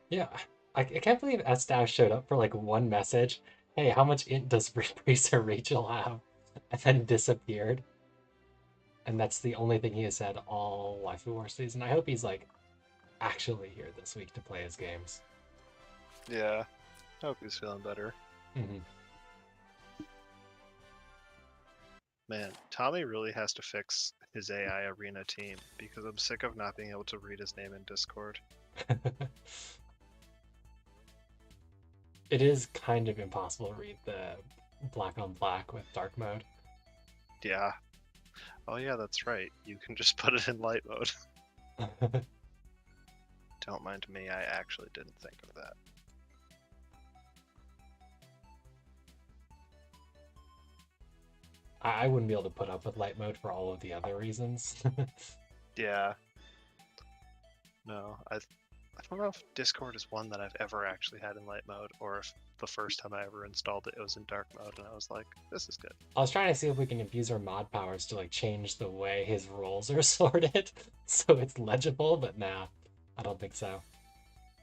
Yeah, I can't believe Estash showed up for like one message. Hey, how much int does Racer Rachel have? And then disappeared. And that's the only thing he has said all Waifu War season. I hope he's like actually here this week to play his games. Yeah, I hope he's feeling better. Hmm. Man, Tommy really has to fix his AI arena team because I'm sick of not being able to read his name in Discord. It is kind of impossible to read the black on black with dark mode. Yeah. Oh yeah, that's right. You can just put it in light mode. Don't mind me, I actually didn't think of that. I wouldn't be able to put up with light mode for all of the other reasons. Yeah. No, I don't know if Discord is one that I've ever actually had in light mode, or if the first time I ever installed it, it was in dark mode, and I was like, this is good. I was trying to see if we can abuse our mod powers to like change the way his roles are sorted so it's legible, but nah, I don't think so.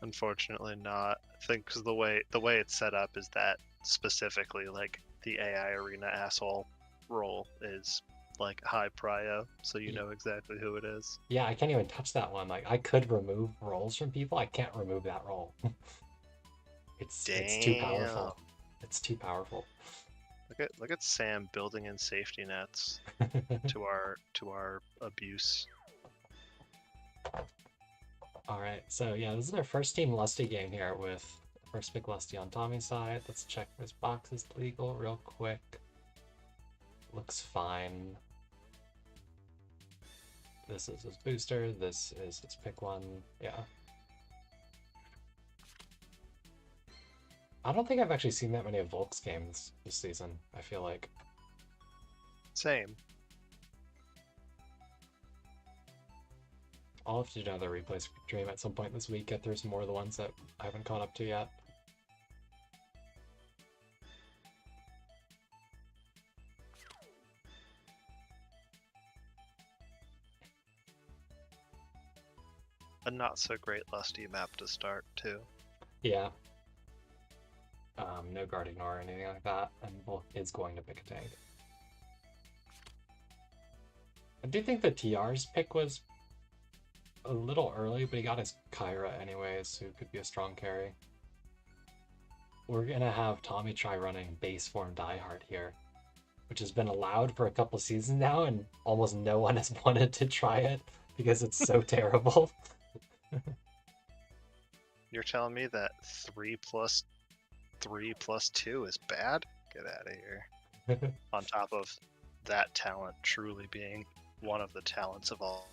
Unfortunately, not. I think because the way it's set up is that specifically like the AI arena asshole role is like high prio, so you know exactly who it is. Yeah, I can't even touch that one. Like I could remove roles from people. I can't remove that role. It's too Damn. powerful. It's too powerful. Look at Sam building in safety nets to our abuse. All right, so yeah, this is our first Team Lusty game here with first pick Lusty on Tommy's side. Let's check if this box is legal real quick. Looks fine. This is his booster. This is his pick one. Yeah. I don't think I've actually seen that many of Volk's games this season, I feel like. Same. I'll have to do another replay stream at some point this week, get through some more of the ones that I haven't caught up to yet. A not so great Lusty map to start too. Yeah. No guard ignore or anything like that, and Volk is going to pick a tank. I do think the TR's pick was a little early, but he got his Kyra anyways, who could be a strong carry. We're gonna have Tommy try running base form diehard here, which has been allowed for a couple seasons now, and almost no one has wanted to try it because it's so terrible. You're telling me that 3+3+2 is bad? Get out of here. On top of that talent truly being one of the talents of all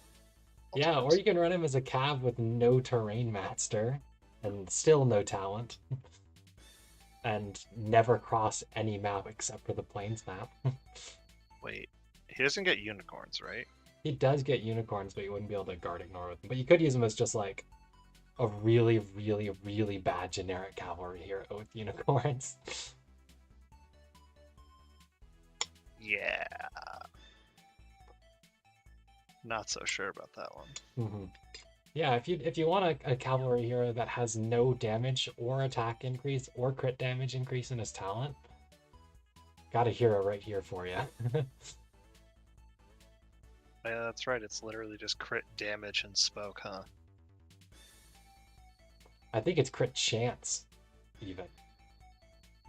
Yeah, or times. you can run him as a cav with no terrain master and still no talent. And never cross any map except for the plains map. Wait, he doesn't get unicorns, right? He does get unicorns, but you wouldn't be able to guard ignore with him. But you could use him as just like a really, really, really bad generic cavalry hero with unicorns. Yeah. Not so sure about that one. Mm-hmm. Yeah, if you want a cavalry hero that has no damage or attack increase or crit damage increase in his talent, got a hero right here for you. Yeah, that's right. It's literally just crit damage and smoke, huh? I think it's crit chance, even.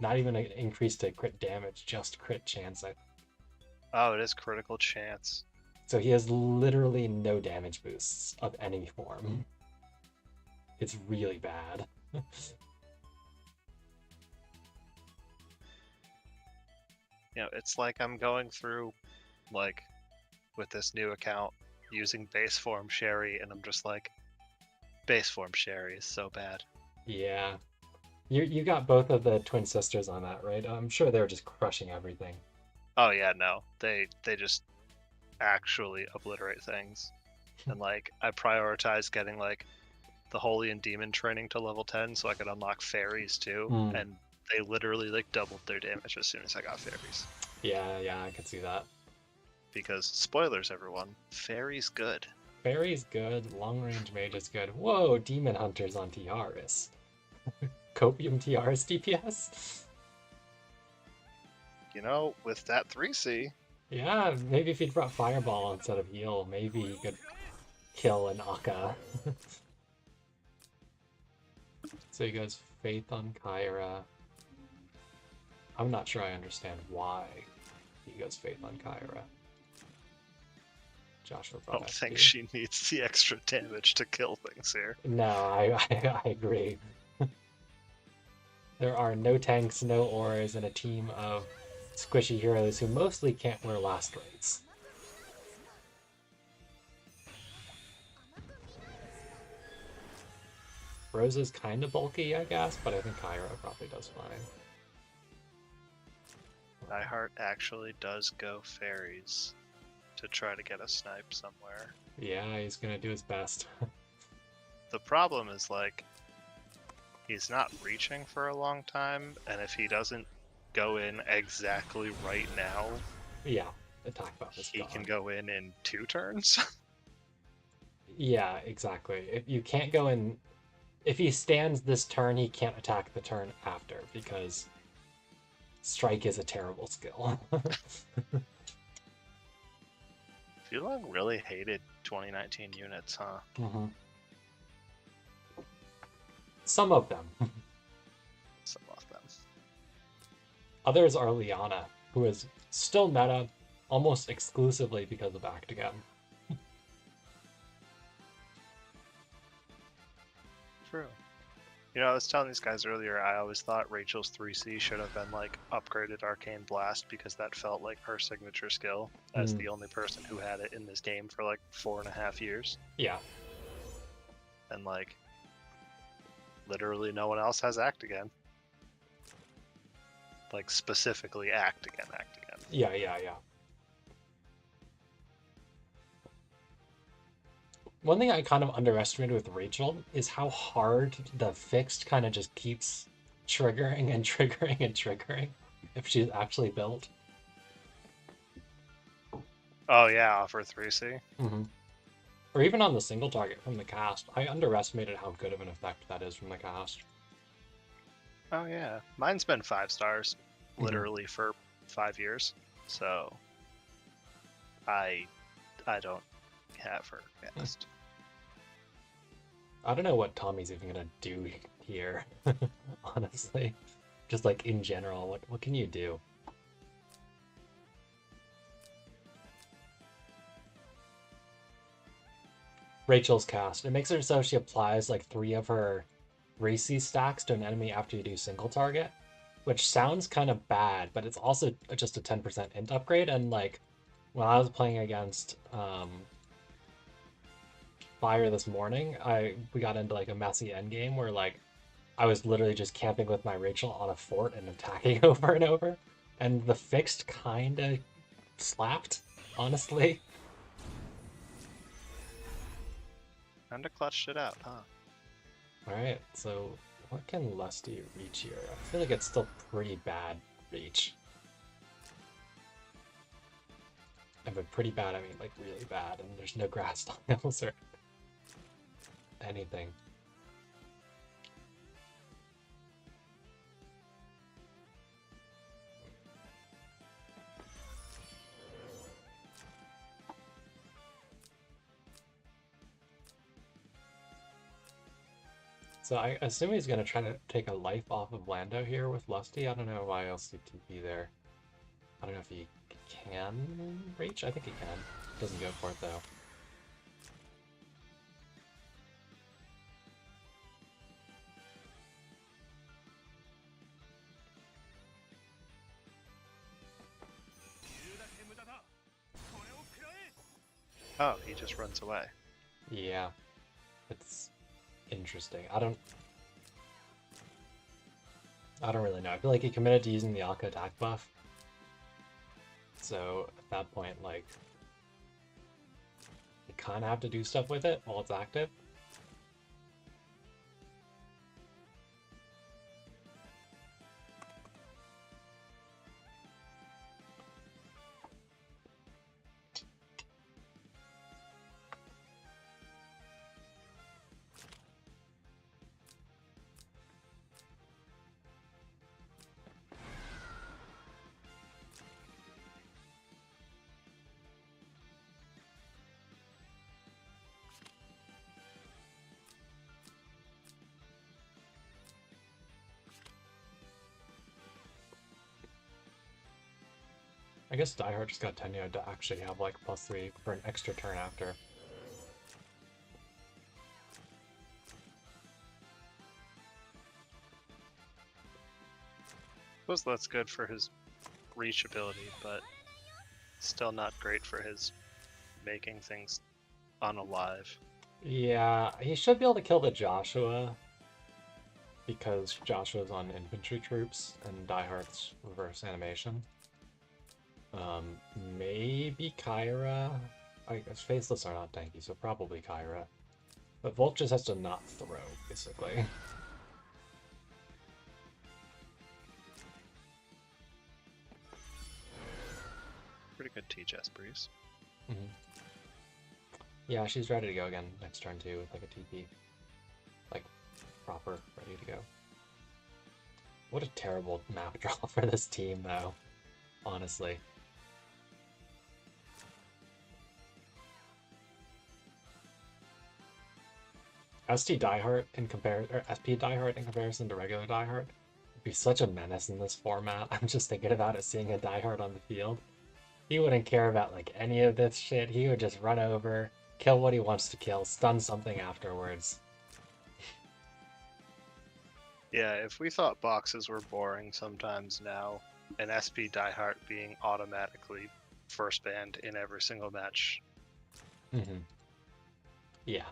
Not even an increase to crit damage, just crit chance. Oh, it is critical chance. So he has literally no damage boosts of any form. It's really bad. It's like I'm going through, like, with this new account using base form Sherry, and I'm just like, base form Sherry is so bad. Yeah. You got both of the twin sisters on that, right? I'm sure they're just crushing everything. Oh yeah, no, they just actually obliterate things, and like I prioritize getting like the Holy and Demon training to level 10 so I could unlock fairies too, Mm. and they literally like doubled their damage as soon as I got fairies. Yeah, I can see that. Because spoilers, everyone, fairies good. Fairy's good, long range mage is good. Whoa, demon hunters on Tiaris. Copium Tiara's DPS? You know, with that 3C, Yeah, maybe if he'd brought Fireball instead of heal, maybe he could kill an Akka. So he goes Faith on Kyra. I'm not sure I understand why he goes Faith on Kyra. Joshua I brought don't think XP. she needs the extra damage to kill things here. No, I agree. There are no tanks, no auras, and a team of squishy heroes who mostly can't wear last rates. Rose is kind of bulky, I guess, but I think Kyra probably does fine. Diehard actually does go fairies to try to get a snipe somewhere. Yeah, he's gonna do his best. The problem is, like, he's not reaching for a long time, and if he doesn't go in exactly right now, Yeah, attack buff is he gone. can go in 2 turns. Yeah, exactly. If you can't go in, if he stands this turn, he can't attack the turn after because strike is a terrible skill. Feel really hated 2019 units, huh? Mm-hmm. Some of them. Some of them. Others are Liana, who is still meta almost exclusively because of Act Again. True. You know, I was telling these guys earlier, I always thought Rachel's 3C should have been, like, upgraded Arcane Blast because that felt like her signature skill as the only person who had it in this game for, like, 4.5 years. Yeah. And, like, literally no one else has Act Again. Like, specifically Act Again, Act Again. Yeah. One thing I kind of underestimated with Rachel is how hard the fixed kind of just keeps triggering and triggering and triggering if she's actually built. Oh yeah, off her 3C. Mm-hmm. Or even on the single target from the cast. I underestimated how good of an effect that is from the cast. Oh yeah. Mine's been 5 stars, literally for 5 years. So I don't have her cast. I don't know what Tommy's even gonna do here, honestly. Just like in general, what can you do? Rachel's cast. It makes it so she applies like 3 of her racy stacks to an enemy after you do single target, which sounds kind of bad, but it's also just a 10% int upgrade. And like when I was playing against Fire this morning, we got into like a messy end game where like I was literally just camping with my Rachel on a fort and attacking over and over, and the fixed kind of slapped, honestly. Kinda clutched it out, huh? Alright, so what can Lusty reach here? I feel like it's still pretty bad reach. And by pretty bad, I mean like really bad, and there's no grass tiles or anything. So I assume he's going to try to take a life off of Lando here with Lusty. I don't know why else he'd TP there. I don't know if he can reach. I think he can. Doesn't go for it though. Oh, he just runs away. Yeah. It's interesting. I don't really know. I feel like he committed to using the Alka attack buff. So at that point, like, you kind of have to do stuff with it while it's active. I guess Diehard just got Tenyo to actually have like +3 for an extra turn after. I suppose that's good for his reach ability, but still not great for his making things unalive. Yeah, he should be able to kill the Joshua because Joshua's on infantry troops and Diehard's reverse animation. Maybe Kyra. I guess Faceless are not tanky, so probably Kyra. But Volke just has to not throw, basically. Pretty good T-Chess Breeze. Mm-hmm. Yeah, she's ready to go again next turn too with like a TP. Like, proper, ready to go. What a terrible map draw for this team though, honestly. SP Diehard in comparison to regular Diehard would be such a menace in this format. I'm just thinking about it, seeing a Diehard on the field. He wouldn't care about like any of this shit. He would just run over, kill what he wants to kill, stun something afterwards. Yeah, if we thought boxes were boring sometimes now, an SP Diehard being automatically first banned in every single match. Mm-hmm. Yeah,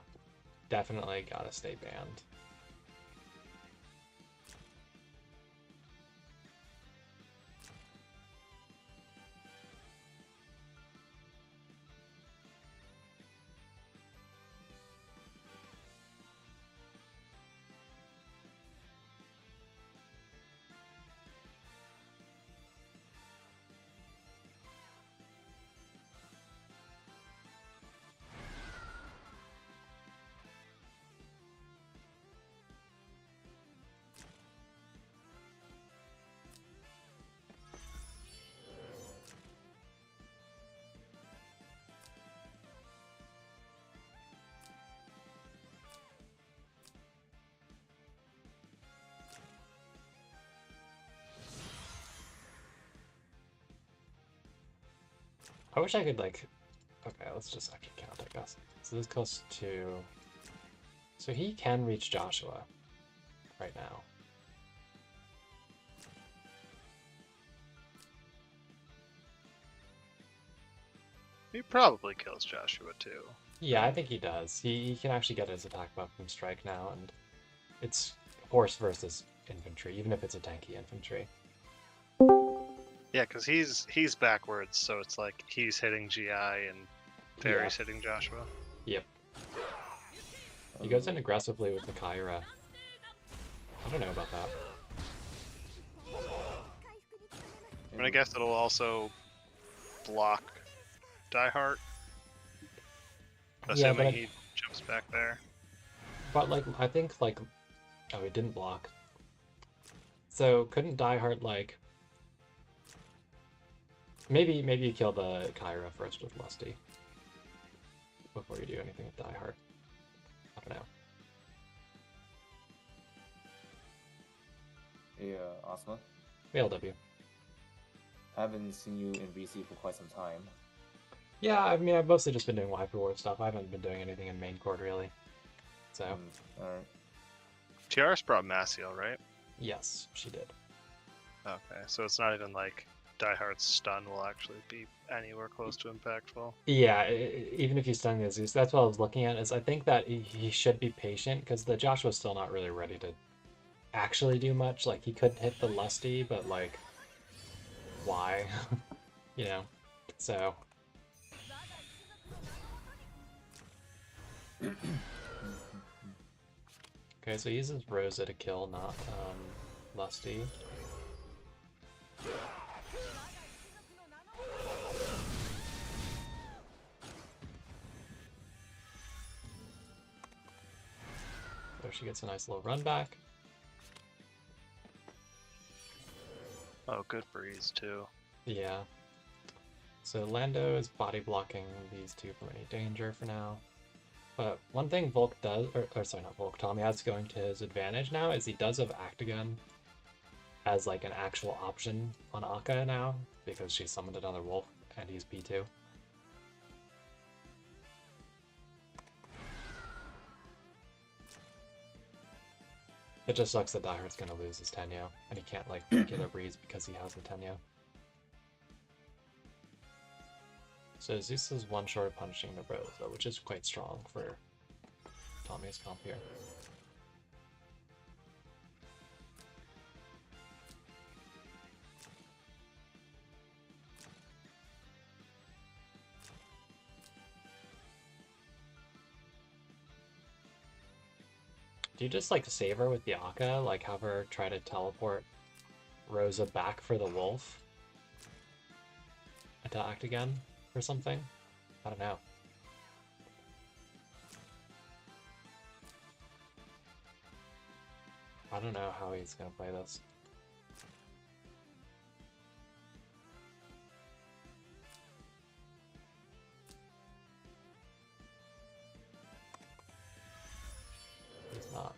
definitely gotta stay banned. I wish I could like, okay, let's just actually count, I guess. So this goes to, so he can reach Joshua right now. He probably kills Joshua too. Yeah, I think he does. He can actually get his attack buff from Strike now, and it's horse versus infantry, even if it's a tanky infantry. Yeah, because he's backwards, so it's like he's hitting GI and Fairy's hitting Joshua. Yep. He goes in aggressively with the Kyra. I don't know about that. I mean, I guess it'll also block Diehard, assuming he jumps back there. But like, I think like, oh, he didn't block. So couldn't Diehard like? Maybe you kill the Kyra first with Lusty before you do anything with Diehard. I don't know. Hey, Asma. LW. Haven't seen you in VC for quite some time. Yeah, I mean, I've mostly just been doing Waifu War stuff. I haven't been doing anything in main court really. So. Alright. TRS brought Maciel, right? Yes, she did. Okay, so it's not even like Diehard's stun will actually be anywhere close to impactful. Yeah, even if you stun the Zeus, that's what I was looking at. Is I think that he should be patient because the Joshua's still not really ready to actually do much. Like he could hit the Lusty, but like, why? You know. So. Okay, so he uses Rosa to kill, not Lusty. So she gets a nice little run back. Oh, good breeze too. Yeah. So Lando is body blocking these two from any danger for now. But one thing Volke does, or sorry, not Volke, Thomy has going to his advantage now is he does have Actagun. as like an actual option on Akka now because she summoned another wolf and he's P2. It just sucks that Diehart's gonna lose his Tenyo, and he can't like get a breeze because he has the Tenyo. So Zeus is one short of punishing the Rosa, which is quite strong for Tommy's comp here. Do you just like save her with the Akka? Like have her try to teleport Rosa back for the wolf? And to act again or something? I don't know. I don't know how he's gonna play this. He's not.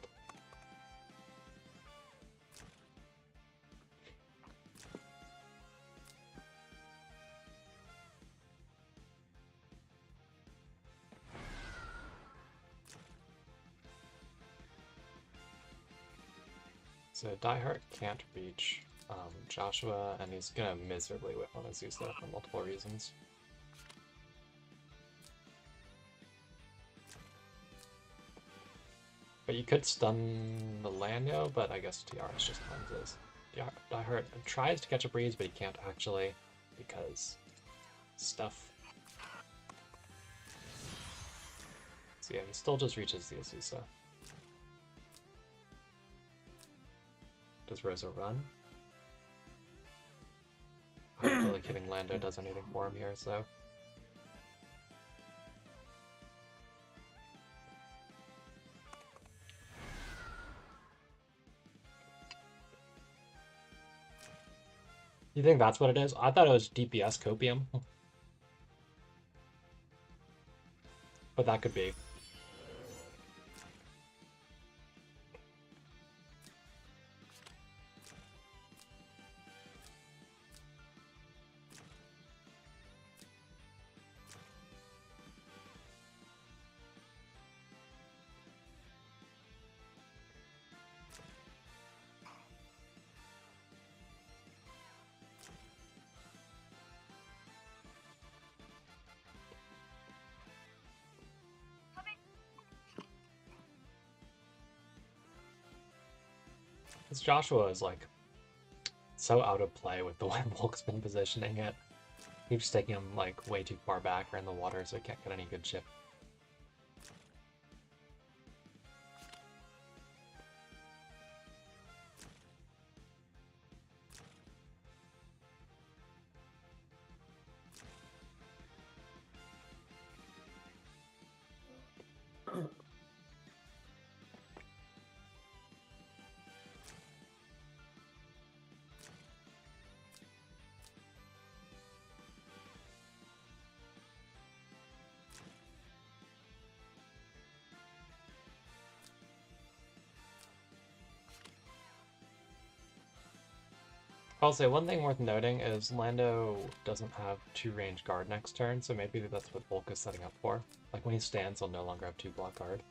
So Diehard can't reach Joshua, and he's gonna miserably whip on Azusa for multiple reasons. But you could stun the Lando, but I guess TRS just cleanses. Diehard tries to catch a breeze, but he can't actually because stuff. So yeah, he still just reaches the Azusa. Does Rosa run? I don't feel like hitting Lando does anything for him here, so. You think that's what it is? I thought it was DPS copium. But that could be. Because Joshua is like so out of play with the way Volke's been positioning it. Keeps taking him like way too far back or in the water, so he can't get any good ship. I'll say one thing worth noting is Lando doesn't have 2 range guard next turn, so maybe that's what Volke is setting up for. Like when he stands, he'll no longer have 2 block guard.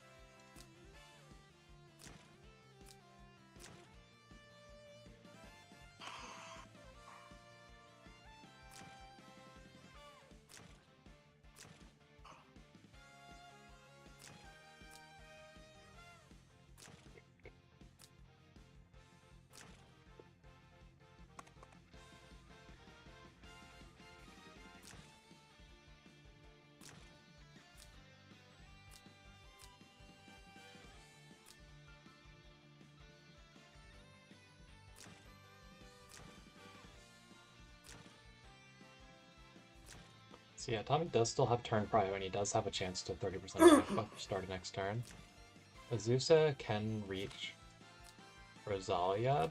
So yeah, Thomy does still have turn prio, and he does have a chance to 30% life buff starting next turn. Azusa can reach Rosalia,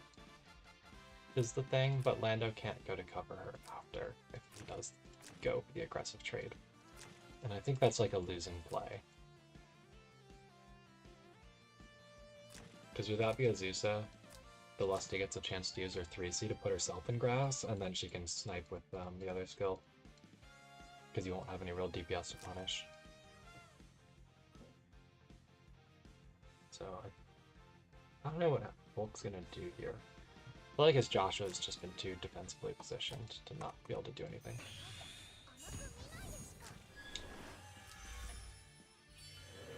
is the thing, but Lando can't go to cover her after if he does go for the aggressive trade. And I think that's like a losing play. Because without the Azusa, the Lusty gets a chance to use her 3C to put herself in grass, and then she can snipe with the other skill. Because you won't have any real DPS to punish. So, I don't know what Volke's gonna do here. I feel like his Joshua's just been too defensively positioned to not be able to do anything.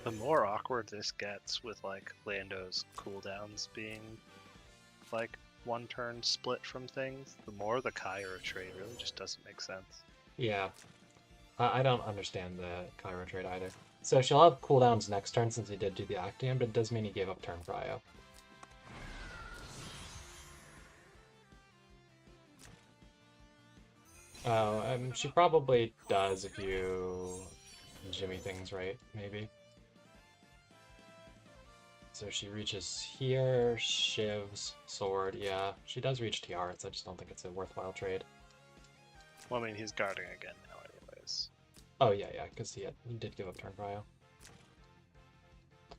The more awkward this gets with like Lando's cooldowns being like one turn split from things, the more the Kyra trade really just doesn't make sense. Yeah. I don't understand the Kyra trade either. So she'll have cooldowns next turn since he did do the Actium, but it does mean he gave up turn cryo. Oh, she probably does if you jimmy things right, maybe. So she reaches here, shivs, sword, yeah. She does reach Tiaras, I just don't think it's a worthwhile trade. Well, I mean, he's guarding again now anyways. Oh yeah, because he did give up turn cryo.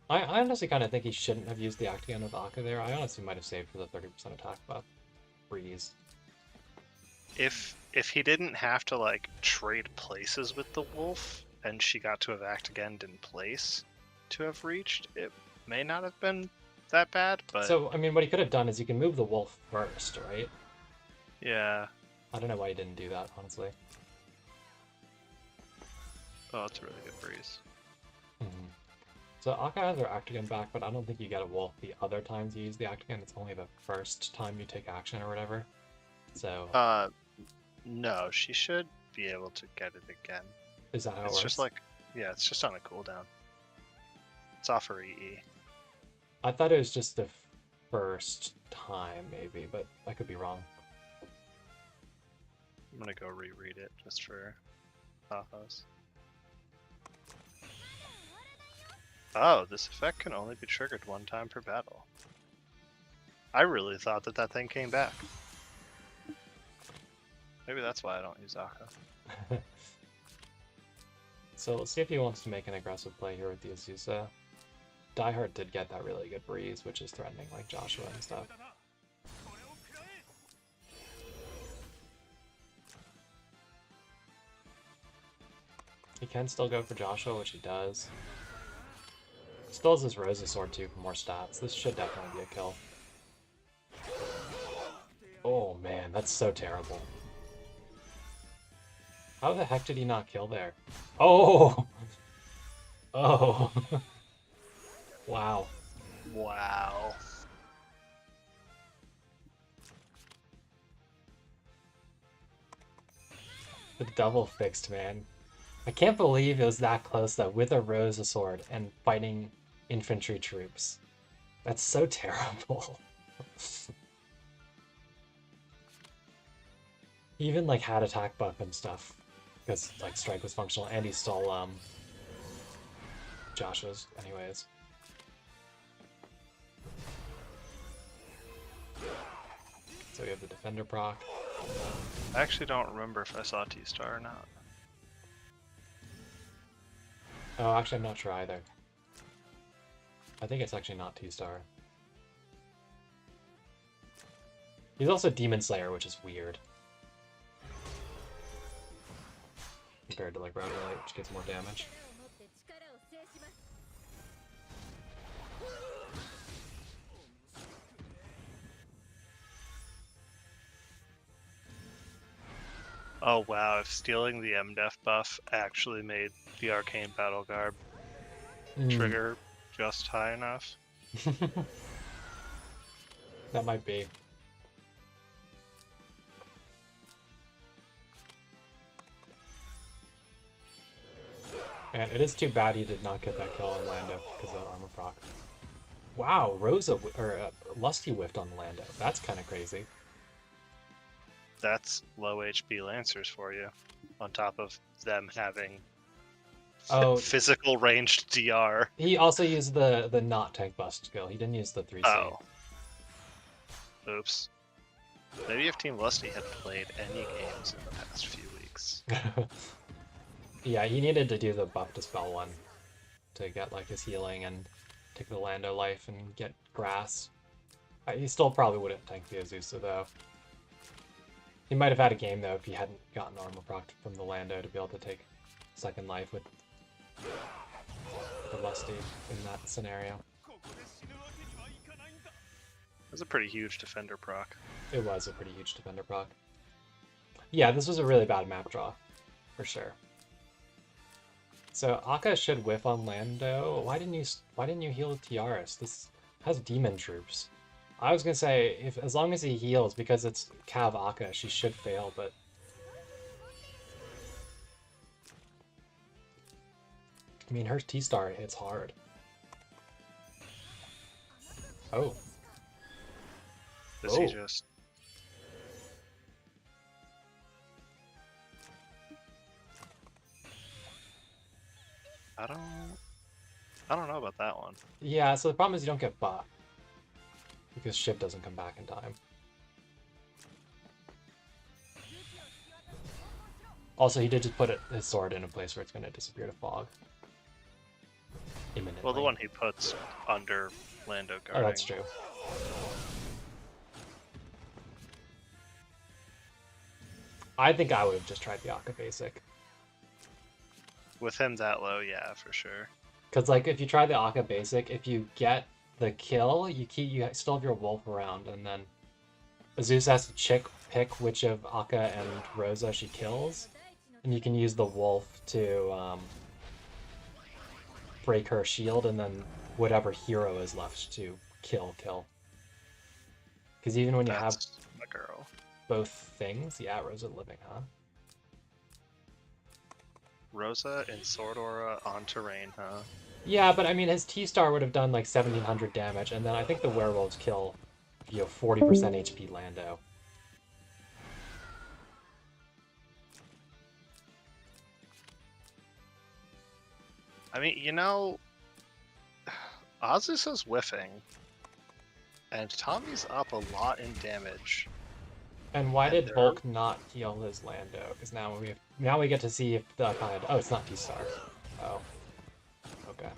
I honestly kind of think he shouldn't have used the Actium with Akka there. I honestly might have saved for the 30% attack buff. Breeze. If he didn't have to like trade places with the wolf and she got to have Actigend in place to have reached, it may not have been that bad, but... So, I mean, what he could have done is you can move the wolf first, right? Yeah. I don't know why he didn't do that, honestly. Oh, that's a really good breeze. Mm-hmm. So Akka has her Actigun back, but I don't think you get a wolf the other times you use the Actigun. It's only the first time you take action or whatever. So... no, she should be able to get it again. Is that how it It's works? just like... Yeah, it's just on a cooldown. It's off her EE. I thought it was just the first time, maybe, but I could be wrong. I'm gonna go reread it just for Pathos. Oh, this effect can only be triggered one time per battle. I really thought that that thing came back. Maybe that's why I don't use Akka. So let's see if he wants to make an aggressive play here with the Azusa. Diehard did get that really good breeze, which is threatening like Joshua and stuff. He can still go for Joshua, which he does. Still has his Rosa Sword too for more stats. This should definitely be a kill. Oh man, that's so terrible. How the heck did he not kill there? Oh! Oh! Wow. Wow. The double fixed, man. I can't believe it was that close though, with a Rosa Sword and fighting infantry troops. That's so terrible. He even like had attack buff and stuff. Because like strike was functional and he stole Joshua's anyways. So we have the defender proc. I actually don't remember if I saw T-Star or not. Oh, actually I'm not sure either. I think it's actually not T-Star. He's also Demon Slayer, which is weird. Compared to like Router Light, which gets more damage. Oh wow, if stealing the MDef buff actually made the Arcane Battle Garb trigger just high enough. That might be. And it is too bad he did not get that kill on Lando because of armor proc. Wow, Lusty whiffed on Lando. That's kind of crazy. That's low HP Lancers for you, on top of them having physical ranged DR. He also used the not tank bust skill. He didn't use the 3C. Oh. Oops. Maybe if Team Lusty had played any games in the past few weeks. Yeah, he needed to do the buff dispel one to get like his healing and take the Lando life and get grass. He still probably wouldn't tank the Azusa, though. He might have had a game, though, if he hadn't gotten armor proc from the Lando to be able to take second life with the Lusty in that scenario. It was a pretty huge defender proc. It was a pretty huge defender proc. Yeah, this was a really bad map draw, for sure. So Akka should whiff on Lando. Why didn't you heal Tiaris? This has demon troops. I was gonna say as long as he heals, because it's Cav Akka, she should fail, but I mean her T-star hits hard. Oh. Does he just? I don't know about that one. Yeah, so the problem is you don't get bot. Because Shiv doesn't come back in time. Also, he did just put his sword in a place where it's going to disappear to fog. Imminently. Well, the one he puts under Lando guarding. Oh, that's true. I think I would have just tried the Akka basic. With him that low, yeah, for sure. Because, like, if you try the Akka basic, if you get the kill, you still have your wolf around, and then Azusa has to pick which of Akka and Rosa she kills, and you can use the wolf to break her shield, and then whatever hero is left to kill. Because even when you have a girl. Both things, yeah, Rosa living, huh? Rosa in Sword Aura on terrain, huh? Yeah, but I mean, his T-Star would have done like 1700 damage, and then I think the werewolves kill, 40% HP Lando. I mean, Azusa's whiffing, and Tommy's up a lot in damage. And why did Volke not heal his Lando? Because now we get to see if the oh, it's not T-Star. Oh, okay.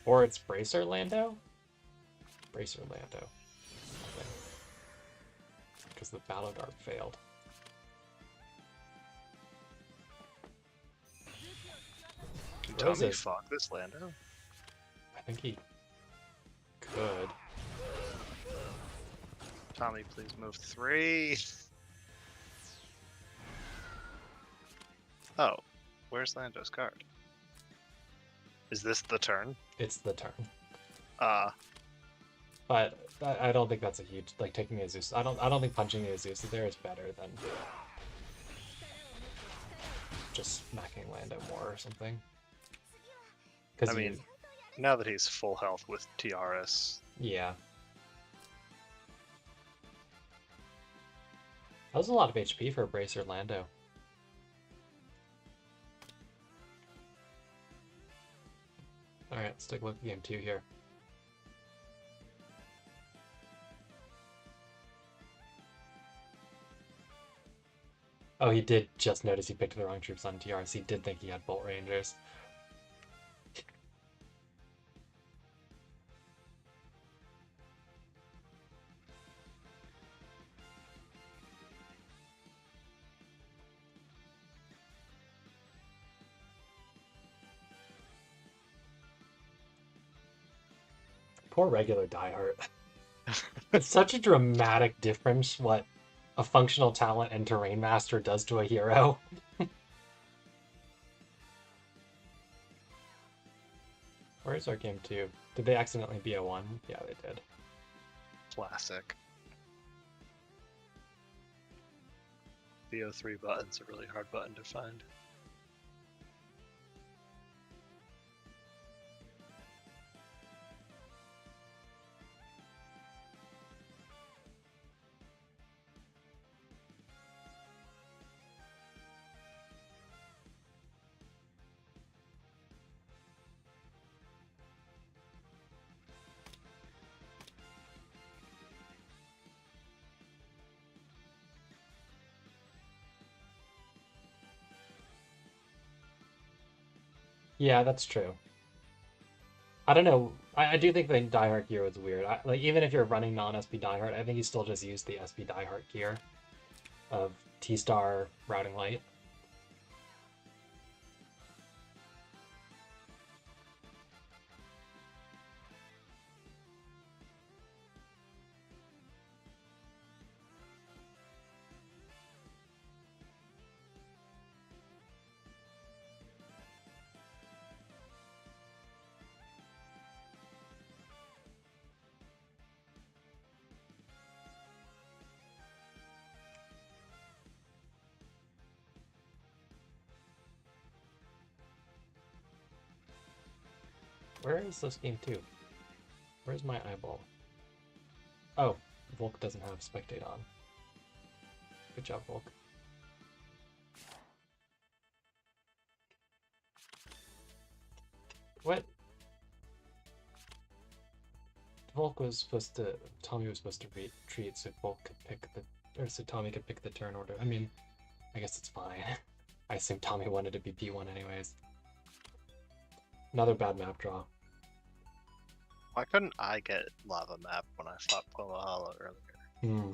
Or it's Bracer Lando? Bracer Lando. Because the Battle Guard failed. Can Thomy fuck this Lando? I think he could. Thomy, please move 3. Oh, where's Lando's card? Is this the turn? It's the turn. But I don't think that's a huge, like, taking the Azusa. I don't think punching the Azusa there is better than just smacking Lando more or something. I mean, now that he's full health with Tiaris. Yeah. That was a lot of HP for Bracer Lando. Alright, let's take a look at game 2 here. Oh, he did just notice he picked the wrong troops on TRs. He did think he had Bolt Rangers. Poor regular diehard. It's such a dramatic difference what a functional talent and terrain master does to a hero. Where's our game 2? Did they accidentally BO1? Yeah, they did. Classic. BO3 button's a really hard button to find. Yeah, that's true. I don't know. I do think the diehard gear was weird. Like, even if you're running non-SP diehard, I think you still just use the SP diehard gear of T-Star routing light. Where is this game too? Where's my eyeball? Oh, Volk doesn't have spectate on. Good job, Volk. What? Volk was supposed to. Thomy was supposed to retreat so Volk could pick the. Or so Thomy could pick the turn order. I mean, I guess it's fine. I assume Thomy wanted to be P1 anyways. Another bad map draw. Why couldn't I get Lava Map when I fought Koahala earlier? Hmm.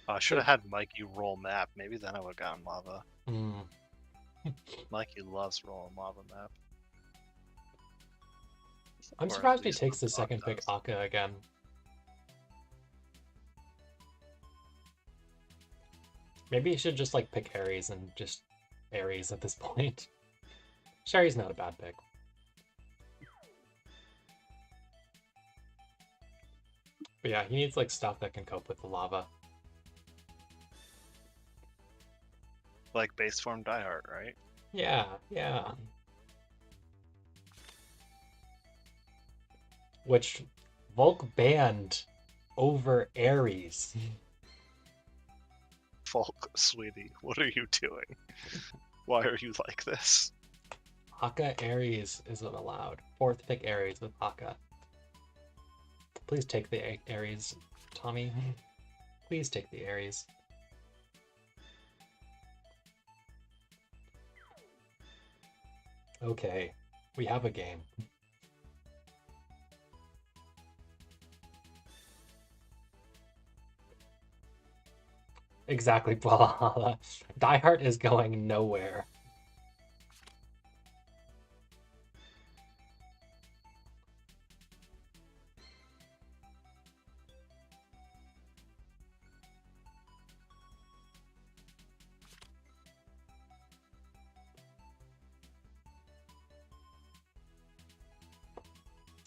I should have had Mikey roll map. Maybe then I would have gotten Lava. Hmm. Mikey loves rolling Lava Map. I'm Or at surprised he least takes the the second dog pick does. Akka again. Maybe he should just like pick Ares and just Ares at this point. Sherry's not a bad pick. But yeah, he needs like stuff that can cope with the lava. Like base form diehard, right? Yeah, yeah. Which Volk banned over Ares. Volk, sweetie, what are you doing? Why are you like this? Akka Ares isn't allowed. Fourth pick Ares with Akka. Please take the Ares, Thomy. Please take the Ares. Okay, we have a game. Exactly, Brawlhalla. Diehard is going nowhere.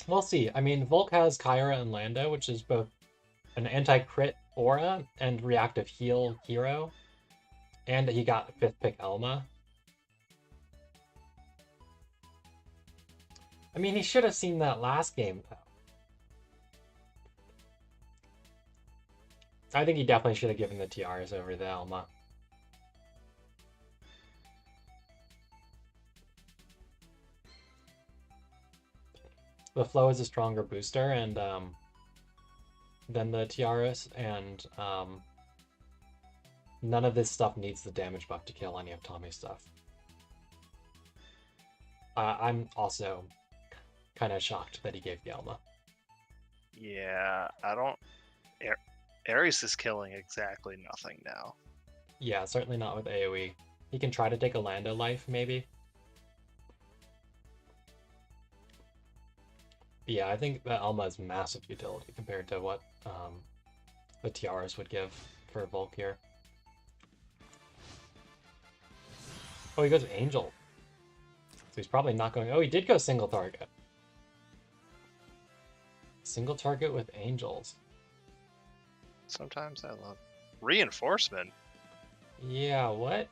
We'll see. I mean, Volk has Kyra and Lando, which is both an anti-crit aura and reactive heal hero. And he got 5th pick Elma. I mean, he should have seen that last game, though. I think he definitely should have given the TRs over the Elma. The flow is a stronger booster and than the TRs, and none of this stuff needs the damage buff to kill any of Tommy's stuff. I'm also kind of shocked that he gave Yelma. Yeah, I don't. Ares is killing exactly nothing now. Yeah, certainly not with AoE. He can try to take a Lando life, maybe. But yeah, I think that Elma is massive utility compared to what the TRs would give for Volk here. Oh, he goes Angel. So he's probably not going... Oh, he did go single target. Single target with Angels. Sometimes I love reinforcement. Yeah, what?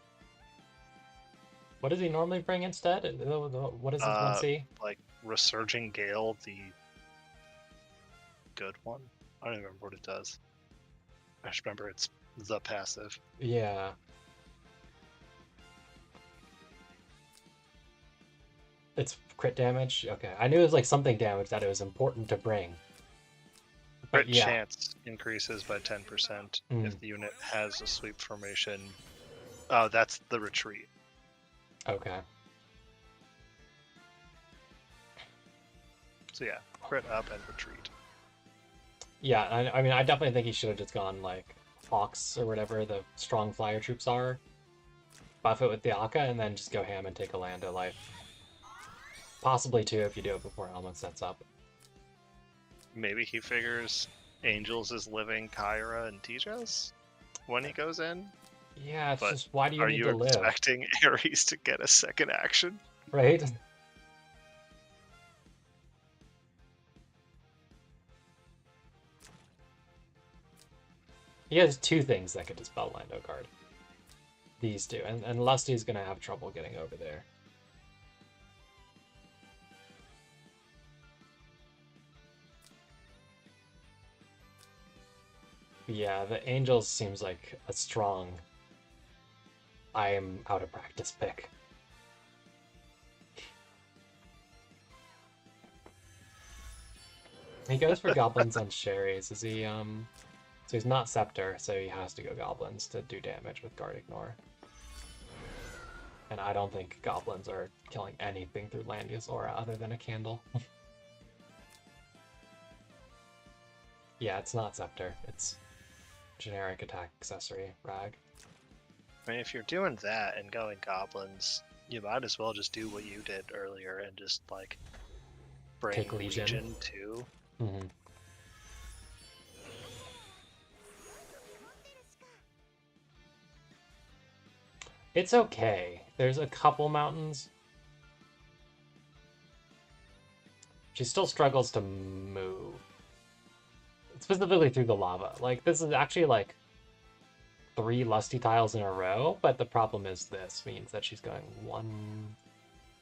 What does he normally bring instead? What does this one see? Like Resurging Gale, the good one. I don't even remember what it does. I just remember it's the passive. Yeah. It's crit damage? Okay. I knew it was like something damage that it was important to bring. But Crit yeah. chance increases by 10% Mm. if the unit has a sweep formation. Oh, that's the retreat. Okay. So yeah, crit up and retreat. Yeah, I mean, I definitely think he should have just gone like Hawks or whatever the strong flyer troops are. Buff it with the Akka and then just go ham and take a land of life. Possibly too if you do it before Element sets up. Maybe he figures Angels is living Kyra and Tejas when he goes in. Yeah, it's But just why do you are need you to live? expecting Ares to get a second action? Right? He has two things that could dispel Lando Guard. These two, and Lusty's gonna have trouble getting over there. Yeah, the Angels seems like a strong I am out of practice pick. He goes for goblins on Sherry's. Is he so he's not Scepter, so he has to go goblins to do damage with Guard Ignore. And I don't think goblins are killing anything through Landia's aura other than a candle. Yeah, it's not Scepter. It's generic attack accessory rag. I mean, if you're doing that and going goblins, you might as well just do what you did earlier and just like bring Take Legion too. Mm-hmm. It's okay. There's a couple mountains. She still struggles to move. Specifically through the lava. Like, this is actually like 3 Lusty tiles in a row, but the problem is this means that she's going 1,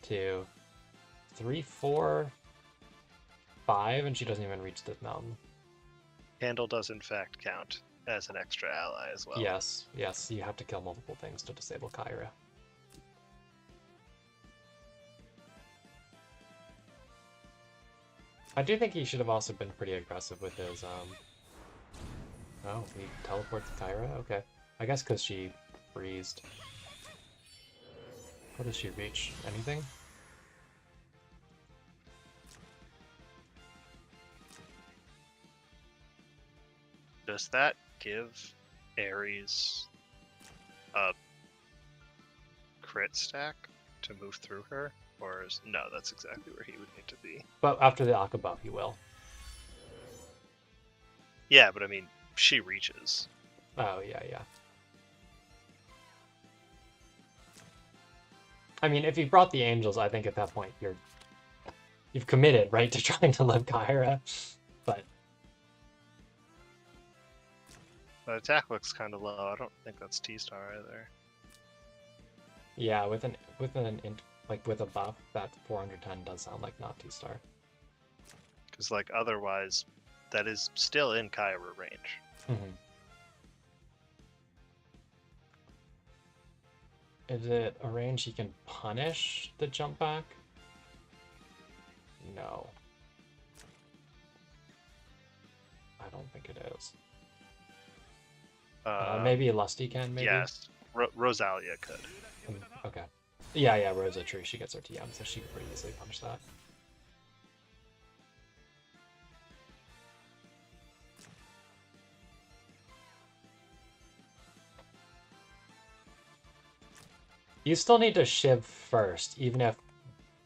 2, 3, 4, 5, and she doesn't even reach the mountain. Candle does in fact count as an extra ally as well. Yes, yes, you have to kill multiple things to disable Kyra. I do think he should have also been pretty aggressive with his, Oh, he teleports Kyra? Okay. I guess because she freezed. What does she reach? Anything? Does that give Ares a crit stack to move through her? Or is no, that's exactly where he would need to be. But after the Akka buff, he will. Yeah, but I mean, she reaches. Oh, yeah, yeah. I mean, if you brought the Angels, I think at that point you've committed, right, to trying to live Kyra. But The attack looks kind of low. I don't think that's T-Star either. yeah, with a buff, that 410 does sound like not T-Star. Because like otherwise, that is still in Kyra range. Mm-hmm. Is it a range he can punish the jump back? No. I don't think it is. Maybe Lusty can, maybe? Yes, Rosalia could. Okay. Yeah, Rosa, true. She gets her TM, so she could pretty easily punish that. You still need to shiv first, even if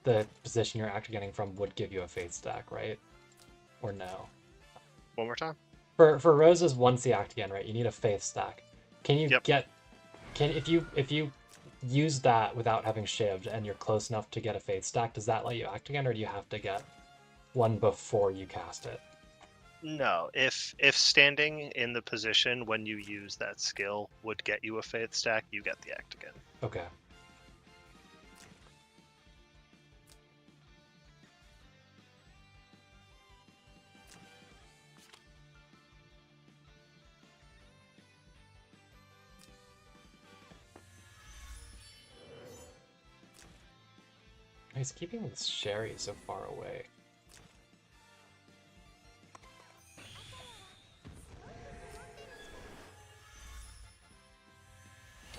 the position you're actually getting from would give you a faith stack, right? Or no? One more time. For Rosa's once the act again, right? You need a faith stack. Can you Yep. if you use that without having shivved and you're close enough to get a faith stack, does that let you act again, or do you have to get one before you cast it? No, if standing in the position when you use that skill would get you a faith stack, you get the act again. Okay. He's keeping this Sherry so far away.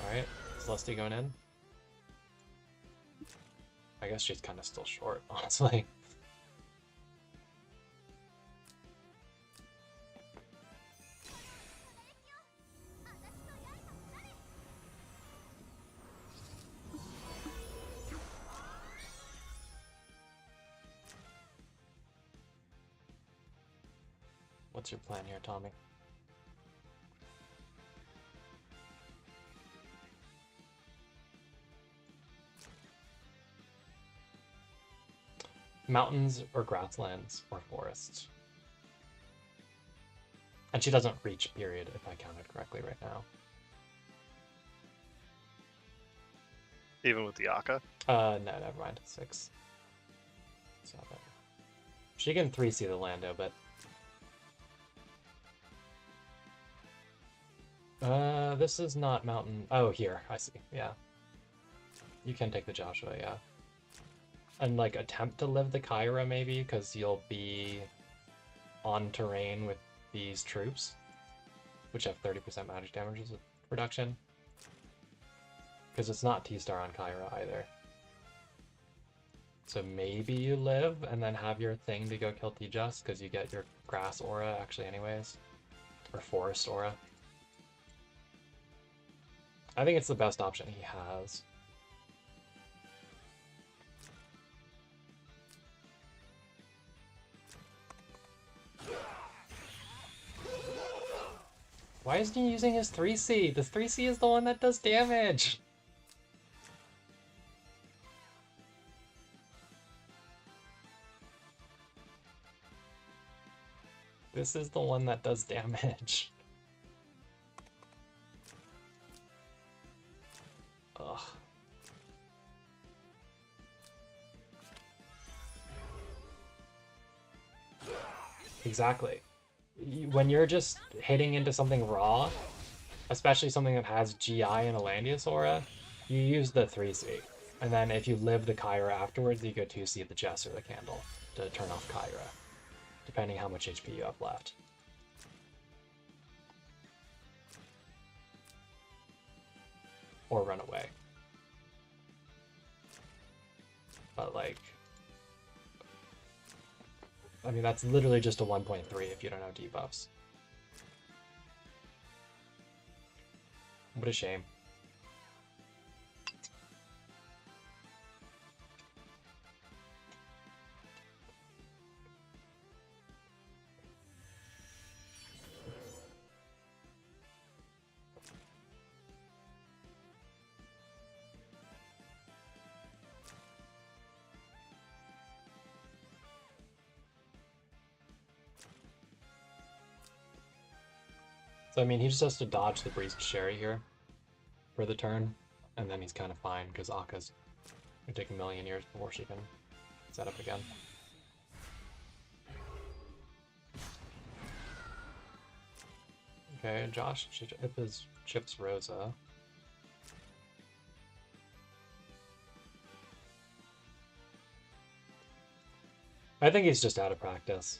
Alright, is Lusty going in? I guess she's kind of still short, honestly. What's your plan here, Thomy? Mountains or grasslands or forests. And she doesn't reach period, if I counted correctly right now. Even with the Akka? No, never mind. 6. 7. She can 3C the Lando, but... this is not mountain... Oh, here. I see. Yeah. You can take the Joshua, yeah. And, like, attempt to live the Kyra, maybe, because you'll be on terrain with these troops, which have 30% magic damage reduction. Because it's not T-Star on Kyra either. So maybe you live and then have your thing to go kill T-Just, because you get your grass aura actually anyways. Or forest aura. I think it's the best option he has. Why isn't he using his 3C? The 3C is the one that does damage! This is the one that does damage. Ugh. Exactly. When you're just hitting into something raw, especially something that has GI and a Landius aura, you use the 3C. And then if you live the Kyra afterwards, you go 2C the Jess or the Candle to turn off Kyra, depending how much HP you have left. Or run away. But like... I mean, that's literally just a 1.3 if you don't have debuffs. What a shame. So, I mean, he just has to dodge the Breeze Sherry here for the turn, and then he's kind of fine, because Akka's going to take a million years before she can set up again. Okay, Josh chips Rosa. I think he's just out of practice.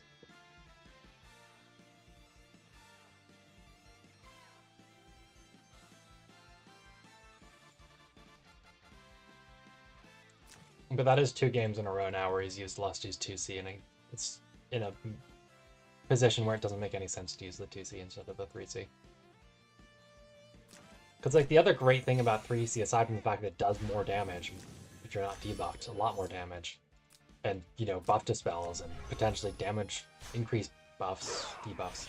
But that is 2 games in a row now where he's used Lusty's 2C, and it's in a position where it doesn't make any sense to use the 2C instead of the 3C. Because, like, the other great thing about 3C, aside from the fact that it does more damage, if you're not debuffed, a lot more damage, and, you know, buff dispels and potentially damage increased buffs, debuffs,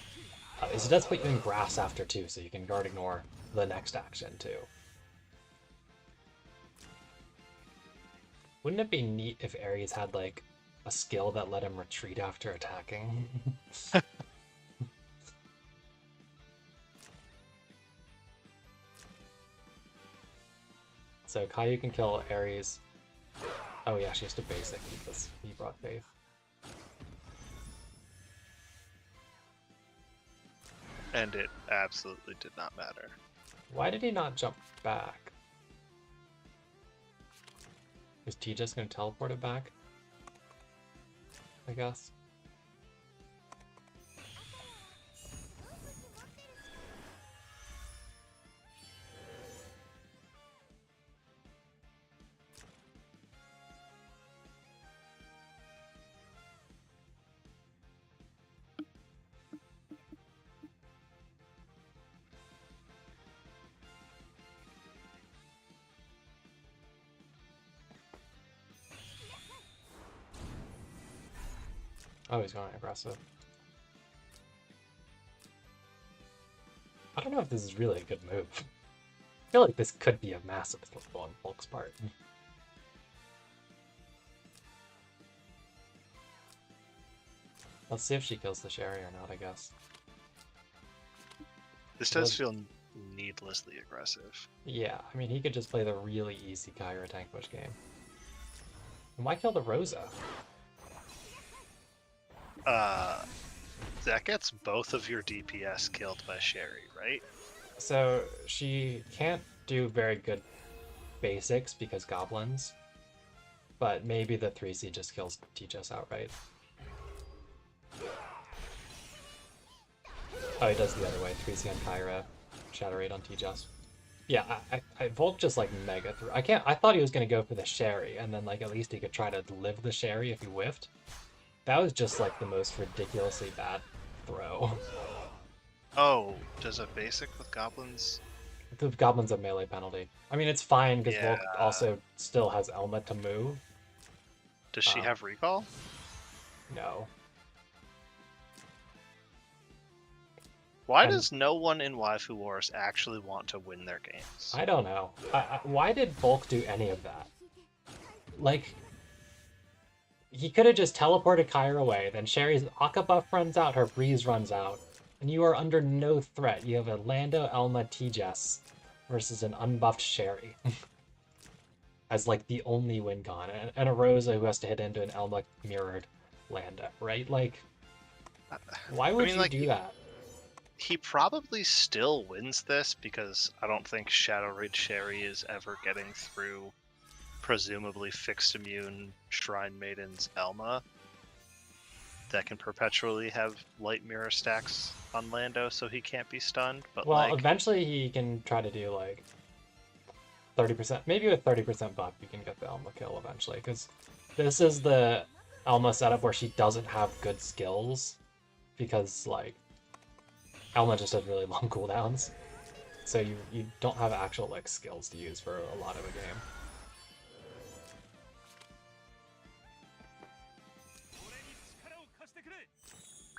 is it does put you in grass after 2, so you can guard ignore the next action, too. Wouldn't it be neat if Ares had, like, a skill that let him retreat after attacking? So Caillou can kill Ares. Oh yeah, she has to basic because he brought Faith. And it absolutely did not matter. Why did he not jump back? Is T just gonna teleport it back? I guess. Oh, he's going aggressive. I don't know if this is really a good move. I feel like this could be a massive throw on Volke's part. Let's see if she kills the Sherry or not, I guess. This does feel needlessly aggressive. Yeah, I mean, he could just play the really easy Kyra tank push game. And why kill the Rosa? That gets both of your DPS killed by Sherry, right? So she can't do very good basics because goblins, but maybe the 3C just kills T-Jess outright. Oh, he does the other way. 3C on Kyra, Shadow Raid on T-Jess. Yeah, Volk just like mega through. I thought he was gonna go for the Sherry, and then like at least he could try to live the Sherry if he whiffed. That was just like the most ridiculously bad throw. Oh, does a basic with goblins? The goblins have melee penalty. I mean, it's fine because Volk Yeah. also still has Elma to move. Does she have recall? No. Why does no one in Waifu Wars actually want to win their games? I don't know. Why did Volk do any of that? Like, he could have just teleported Kyra away, then Sherry's Akka buff runs out, her Breeze runs out, and you are under no threat. You have a Lando, Elma, T-Jess versus an unbuffed Sherry. As, like, the only win con. And a Rosa who has to hit into an Elma mirrored Lando, right? Like, why would you do that? He probably still wins this because I don't think Shadow Raid Sherry is ever getting through presumably fixed immune Shrine Maiden's Elma that can perpetually have light mirror stacks on Lando so he can't be stunned. But well, like, eventually he can try to do like 30%, maybe with 30% buff you can get the Elma kill eventually, because this is the Elma setup where she doesn't have good skills because like Elma just has really long cooldowns, so you don't have actual like skills to use for a lot of a game.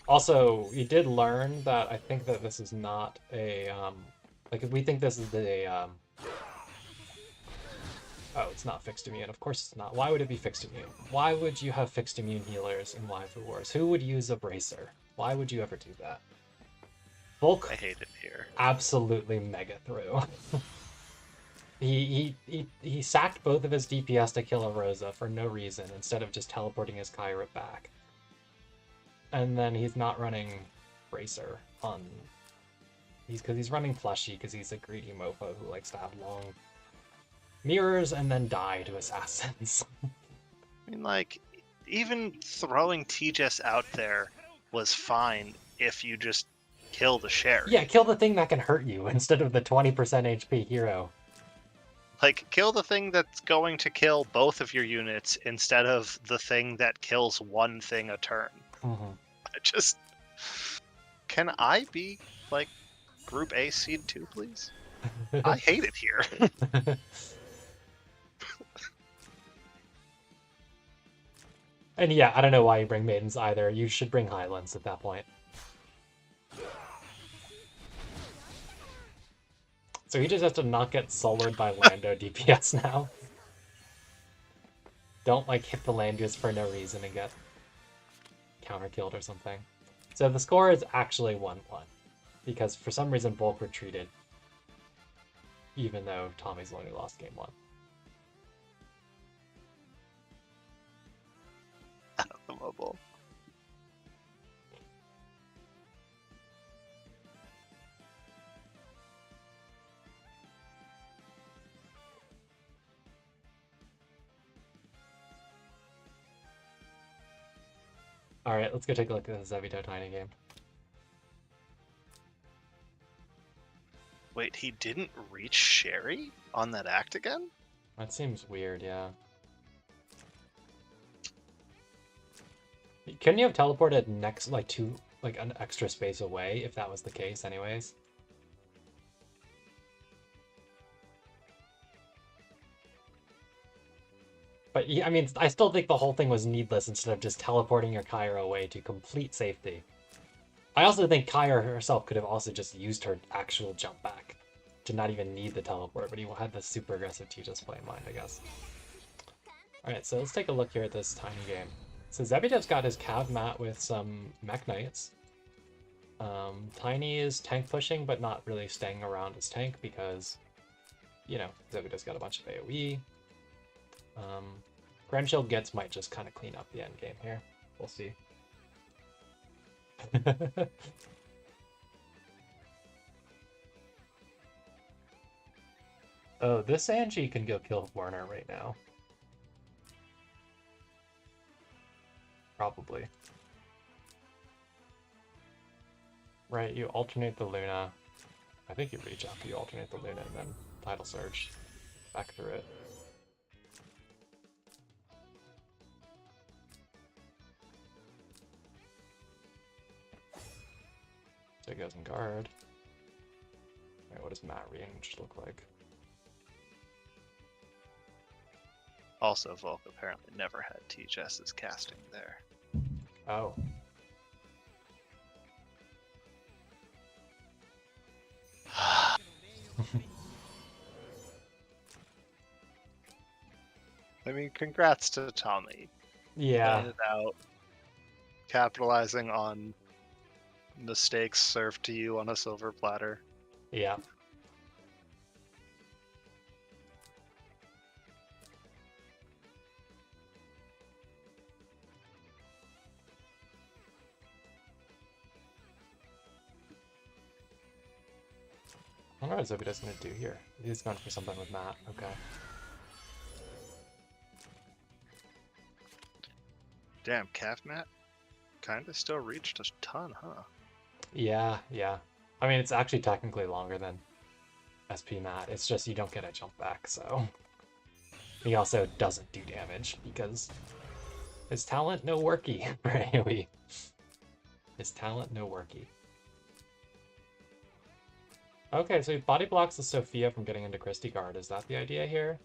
Also, we did learn that I think that this is not a like we think this is the oh, it's not fixed immune. Of course it's not. Why would it be fixed immune? Why would you have fixed immune healers in Waifu Wars? Who would use a bracer? Why would you ever do that? Volk, I hate it here. Absolutely mega through. he sacked both of his DPS to kill a Rosa for no reason instead of just teleporting his Kyra back. And then he's not running Bracer on... Because he's running Fleshy because he's a greedy mofo who likes to have long mirrors and then die to assassins. I mean, like, even throwing T-Jess out there was fine if you just kill the Sherry. Yeah, kill the thing that can hurt you instead of the 20% HP hero. Like, kill the thing that's going to kill both of your units instead of the thing that kills one thing a turn. Mm-hmm. Can I be, like, Group A Seed 2, please? I hate it here. And yeah, I don't know why you bring Maidens either. You should bring Highlands at that point. So he just has to not get soloed by Lando DPS now. Don't like hit the Landos for no reason and get counter-killed or something. So the score is actually 1-1. Because for some reason Volk retreated. Even though Tommy's only lost game 1. Mobile. All right, let's go take a look at the Zebito Tiny game. Wait, he didn't reach Sherry on that act again? That seems weird, yeah. Couldn't you have teleported next, like, to, like, an extra space away, if that was the case, anyways? But, yeah, I mean, I still think the whole thing was needless instead of just teleporting your Kyra away to complete safety. I also think Kyra herself could have also just used her actual jump back to not even need the teleport, but he had the super aggressive T-Just play in mind, I guess. Alright, so let's take a look here at this tiny game. So Zebito's got his Cav mat with some Mech Knights. Tiny is tank pushing, but not really staying around as tank because, you know, Zebito's got a bunch of AoE. Grimshield Gets might just kind of clean up the end game here. We'll see. Oh, this Angie can go kill Warner right now. Probably. Right, you alternate the Luna. I think you reach after you alternate the Luna and then Tidal Surge back through it. So it goes in guard. Alright, what does Matt range look like? Also, Volke apparently never had THS's casting there. Oh. I mean, congrats to Thomy. Yeah. Playing it out, capitalizing on mistakes served to you on a silver platter. Yeah. I wonder what Zebito's gonna do here. He's going for something with Matt. Okay. Damn, Calf Mat kinda still reached a ton, huh? Yeah, yeah. I mean, it's actually technically longer than SP Matt. It's just you don't get a jump back, so. He also doesn't do damage because his talent no worky for AoE. His talent no worky. Okay, so he body blocks the Sophia from getting into Christie Guard. Is that the idea here?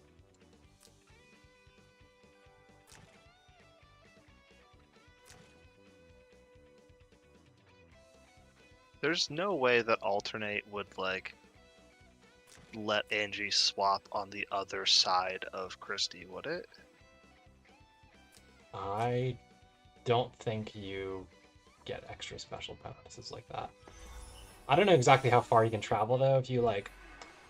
There's no way that Alternate would, like, let Angie swap on the other side of Christie, would it? I don't think you get extra special bonuses like that. I don't know exactly how far you can travel, though, if you, like,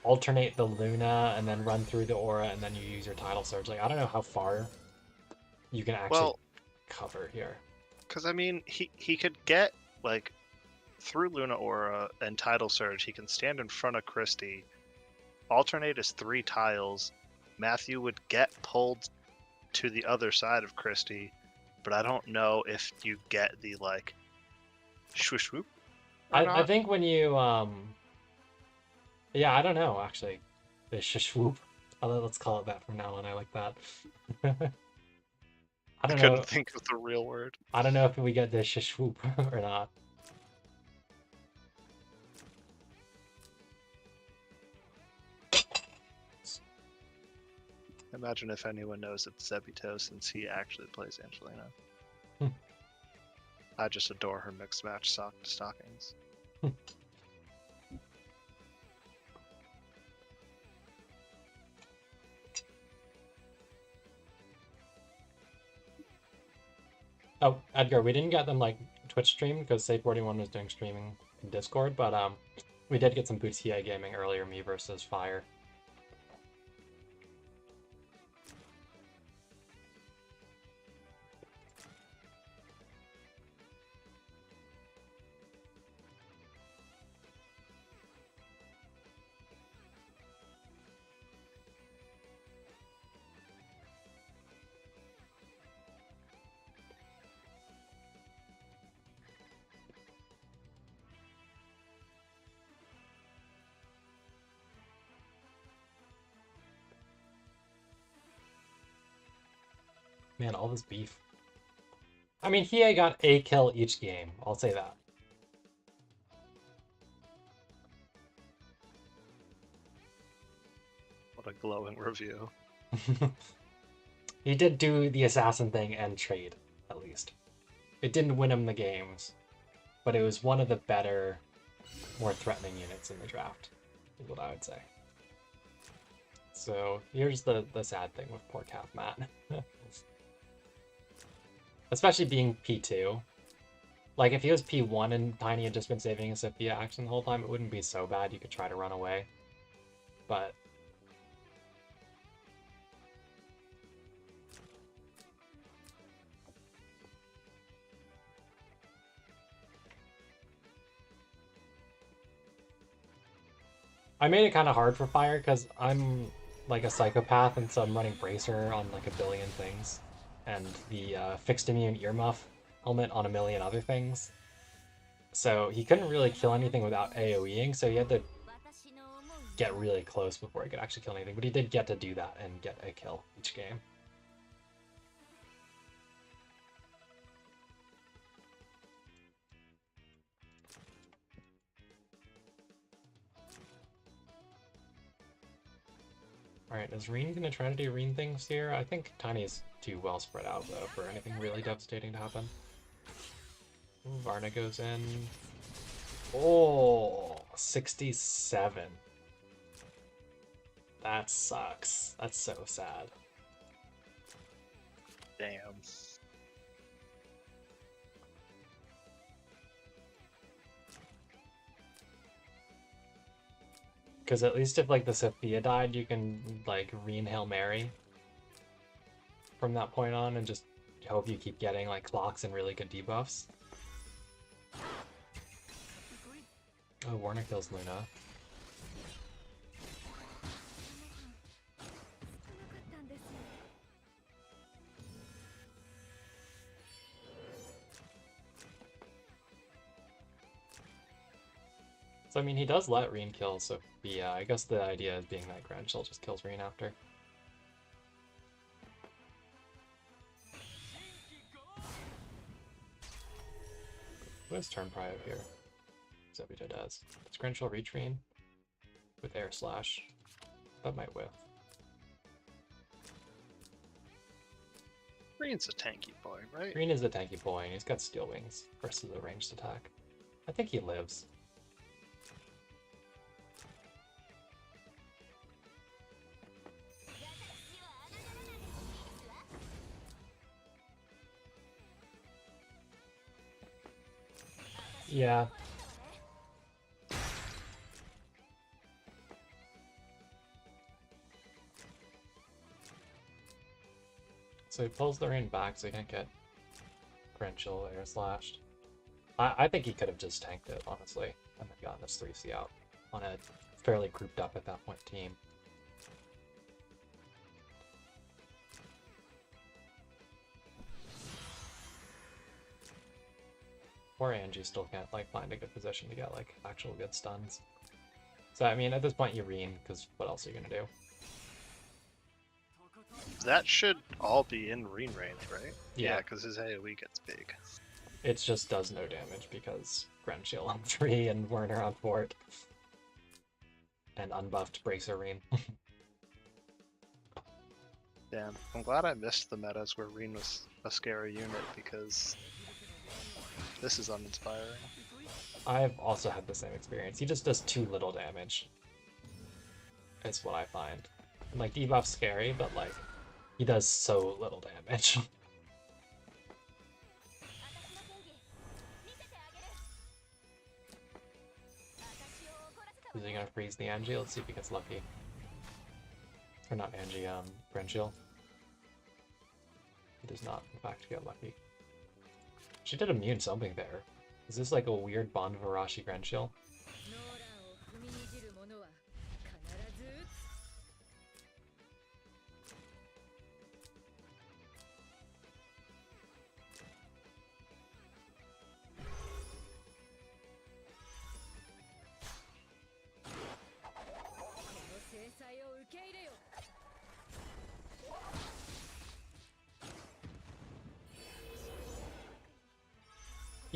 alternate the Luna and then run through the aura and then you use your Tidal Surge. Like, I don't know how far you can actually cover here. Because, I mean, he could get, like, through Luna Aura and Tidal Surge, he can stand in front of Christie, alternate his 3 tiles, Matthew would get pulled to the other side of Christie, but I don't know if you get the, like, swoosh whoop. I think when you, yeah, I don't know, actually. The shishwoop. Let's call it that from now on, I like that. I don't know. Couldn't think of the real word. I don't know if we get the shishwoop or not. Imagine if anyone knows it's Zebito since he actually plays Angelina. I just adore her mixed match stockings. Oh, Edgar, we didn't get them like Twitch stream because Safe41 was doing streaming in Discord, but we did get some Boutia gaming earlier, me versus Fire. Man, all this beef. I mean, Hiei got a kill each game. I'll say that. What a glowing review. He did do the assassin thing and trade, at least. It didn't win him the games, but it was one of the better, more threatening units in the draft, is what I would say. So here's the sad thing with poor Calf Matt. Especially being P2. Like, if he was P1 and Tiny had just been saving his Sophia action the whole time, it wouldn't be so bad. You could try to run away. But... I made it kind of hard for Fire because I'm like a psychopath, and so I'm running Bracer on like a billion things, and the fixed immune earmuff helmet on a million other things. So he couldn't really kill anything without AoEing, so he had to get really close before he could actually kill anything. But he did get to do that and get a kill each game. Alright, is Reen gonna try to do Reen things here? I think Tiny is too well spread out, though, for anything really devastating to happen. Ooh, Varna goes in. Oh, 67. That sucks. That's so sad. Damn. Because at least if, like, the Sophia died, you can, like, Reen Hail Mary from that point on and just hope you keep getting, like, clocks and really good debuffs. Oh, Warner kills Luna. So, I mean, he does let Reen kill, so yeah, I guess the idea is being that Grandchill just kills Reen after. What is turn prio here? Zebita does. Does Grandchill reach Reen? With Air Slash. That might whiff. Reen's a tanky boy, right? Reen is a tanky boy, and he's got Steel Wings versus a ranged attack. I think he lives. Yeah. So he pulls the rain back so he can't get Grandchill Air Slashed. I think he could have just tanked it, honestly, and then gotten this 3C out on a fairly grouped up at that point team. Or Angie still can't, like, find a good position to get, like, actual good stuns. So, I mean, at this point you Reen, because what else are you gonna do? That should all be in Reen range, right? Yeah. because his AoE gets big. It just does no damage because Grandchill on 3 and Werner on fort. And unbuffed Bracer Reen. Damn, I'm glad I missed the metas where Reen was a scary unit because this is uninspiring. I've also had the same experience. He just does too little damage. Is what I find. And, like, debuff's scary, but, like, he does so little damage. Is he gonna freeze the Angie? Let's see if he gets lucky. Or not Angie, Grandchill. He does not, in fact, get lucky. She did immune something there. Is this like a weird Bond Varashi Grandchill?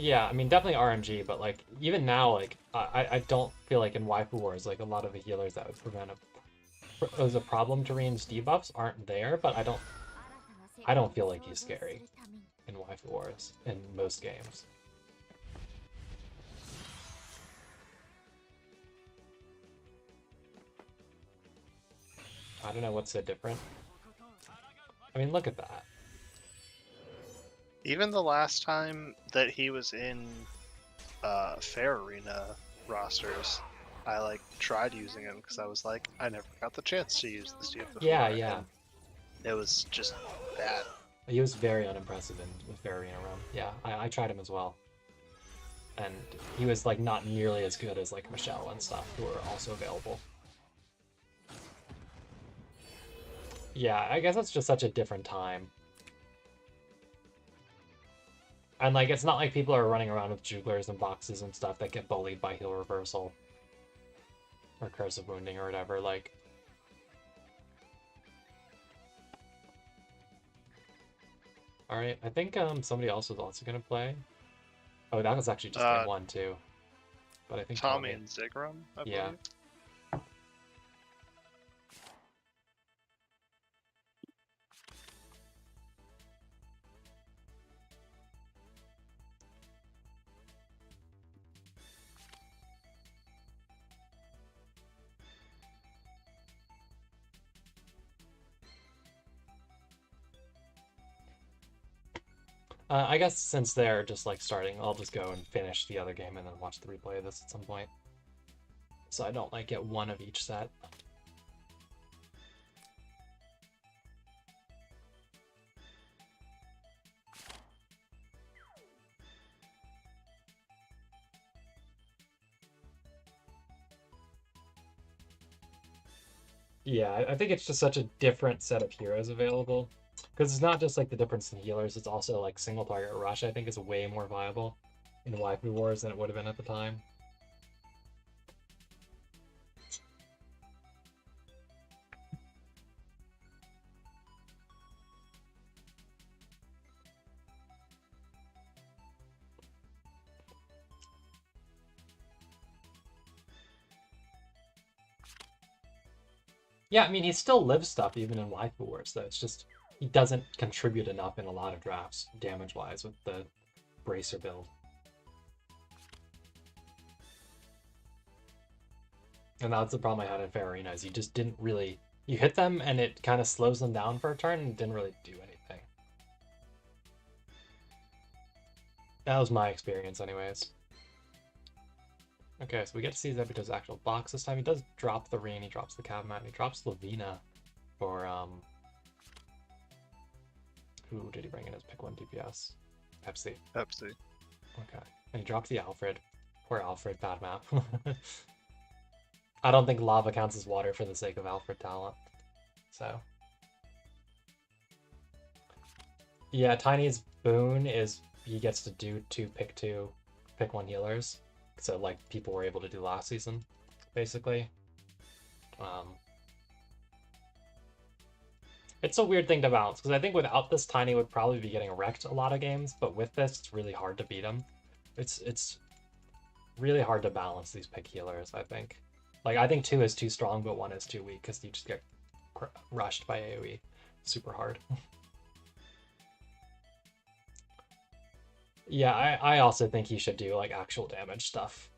Yeah, I mean, definitely RNG, but like even now, like I don't feel like in Waifu Wars, like a lot of the healers that would prevent a problem to range debuffs aren't there, but I don't feel like he's scary in Waifu Wars in most games. I don't know what's so different. I mean, look at that. Even the last time that he was in Fair Arena rosters, I like tried using him because I was like, I never got the chance to use this dude before. Yeah, yeah. And it was just bad. He was very unimpressive in the Fair Arena run. Yeah, I tried him as well. And he was like not nearly as good as like Michelle and stuff, who are also available. Yeah, I guess it's just such a different time. And like, it's not like people are running around with jugglers and boxes and stuff that get bullied by heal reversal. Or curse of wounding or whatever, like... Alright, I think somebody else was also gonna play. Oh, that was actually just game one too. But I think Thomy and Zigguram, I yeah. believe. I guess since they're just like starting, I'll just go and finish the other game and then watch the replay of this at some point. So I don't like get one of each set. Yeah, I think it's just such a different set of heroes available. Because it's not just like the difference in healers, it's also like single target rush, I think is way more viable in Waifu Wars than it would have been at the time. Yeah, I mean, he still lives stuff even in Waifu Wars, though. It's just he doesn't contribute enough in a lot of drafts, damage-wise, with the Bracer build. And that's the problem I had in Fair Arena, is you just didn't really... You hit them, and it kind of slows them down for a turn, and didn't really do anything. That was my experience, anyways. Okay, so we get to see Zebito's actual box this time. He does drop the Reen, he drops the Cavemat, and he drops Lavina for, who did he bring in as pick 1 DPS? Pepsi. Pepsi. Okay. And he dropped the Alfred. Poor Alfred, bad map. I don't think lava counts as water for the sake of Alfred talent. So. Yeah, Tiny's boon is he gets to do pick 1 healers. So like people were able to do last season, basically. It's a weird thing to balance, because I think without this, Tiny would probably be getting wrecked a lot of games, but with this, it's really hard to beat him. It's really hard to balance these pick healers, I think. Like, I think 2 is too strong, but 1 is too weak, because you just get rushed by AoE super hard. Yeah, I also think he should do, like, actual damage stuff.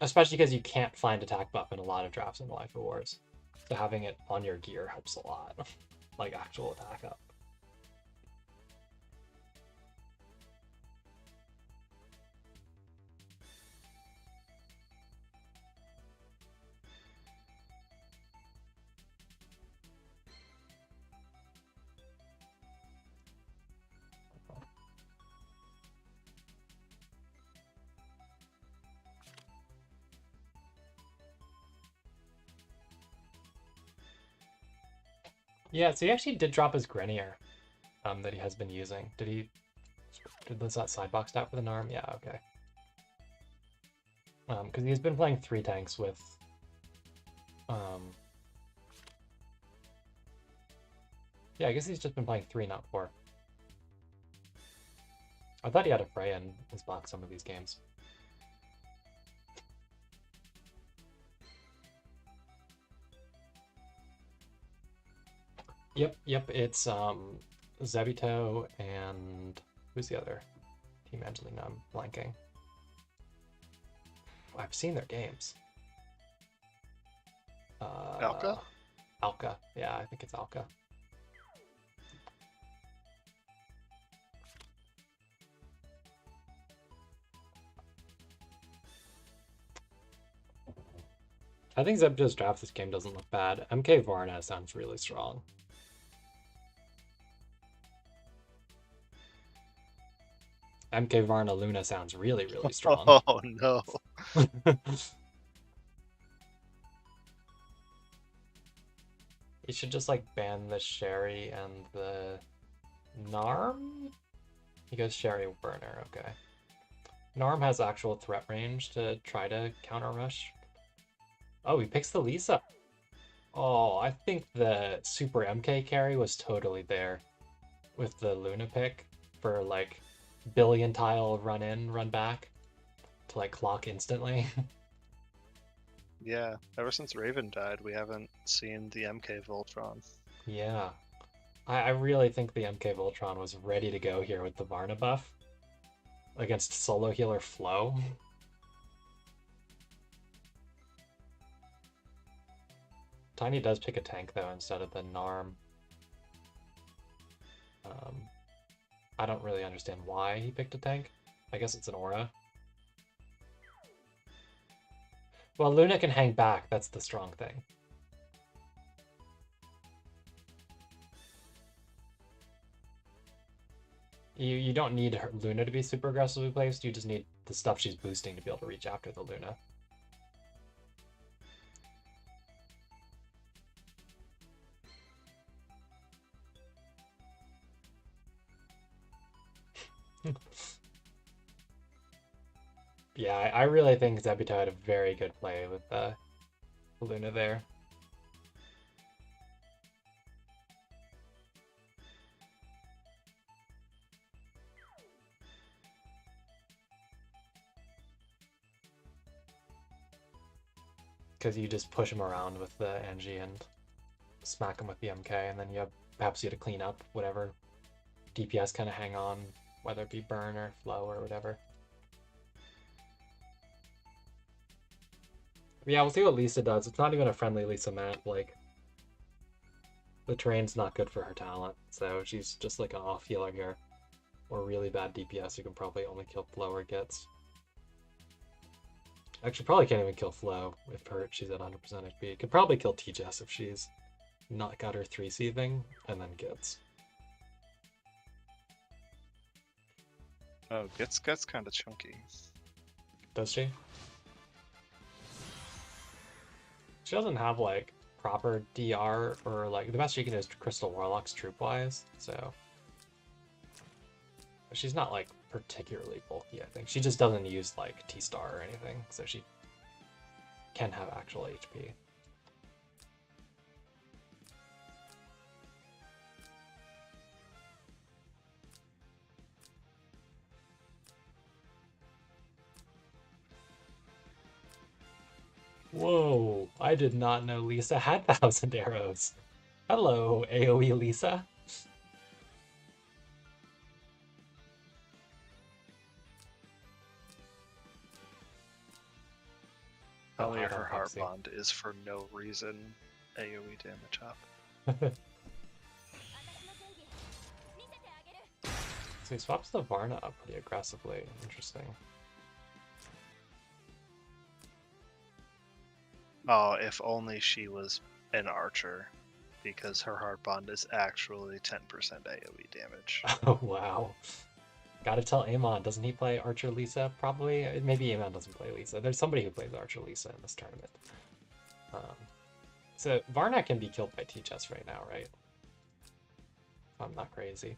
Especially because you can't find attack buff in a lot of drafts in Waifu Wars. So having it on your gear helps a lot. Like, actual attack up. Yeah, so he actually did drop his Grenier that he has been using. Did that sidebox stat for the Narm? Yeah, okay. Because he's been playing 3 tanks with yeah, I guess he's just been playing 3, not 4. I thought he had a Freya in his block some of these games. Yep, it's Zebito and who's the other team Angelina? I'm blanking. I've seen their games. Alka? Alka. Yeah, I think it's Alka. I think Zebito's draft this game doesn't look bad. MK Varna sounds really strong. MK Varna Luna sounds really, really strong. Oh no. You should just like ban the Sherry and the Narm? He goes Sherry Burner, okay. Narm has actual threat range to try to counter rush. Oh, he picks the Lisa. Oh, I think the Super MK carry was totally there with the Luna pick for like billion tile run in, run back to like clock instantly. Yeah, ever since Raven died, we haven't seen the MK Voltron. Yeah. I really think the MK Voltron was ready to go here with the Varna buff against solo healer Flo. Tiny does pick a tank though instead of the Narm. I don't really understand why he picked a tank. I guess it's an aura. Well, Luna can hang back, that's the strong thing. You don't need her, Luna to be super aggressively placed, you just need the stuff she's boosting to be able to reach after the Luna. Yeah, I really think Zebito had a very good play with Luna there. Because you just push him around with the Angie and smack him with the MK, and then you have perhaps you had to clean up whatever DPS kind of hang on, whether it be burn or flow or whatever. But yeah, we'll see what Lisa does. It's not even a friendly Lisa map. Like, the terrain's not good for her talent, so she's just like an off healer here, or really bad DPS who can probably only kill Flow or gets. Actually, probably can't even kill Flo if she's at 100% HP. Could probably kill T-Jess if she's not got her 3C thing, and then gets. Oh, gets kind of chunky. Does she? She doesn't have like proper DR or like the best she can do is Crystal Warlock's troop-wise, so she's not like particularly bulky, I think. She just doesn't use like T-Star or anything, so she can have actual HP. Whoa, I did not know Lisa had 1,000 arrows. Hello, AoE Lisa. Probably I her don't heart see. bond is for no reason AoE damage up. So he swaps the Varna up pretty aggressively. Interesting. Oh, if only she was an archer, because her heart bond is actually 10% AoE damage. Oh, wow. Gotta tell Amon, doesn't he play Archer Lisa? Probably. Maybe Amon doesn't play Lisa. There's somebody who plays Archer Lisa in this tournament. So Varna can be killed by T-Chess right now, right? If I'm not crazy.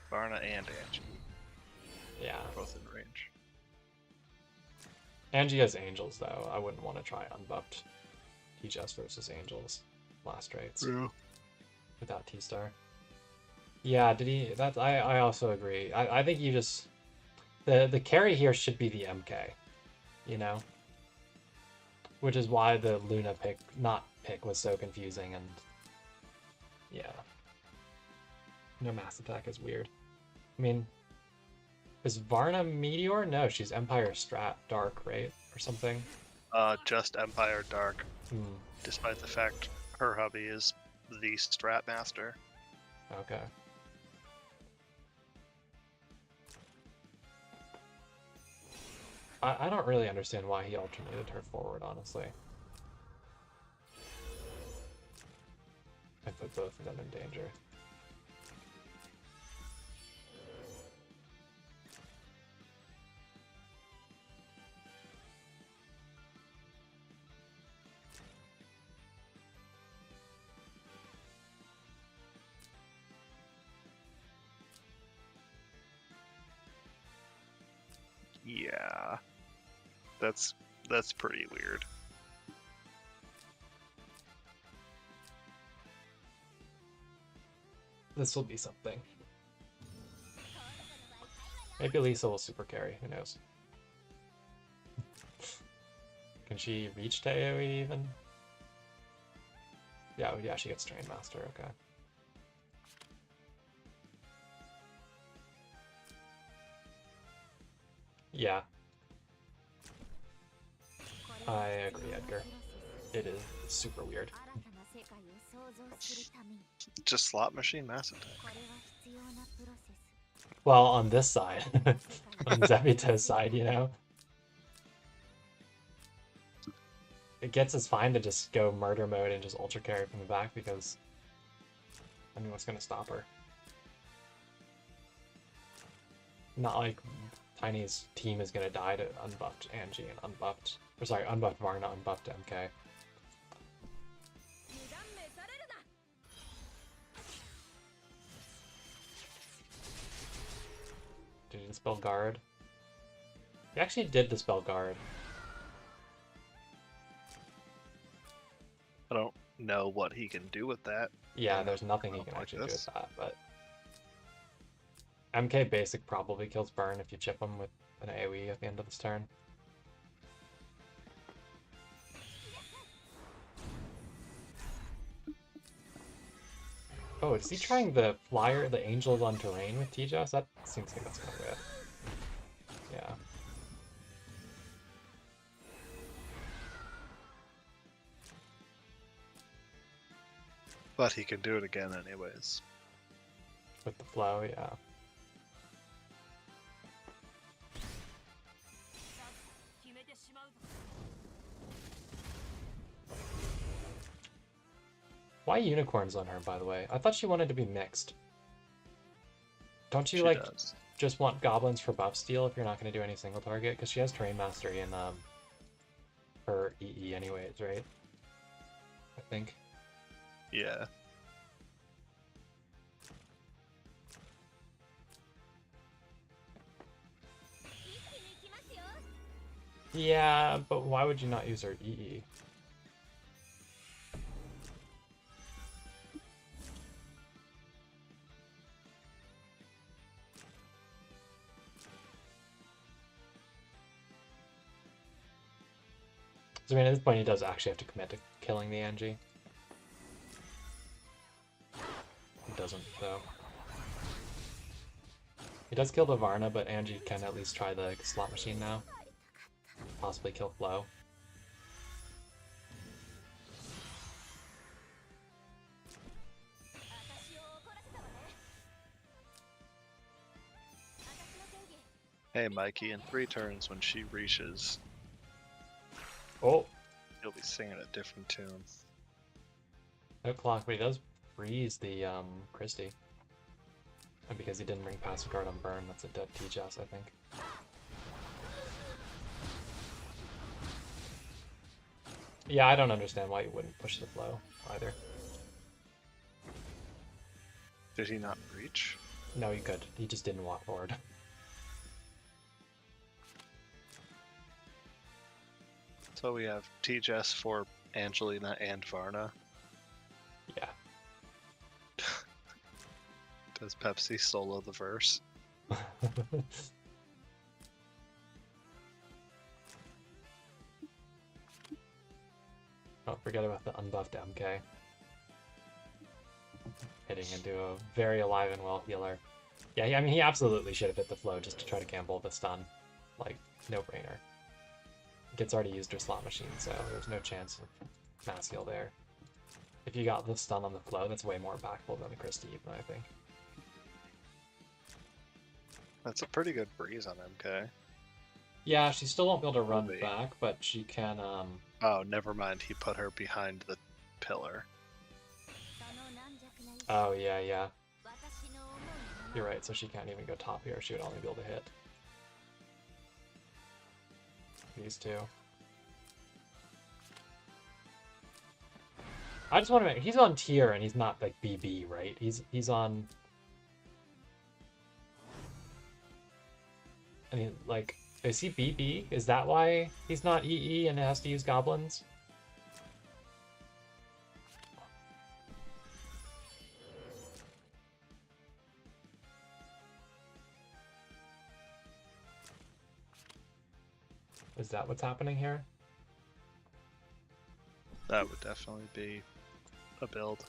Varna and Angie, Yeah. both in range. Angie has Angels, though. I wouldn't want to try unbuffed T-Chess versus Angels last rates Yeah. without T-Star. Yeah, did he? That's I also agree. I think you just the carry here should be the MK, you know, which is why the Luna pick not pick was so confusing and yeah, no mass attack is weird. I mean, is Varna Meteor? No, she's Empire Strat Dark, right, or something. Just Empire Dark, Hmm. despite the fact her hubby is the Strat Master. Okay. I don't really understand why he alternated her forward, honestly. I put both of them in danger. Yeah, that's pretty weird. This will be something. Maybe Lisa will super carry, who knows. Can she reach to AoE even? Yeah, she gets Train Master, okay. Yeah. I agree, Edgar. It is super weird. Just slot machine mass attack. Well, on this side. On Zebito's side, you know? It gets us fine to just go murder mode and just ultra carry from the back because I mean what's gonna stop her? Not like Tiny's team is gonna die to unbuffed Angie and unbuffed unbuffed Varna, unbuffed MK. Did he dispel guard? He actually did dispel guard. I don't know what he can do with that. Yeah, there's nothing he can like actually do this. with that, but MK basic probably kills burn if you chip him with an AoE at the end of this turn. Oh, is he trying the flyer, the angels on terrain with TJS? That seems like that's kind of weird. Yeah. But he can do it again anyways. With the flow, yeah. Why unicorns on her, by the way? I thought she wanted to be mixed. Don't you, She like, does. just want goblins for buff steal if you're not going to do any single target? Because she has terrain mastery in her EE anyways, right? I think. Yeah. Yeah, but why would you not use her EE? I mean, at this point, he does actually have to commit to killing the Angie. He doesn't, though. He does kill the Varna, but Angie can at least try the slot machine now. Possibly kill Flo. Hey, Mikey, in 3 turns when she reaches, Oh! he'll be singing a different tune. No clock, but he does freeze the Christie. And because he didn't bring passive guard on burn, that's a dead TJS, I think. Yeah, I don't understand why you wouldn't push the flow either. Did he not reach? No, he could. He just didn't walk forward. So we have TJS for Angelina and Varna. Yeah. Does Pepsi solo the verse? Don't forget about the unbuffed MK. Hitting into a very alive and well healer. Yeah, I mean, he absolutely should have hit the flow just to try to gamble the stun. Like, no-brainer. Gets already used her slot machine, so there's no chance of mass heal there. If you got the stun on the flow, that's way more impactful than the Christie, even, I think. That's a pretty good breeze on MK. Yeah, she still won't be able to run Maybe. back, but she can, Oh, never mind. He put her behind the pillar. Oh, yeah. You're right, so she can't even go top here. She would only be able to hit these two. I just want to make... He's on tier, and he's not, like, BB, right? He's on... I mean, like... Is he BB? Is that why he's not EE and has to use goblins? Is that what's happening here? That would definitely be a build.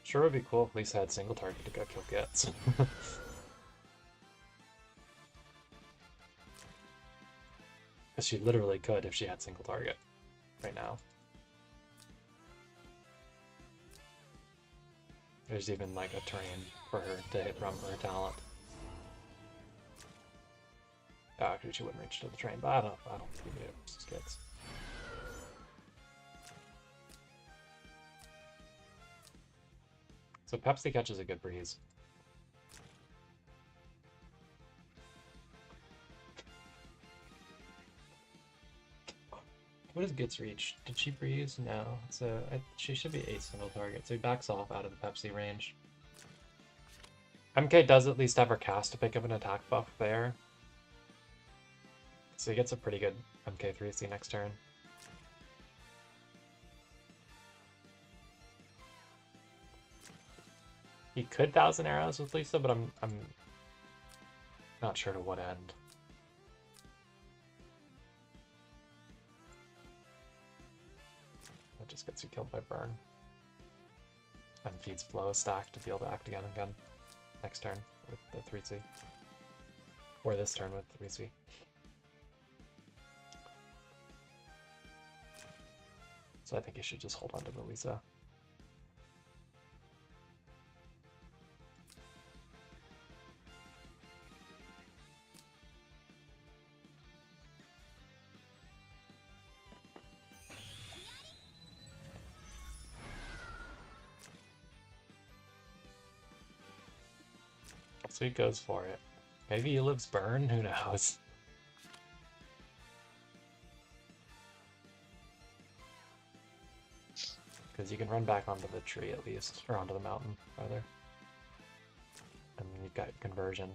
Sure would be cool if Lisa had single target to go kill Gets. Because she literally could if she had single target right now. There's even like a terrain for her to hit from her talent. Oh, actually she wouldn't reach to the train, but I don't think we need it versus Gets. So Pepsi catches a good breeze. What does Gets reach? Did she breeze? No. So she should be a single target. So he backs off out of the Pepsi range. MK does at least have her cast to pick up an attack buff there. So he gets a pretty good MK3C next turn. He could 1,000 arrows with Lisa, but I'm not sure to what end. That just gets you killed by burn. And feeds Flow a stack to be able to act again next turn with the 3C. Or this turn with 3C. So I think you should just hold on to the Lisa. So he goes for it. Maybe he lives burn, who knows? Because you can run back onto the tree at least, or onto the mountain, rather. And you've got conversion.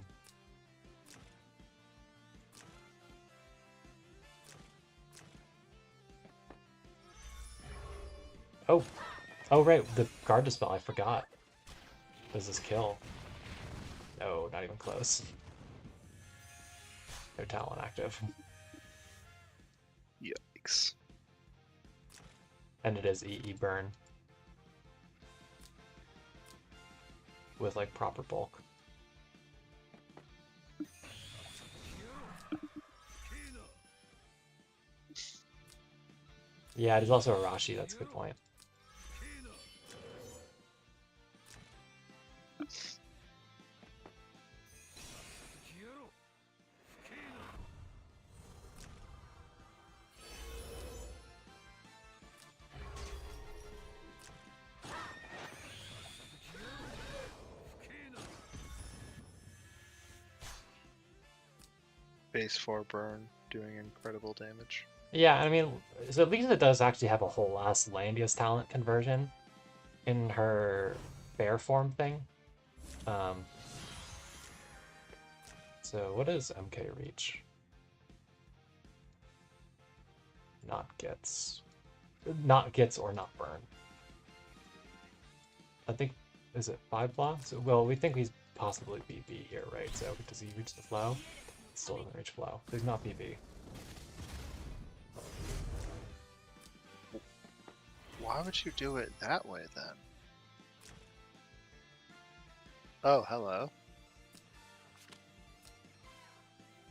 Oh! Oh right, the guard dispel, I forgot. Does this kill? No, not even close. No talent active. Yikes. And it is EE burn. With like proper bulk. Yeah, it is also a Rashi, that's a good point. Base 4 burn, doing incredible damage. Yeah, I mean, so at least it does actually have a whole ass Landia's talent conversion. in her bear form thing. So what is MK reach? Not gets or not burn. I think, is it 5 blocks? Well, we think he's possibly BB here, right? So does he reach the flow? Still doesn't reach flow. He's not BB. Why would you do it that way then? Oh, hello.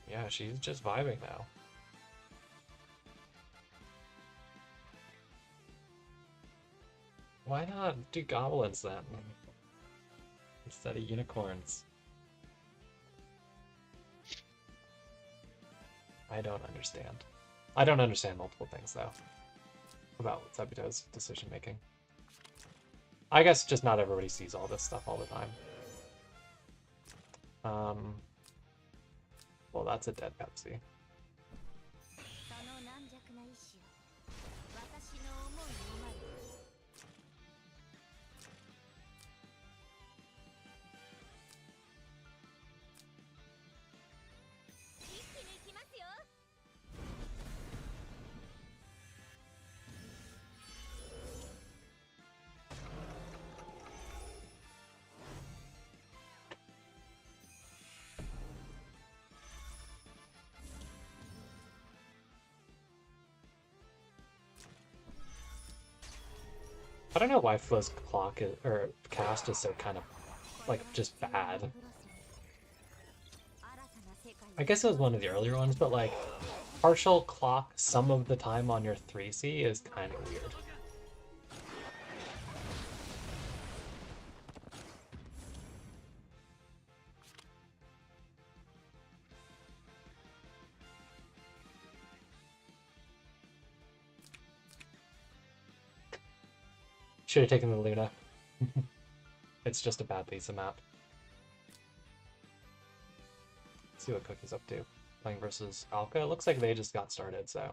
Yeah, she's just vibing now. Why not do goblins then? Instead of unicorns. I don't understand. I don't understand multiple things though about Sabuto's decision making. I guess just not everybody sees all this stuff all the time. Well, that's a dead Pepsi. I don't know why Flo's clock is, or cast is so kind of like just bad. I guess it was one of the earlier ones, but like partial clock some of the time on your 3C is kind of weird. Should have taken the Luna. It's just a bad Lisa map. Let's see what Cookie's up to. Playing versus Alka. It looks like they just got started, so.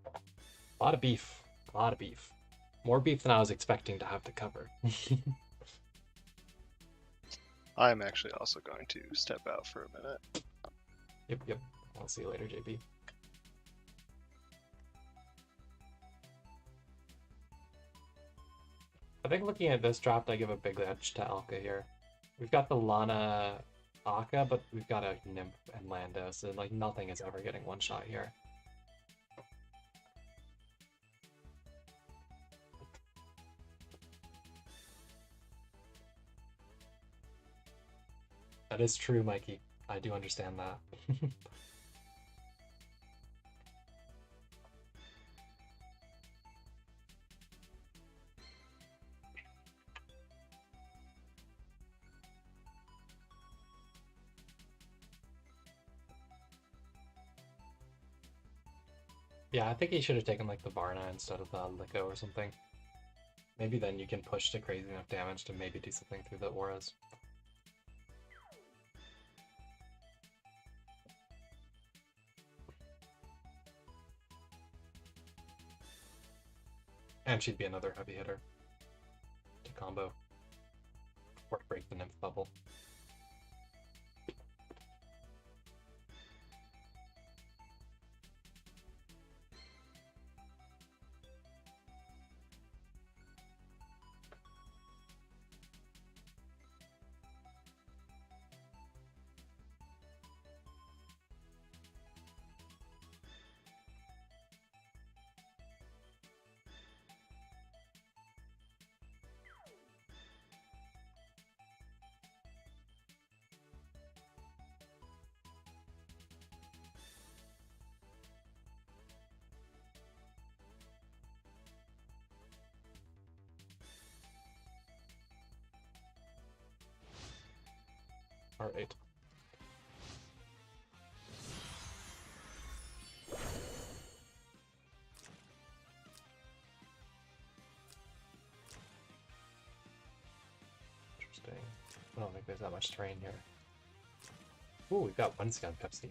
A lot of beef. A lot of beef. More beef than I was expecting to have to cover. I'm actually also going to step out for a minute. Yep. I'll see you later, JB. I think looking at this draft, I give a big edge to Alka here. We've got the Lana Akka, but we've got a Nymph and Lando, so like nothing is ever getting one shot here. That is true, Mikey. I do understand that. Yeah, I think he should have taken like the Varna instead of the Liko or something. Maybe then you can push to crazy enough damage to maybe do something through the auras. And she'd be another heavy hitter to combo or break the Nymph bubble. All right. Interesting. I don't think there's that much terrain here. Ooh, we've got one Scout Pepsi.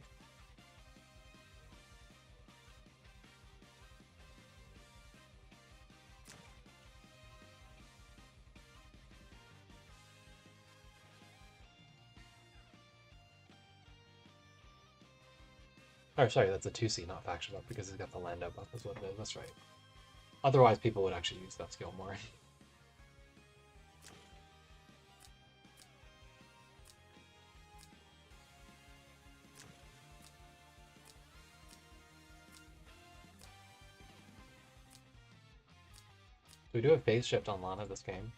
Or sorry, that's a 2C, not faction buff, because he's got the Lando buff is what it is, that's right. Otherwise, people would actually use that skill more. Do we do a phase shift on Lana this game?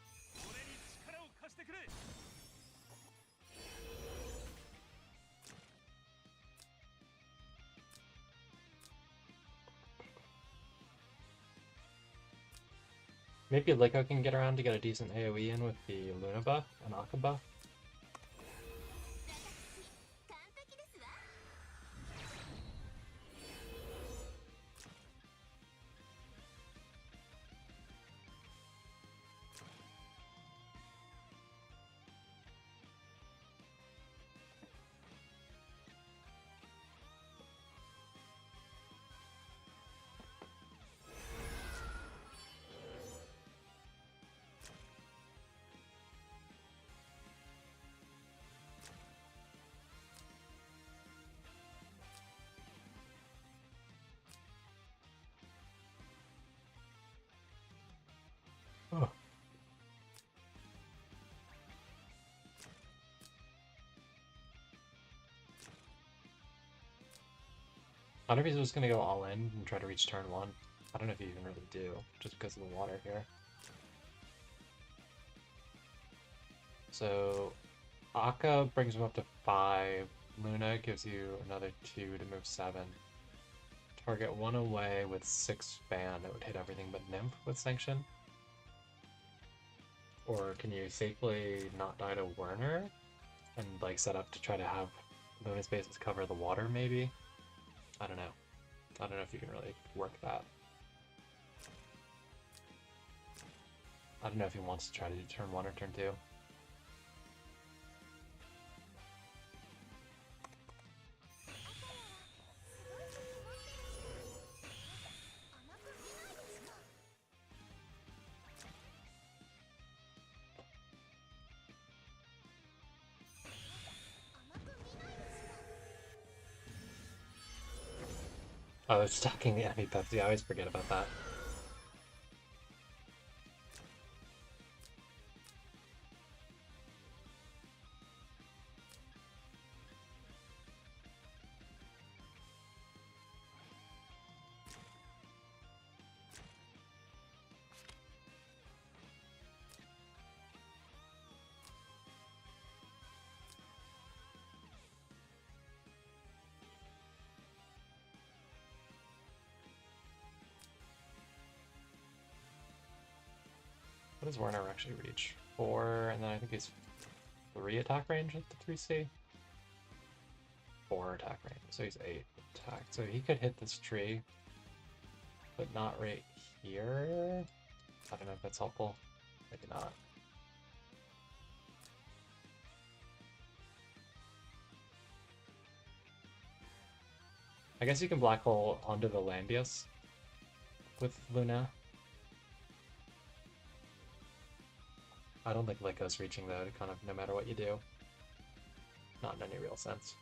Maybe Liko can get around to get a decent AoE in with the Luna buff and Akka buff. Oh. I wonder if he's just gonna go all in and try to reach turn 1. I don't know if you even really do, just because of the water here. So, Akka brings him up to 5. Luna gives you another 2 to move 7. Target 1 away with 6 ban. It would hit everything but Nymph with Sanction. Or can you safely not die to Werner and like set up to try to have Luna's bases cover the water maybe? I don't know. I don't know if you can really work that. I don't know if he wants to try to do turn 1 or turn 2. Oh, it's stacking the enemy Pepsi. I always forget about that. What does Werner actually reach? 4, and then I think he's 3 attack range at the 3C? 4 attack range, so he's 8 attack. So he could hit this tree, but not right here? I don't know if that's helpful. Maybe not. I guess you can black hole onto the Landius with Luna. I don't think Liko's reaching though, kind of no matter what you do. Not in any real sense.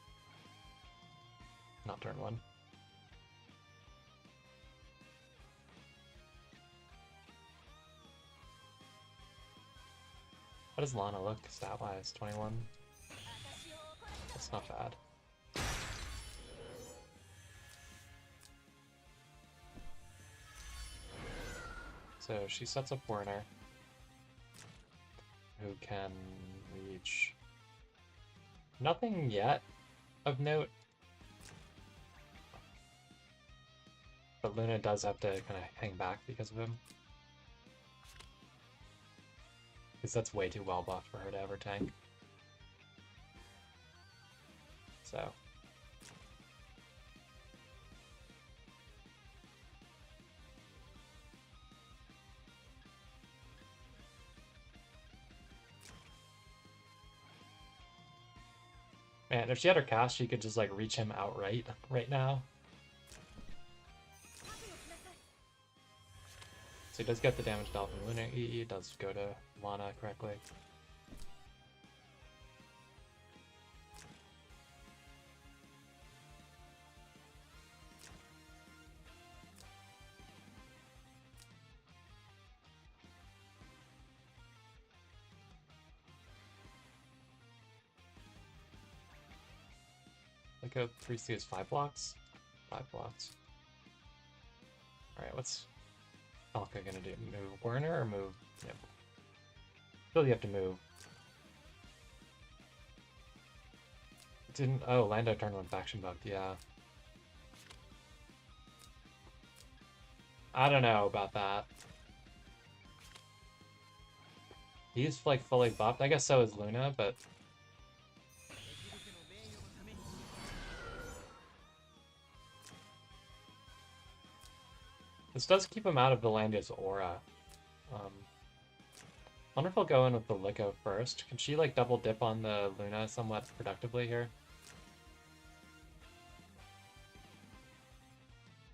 Not turn 1. How does Lana look stat-wise? 21? That's not bad. So she sets up Werner, who can reach nothing yet of note. But Luna does have to kind of hang back because of him. Because that's way too well buffed for her to ever tank. So. Man, if she had her cast, she could just like reach him outright right now. So he does get the damage dealt from Luna. EE does go to Lana correctly. Like a 3C is 5 blocks? 5 blocks. Alright, what's Volke gonna do? Move Werner or move? Yep. Still you have to move. Didn't oh Lando turned on faction bugged, yeah. I don't know about that. He's like fully buffed. I guess so is Luna, but this does keep him out of Valandia's aura. Wonder if I'll go in with the Liko first. Can she like double dip on the Luna somewhat productively here?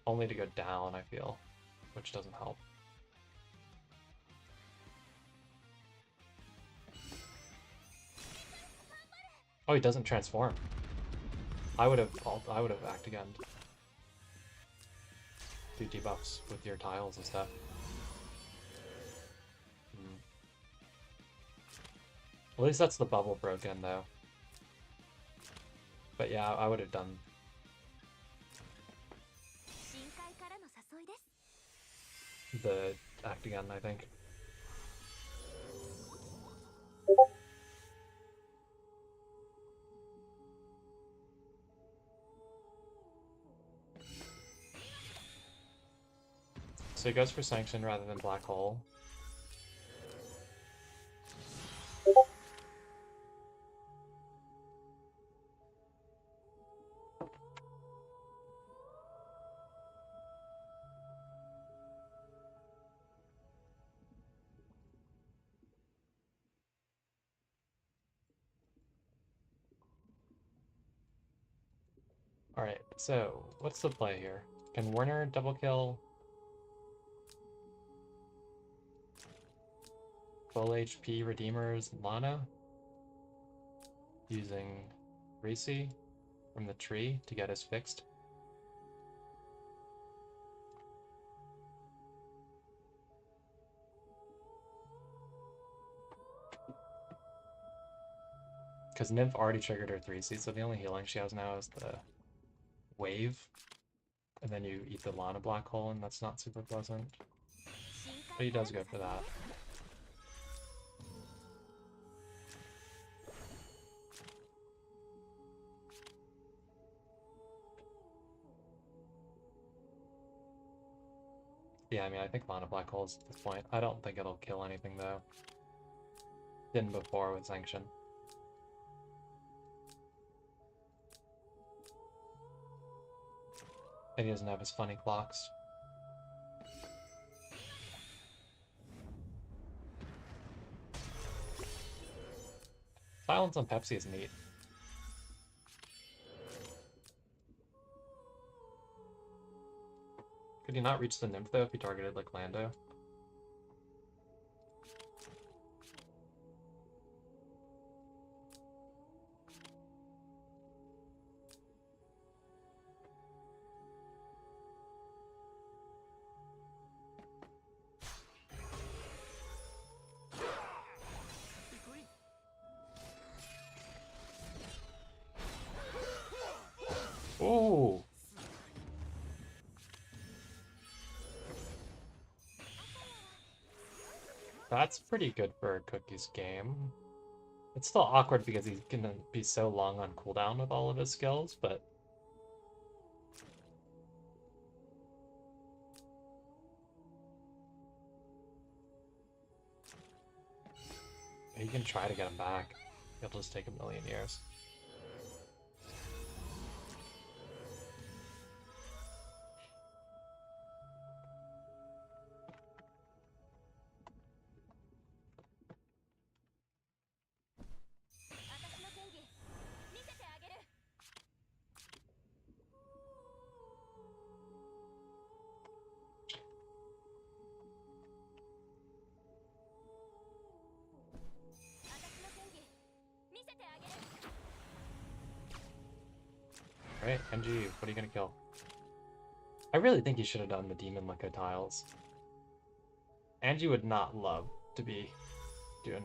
Only to go down, I feel, which doesn't help. Oh, he doesn't transform. I would have act again. Do debuffs with your tiles and stuff. At least that's the bubble broken though. But yeah, I would have done. The act again, I think. So he goes for Sanction rather than Black Hole. Alright, so what's the play here? Can Werner double kill full HP Redeemer's Lana using Reese from the tree to get us fixed? Because Nymph already triggered her 3C, so the only healing she has now is the wave. And then you eat the Lana black hole, and that's not super pleasant. But he does go for that. Yeah, I mean, I think Lana black holes at this point. I don't think it'll kill anything, though. Didn't before with Sanction. And he doesn't have his funny clocks. Silence on Pepsi is neat. Could he not reach the Nymph, though, if he targeted, like, Lando? Ooh! That's pretty good for a Cookie's game. It's still awkward because he's gonna be so long on cooldown with all of his skills, but... he can try to get him back. It'll just take a million years. Alright, NG, what are you gonna kill? I really think you should have done the Demon Liko tiles. Angie would not love to be doing...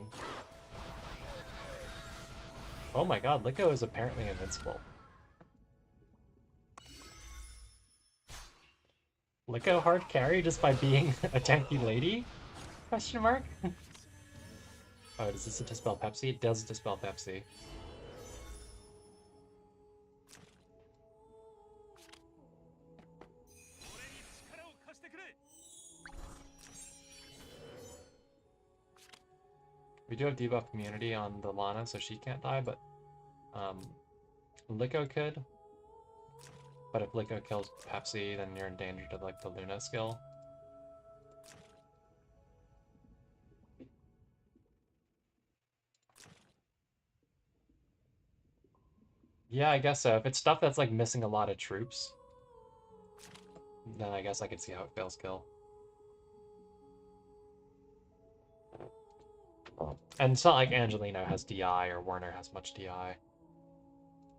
Oh my god, Liko is apparently invincible. Liko hard carry just by being a tanky lady? Question mark? Oh, does this dispel Pepsi? It does dispel Pepsi. We do have debuff immunity on the Lana, so she can't die, but Liko could. But if Liko kills Pepsi, then you're in danger to like the Luna skill. Yeah, I guess so. If it's stuff that's like missing a lot of troops, then I guess I could see how it fails kill. And it's not like Angelino has DI or Werner has much DI.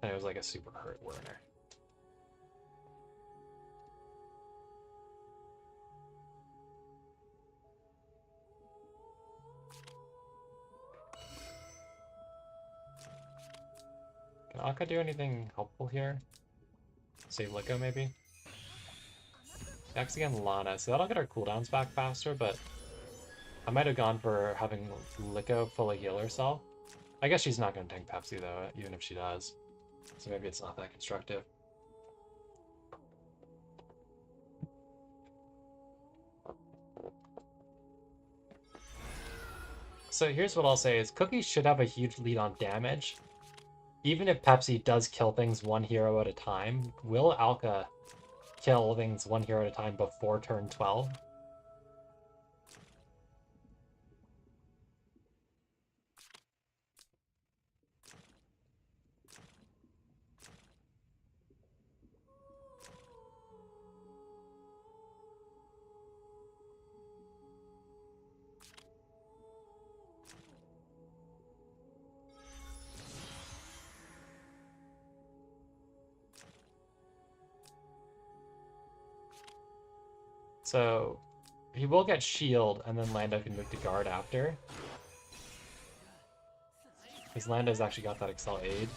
And it was like a super hurt Werner. Can Akka do anything helpful here? Save Liko maybe? Next again, Lana. So that'll get our cooldowns back faster, but I might have gone for having Liko fully heal herself. I guess she's not going to tank Pepsi though, even if she does. So maybe it's not that constructive. So here's what I'll say is Cookie should have a huge lead on damage. Even if Pepsi does kill things one hero at a time, will Alka kill things one hero at a time before turn 12? So he will get shield, and then Lando can move to guard after. Because Lando's actually got that Excel aid.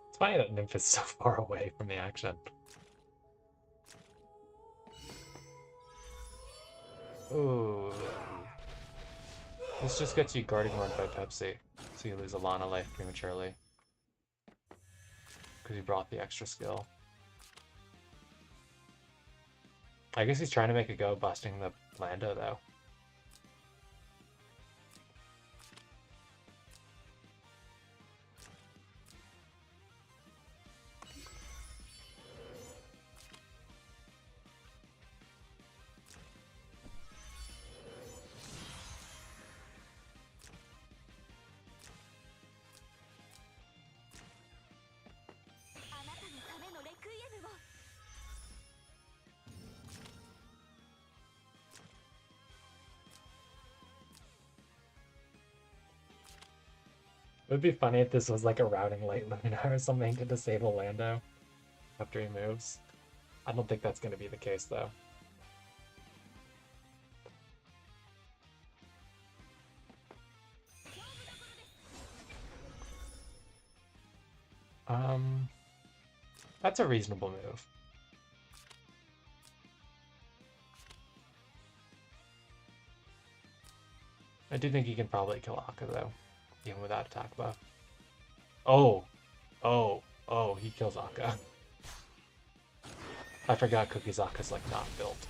It's funny that Nymph is so far away from the action. Ooh. This just gets you guarding run by Pepsi, so you lose a Lana life prematurely. Because you brought the extra skill. I guess he's trying to make a go busting the Lando though. It would be funny if this was like a routing late Luna or something to disable Lando after he moves. I don't think that's going to be the case though. That's a reasonable move. I do think he can probably kill Akka though, even without attack buff. Oh, Oh, he kills Akka. I forgot Cookie's Akka's like not built.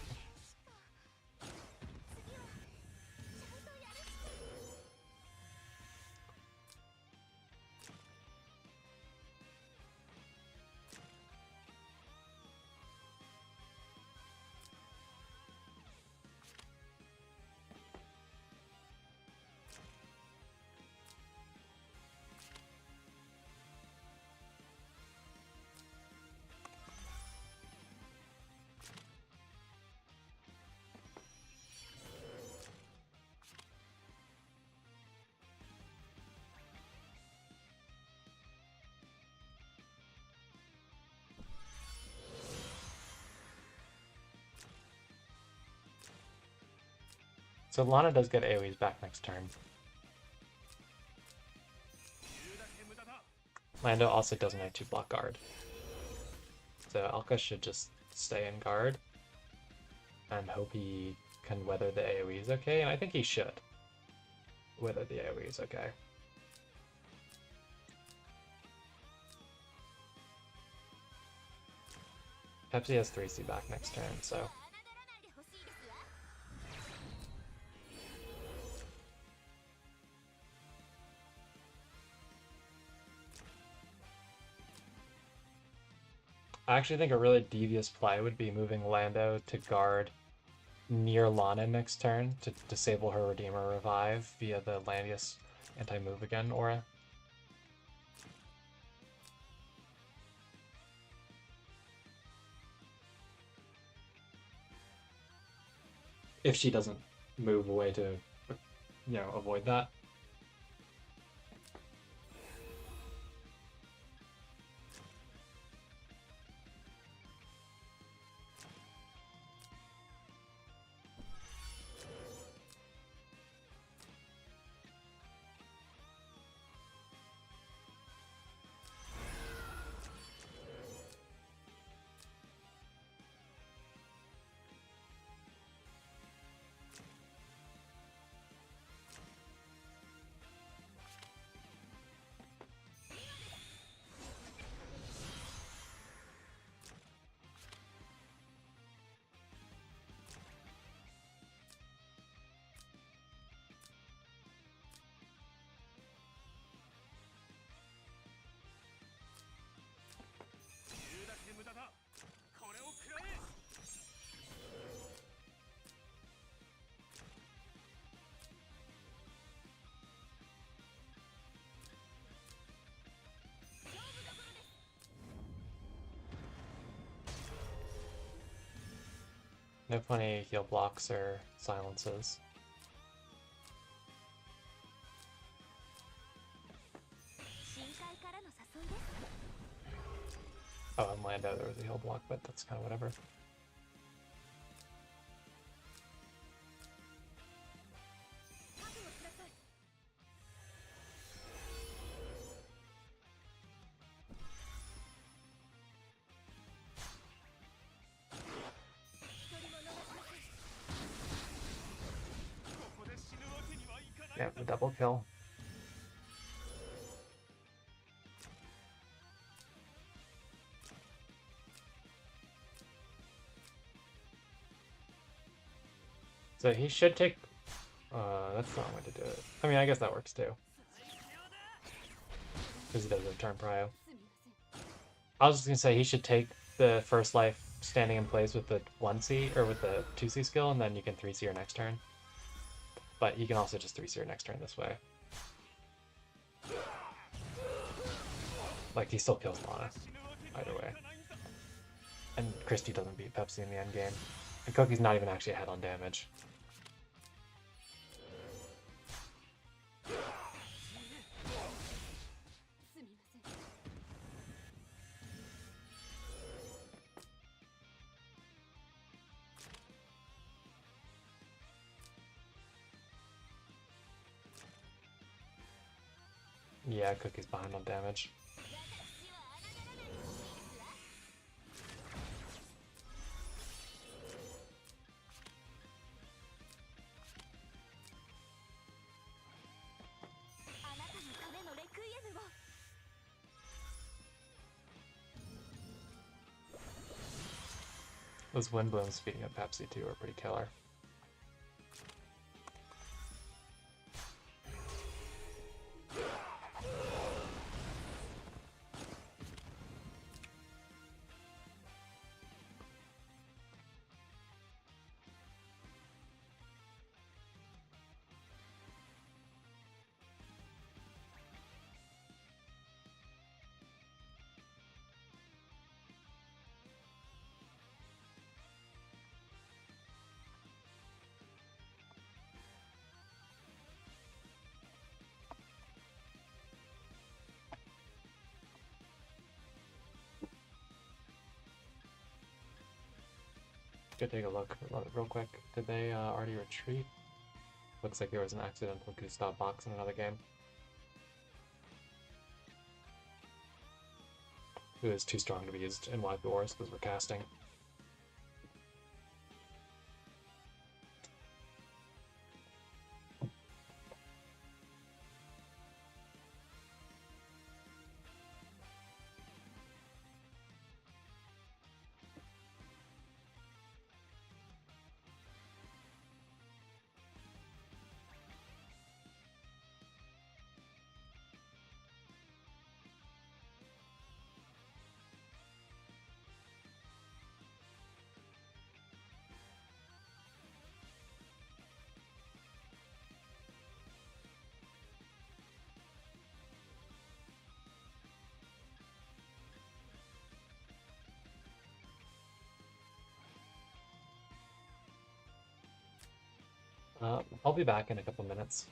So Lana does get AoEs back next turn. Lando also doesn't have to block guard. So Alka should just stay in guard and hope he can weather the AoEs okay, and I think he should weather the AoEs okay. Pepsi has 3C back next turn, so... I actually think a really devious play would be moving Lando to guard near Lana next turn to disable her Redeemer Revive via the Landius anti-move again aura. If she doesn't move away to, you know, avoid that. No funny heal blocks or silences. Oh, in Lando there was a heal block, but that's kind of whatever. Yeah, the double kill. So he should take... that's the wrong way to do it. I mean, I guess that works too. Because he does return prio. I was just going to say he should take the first life standing in place with the 1C, or with the 2C skill, and then you can 3C your next turn. But you can also just 3C your next turn this way. Like, he still kills Lana, either way. And Christie doesn't beat Pepsi in the end game. And Cookie's not even actually ahead on damage. Yeah, Cookie's behind on damage. Those Windblooms feeding at Pepsi too are pretty killer. Go take a look real quick. Did they already retreat? Looks like there was an accidental Gustav box in another game. Who is too strong to be used in Waifu Wars because we're casting. I'll be back in a couple minutes.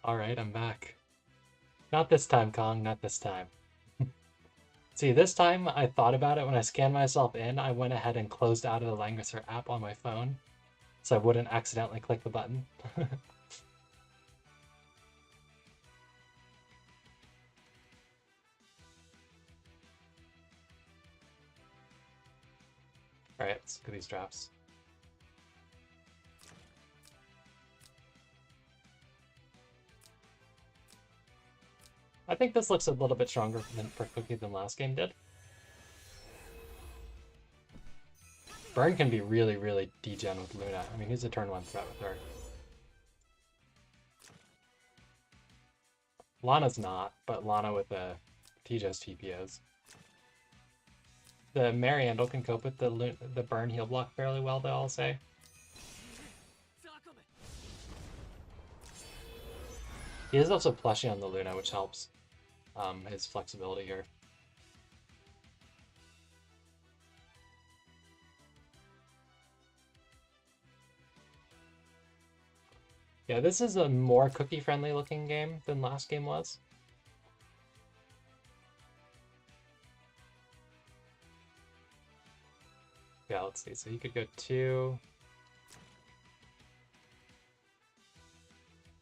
Alright, I'm back. Not this time, Kong, not this time. See, this time I thought about it when I scanned myself in. I went ahead and closed out of the Langrisser app on my phone so I wouldn't accidentally click the button. Alright, let's look at these drafts. I think this looks a little bit stronger for Cookie than last game did. Burn can be really, really degen with Luna. I mean, he's a turn 1 threat with her. Lana's not, but Lana with the T-Just TP is. The Mariandel can cope with the burn heal block fairly well, though, I'll say. He is also plushing on the Luna, which helps his flexibility here. Yeah, this is a more cookie-friendly looking game than last game was. Yeah, let's see. So he could go 2.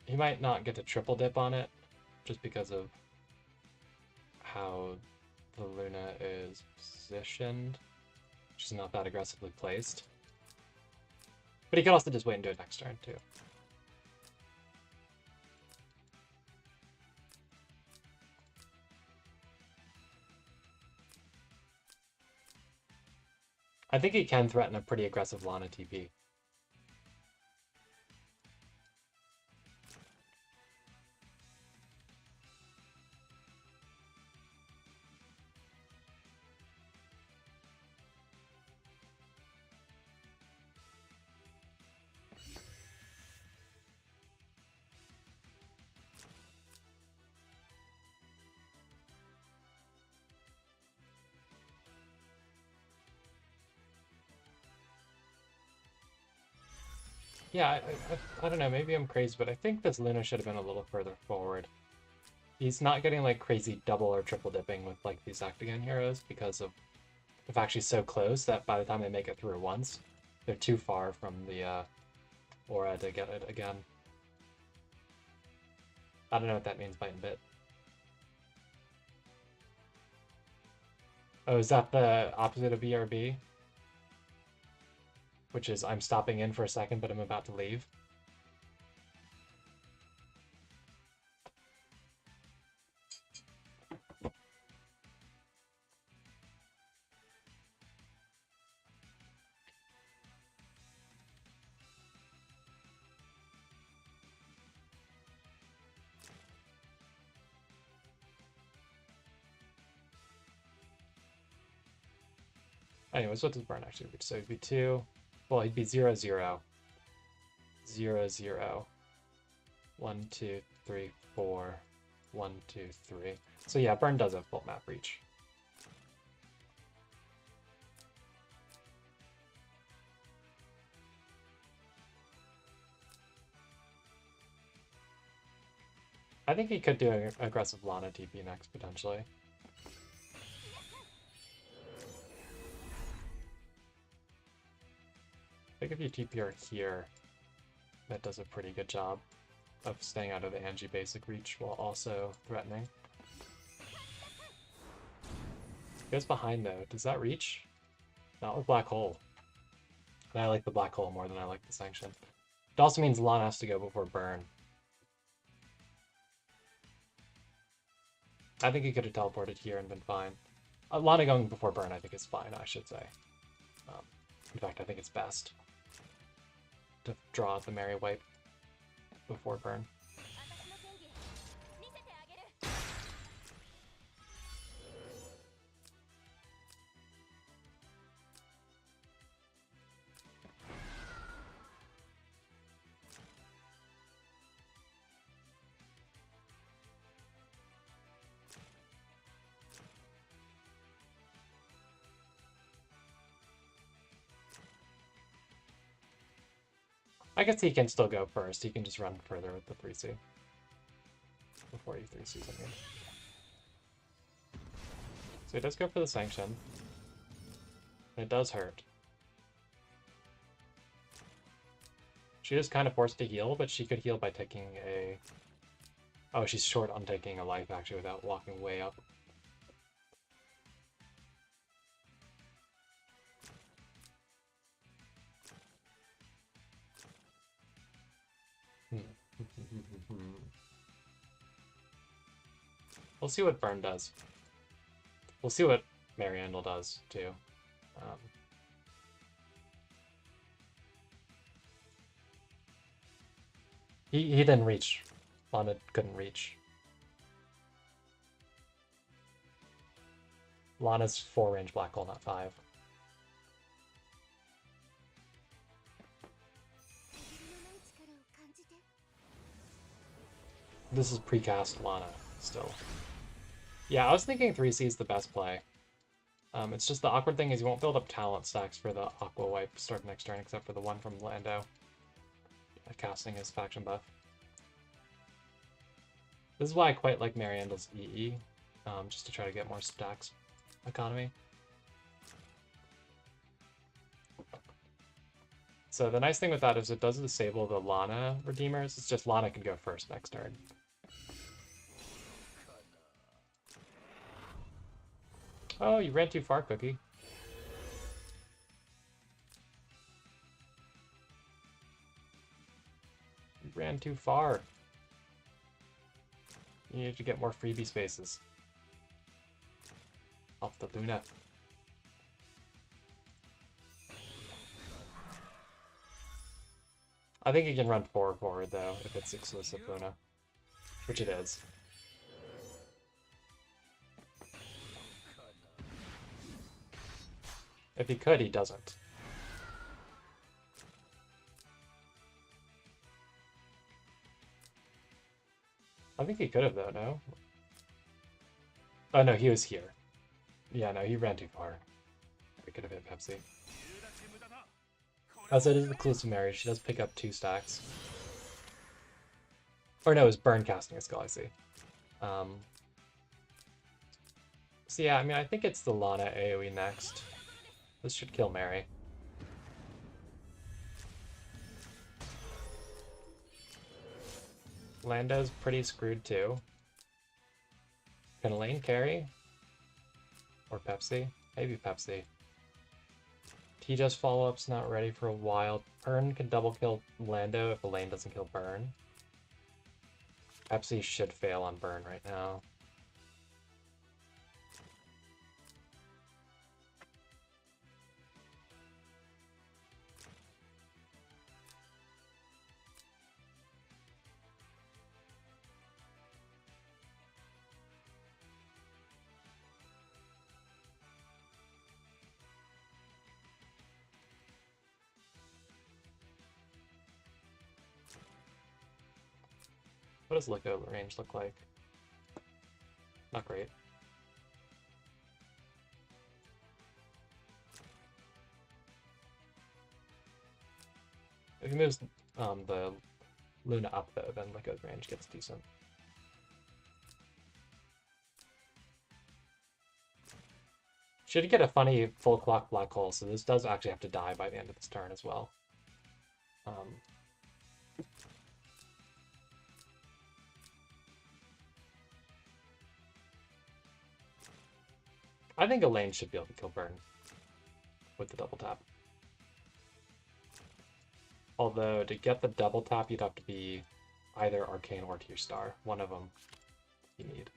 He might not get to triple dip on it, just because of how the Luna is positioned. She's not that aggressively placed. But he could also just wait and do it next turn, too. I think he can threaten a pretty aggressive Lana TP. Yeah, I don't know, maybe I'm crazy, but I think this Luna should have been a little further forward. He's not getting like crazy double or triple dipping with like these Octagon heroes because of the fact she's so close that by the time they make it through once, they're too far from the aura to get it again. I don't know what that means by bit. Oh, is that the opposite of BRB? Which is, I'm stopping in for a second, but I'm about to leave. Anyways, what does burn actually reach? So he'd be 2. Well, he'd be 0, 0. 0, 0. 1, 2, 3, 4. 1, 2, 3. So yeah, burn does have full map reach. I think he could do an aggressive Lana TP next, potentially. I think if you TPR here, that does a pretty good job of staying out of the Angie basic reach while also threatening. Goes behind though. Does that reach? Not with Black Hole. And I like the Black Hole more than I like the Sanction. It also means Lana has to go before burn. I think he could have teleported here and been fine. Lana going before burn I think is fine, I should say. In fact, I think it's best to draw the Mary Wipe before burn. I guess he can still go first. He can just run further with the 3C. before E3 season. I mean. So he does go for the sanction. And it does hurt. She is kind of forced to heal, but she could heal by taking a... Oh, she's short on taking a life, actually, without walking way up. We'll see what Burn does. We'll see what Mariandel does, too. He didn't reach. Lana couldn't reach. Lana's 4-range black hole, not 5. This is precast Lana, still. Yeah, I was thinking 3C is the best play. It's just the awkward thing is you won't build up talent stacks for the Aqua Wipe start next turn, except for the one from Lando. Casting his faction buff. This is why I quite like Mariandel's EE, just to try to get more stacks economy. So the nice thing with that is it does disable the Lana Redeemers. It's just Lana can go first next turn. Oh, you ran too far, Cookie. You ran too far. You need to get more freebie spaces. Off the Luna. I think you can run 4 forward, though, if it's exclusive Luna. Which it is. If he could, he doesn't. I think he could have, though, no? Oh, no, he was here. Yeah, no, he ran too far. We could have hit Pepsi. As it is exclusive marriage, she does pick up 2 stacks. Or no, it was Burn casting a skull, I see. So yeah, I mean, I think it's the Lana AoE next. This should kill Mary. Lando's pretty screwed too. Can Elaine carry? Or Pepsi? Maybe Pepsi. T-Just follow-up's not ready for a while. Burn can double kill Lando if Elaine doesn't kill Burn. Pepsi should fail on Burn right now. What does Licko range look like? Not great. If he moves the Luna up though, then Licko's range gets decent. Should get a funny full clock black hole, so this does actually have to die by the end of this turn as well. I think Elaine should be able to kill Burn with the double tap. Although, to get the double tap, you'd have to be either Arcane or Tier Star. One of them you need.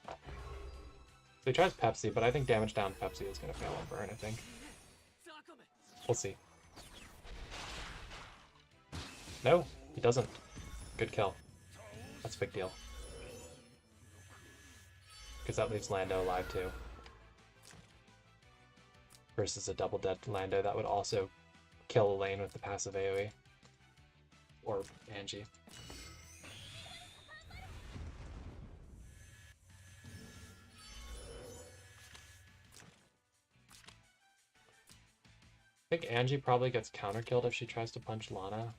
So he tries Pepsi, but I think damage down Pepsi is going to fail on Burn, I think. We'll see. No, he doesn't. Good kill. That's a big deal. Because that leaves Lando alive too. Versus a double dead Lando that would also kill Elaine with the passive AoE. Or Angie. think Angie probably gets counter-killed if she tries to punch Lana.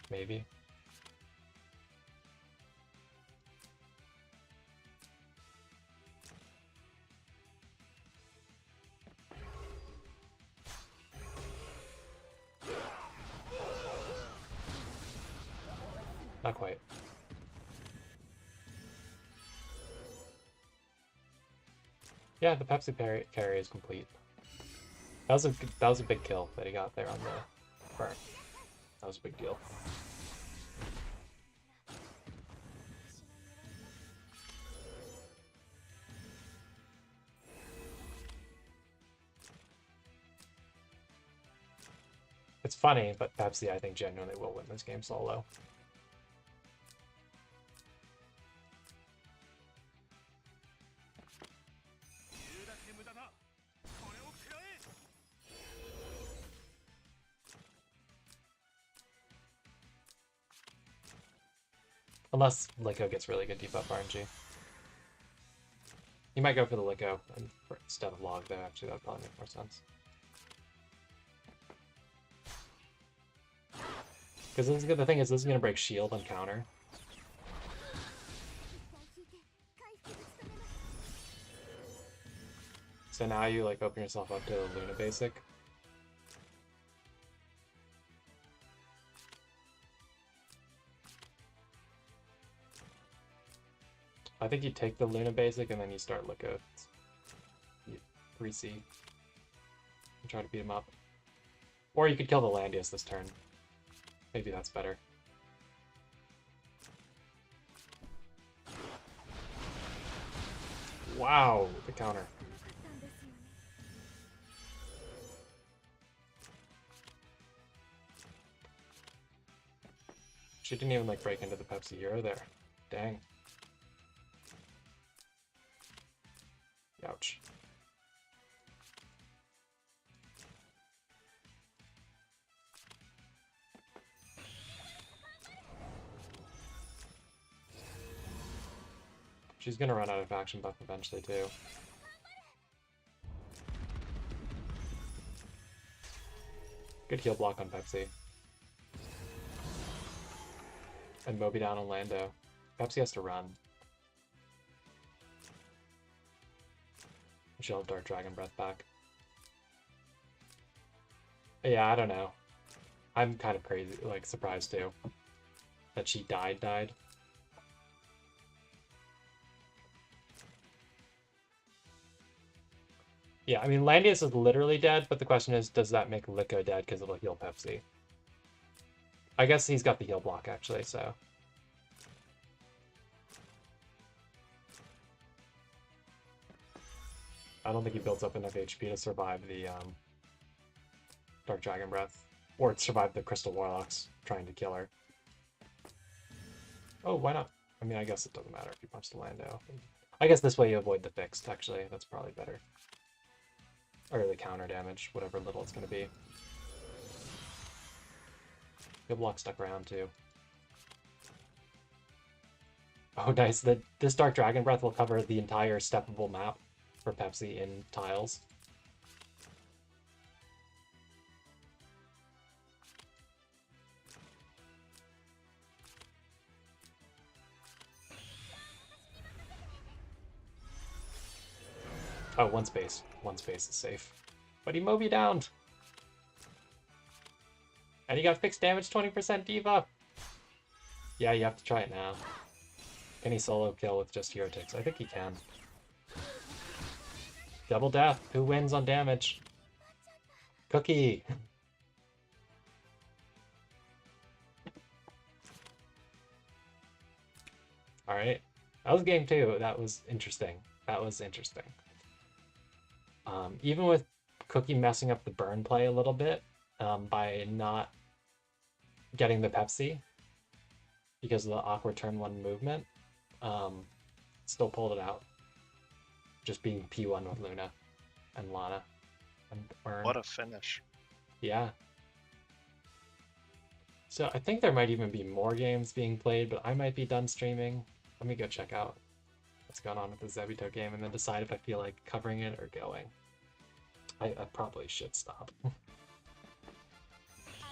Maybe. Not quite. Yeah, the Pepsi carry is complete. That was a big kill that he got there on the burn. That was a big deal. It's funny, but Pepsi, I think, genuinely will win this game solo. Unless Liko gets really good debuff RNG. You might go for the Liko instead of Log, though. Actually, that would probably make more sense. Because the thing is, this is going to break shield on counter. So now you like open yourself up to a Luna basic. I think you take the Luna basic and then you start Liko. You 3C. And try to beat him up. Or you could kill the Landius this turn. Maybe that's better. Wow, the counter. She didn't even like break into the Pepsi hero there. Dang. Ouch. She's gonna run out of action buff eventually too. Good heal block on Pepsi. And Moby down on Lando. Pepsi has to run. She'll have Dark Dragon Breath back. Yeah, I don't know. I'm kind of crazy, like surprised too. That she died. Yeah, I mean, Landius is literally dead, but the question is, does that make Liko dead because it'll heal Pepsi? I guess he's got the heal block, actually, so... I don't think he builds up enough HP to survive the Dark Dragon Breath. Or survive the Crystal Warlocks trying to kill her. Oh, why not? I mean, I guess it doesn't matter if you punch the Lando. I guess this way you avoid the fixed, actually. That's probably better. Or the counter damage, whatever little it's going to be. Good block stuck around, too. Oh, nice. This Dark Dragon Breath will cover the entire steppable map for Pepsi in tiles. Oh, one space. One space is safe. But he Moby downed! And he got fixed damage 20% Diva! Yeah, you have to try it now. Can he solo kill with just hero ticks? I think he can. Double death. Who wins on damage? Cookie! Alright. That was game 2. That was interesting. That was interesting. Even with Cookie messing up the burn play a little bit by not getting the Pepsi because of the awkward turn 1 movement, still pulled it out. Just being P1 with Luna and Lana and burn. What a finish. Yeah. So I think there might even be more games being played, but I might be done streaming. Let me go check out what's going on with the Zebito game and then decide if I feel like covering it or going. I probably should stop.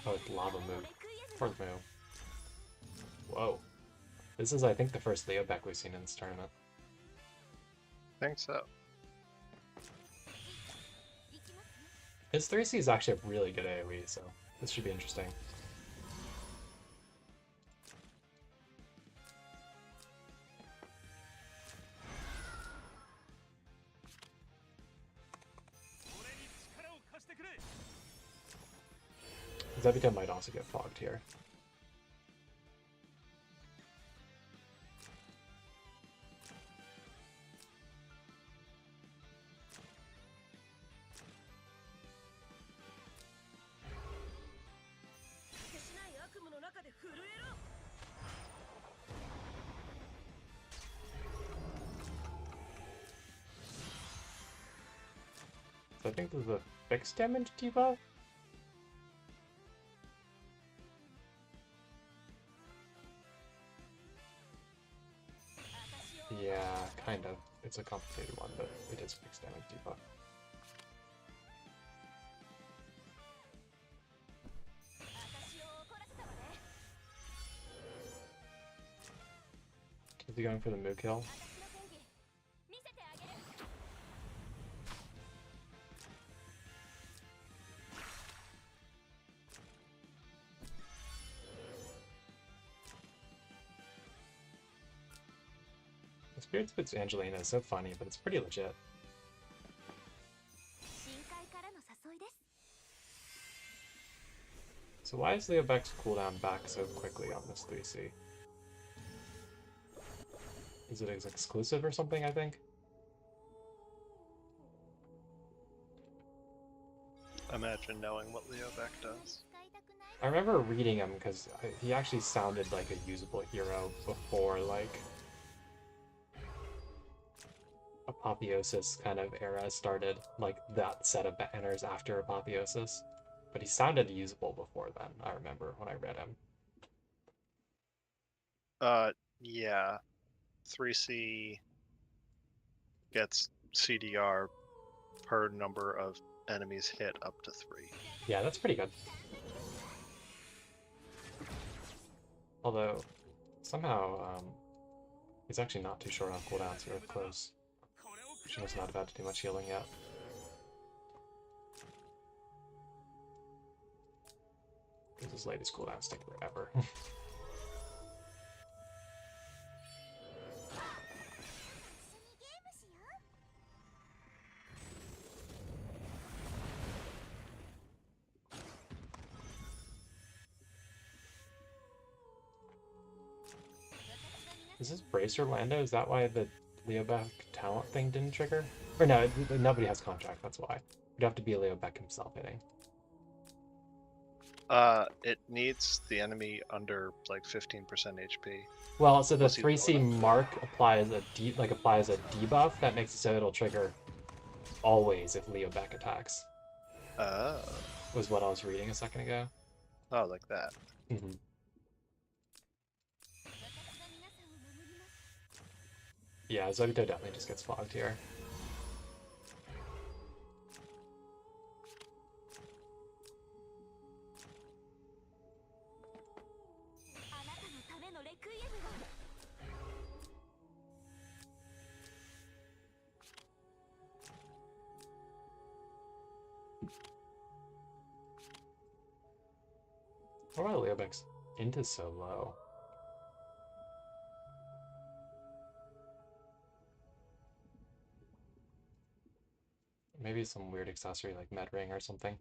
Oh, it's lava move. Fourth move. Whoa. This is, I think, the first Leo Beck we've seen in this tournament. I think so. His 3C is actually a really good AoE, so this should be interesting. Zebita might also get fogged here. So I think this is a fixed damage debuff. Yeah, kind of. It's a complicated one, but it is fixed damage debuff. Is he going for the Moo kill? The Spirit Spit's Angelina is so funny, but it's pretty legit. So why is Leo Beck's cooldown back so quickly on this 3C? Is it exclusive or something, I think? Imagine knowing what Leo Beck does. I remember reading him because he actually sounded like a usable hero before, like, Apotheosis kind of era started, like that set of banners after Apotheosis. But he sounded usable before then, I remember when I read him. Yeah. 3C gets CDR per number of enemies hit up to 3. Yeah, that's pretty good. Although, somehow, he's actually not too short on cooldowns here, close. She was not about to do much healing yet. Because his latest cooldowns take forever. Is this Bracer Lando? Is that why the Leo Beck talent thing didn't trigger? Or no, nobody has contract, that's why. You'd have to be Leo Beck himself hitting. It needs the enemy under like 15% HP. Well, so the Unless he's 3C bonus. mark applies a debuff that makes it so it'll trigger always if Leo Beck attacks. Oh. Was what I was reading a second ago. Oh, like that. Mm-hmm. Yeah, Zobito definitely just gets fogged here. Why are Leo Beck's int is so low? Maybe some weird accessory like med ring or something.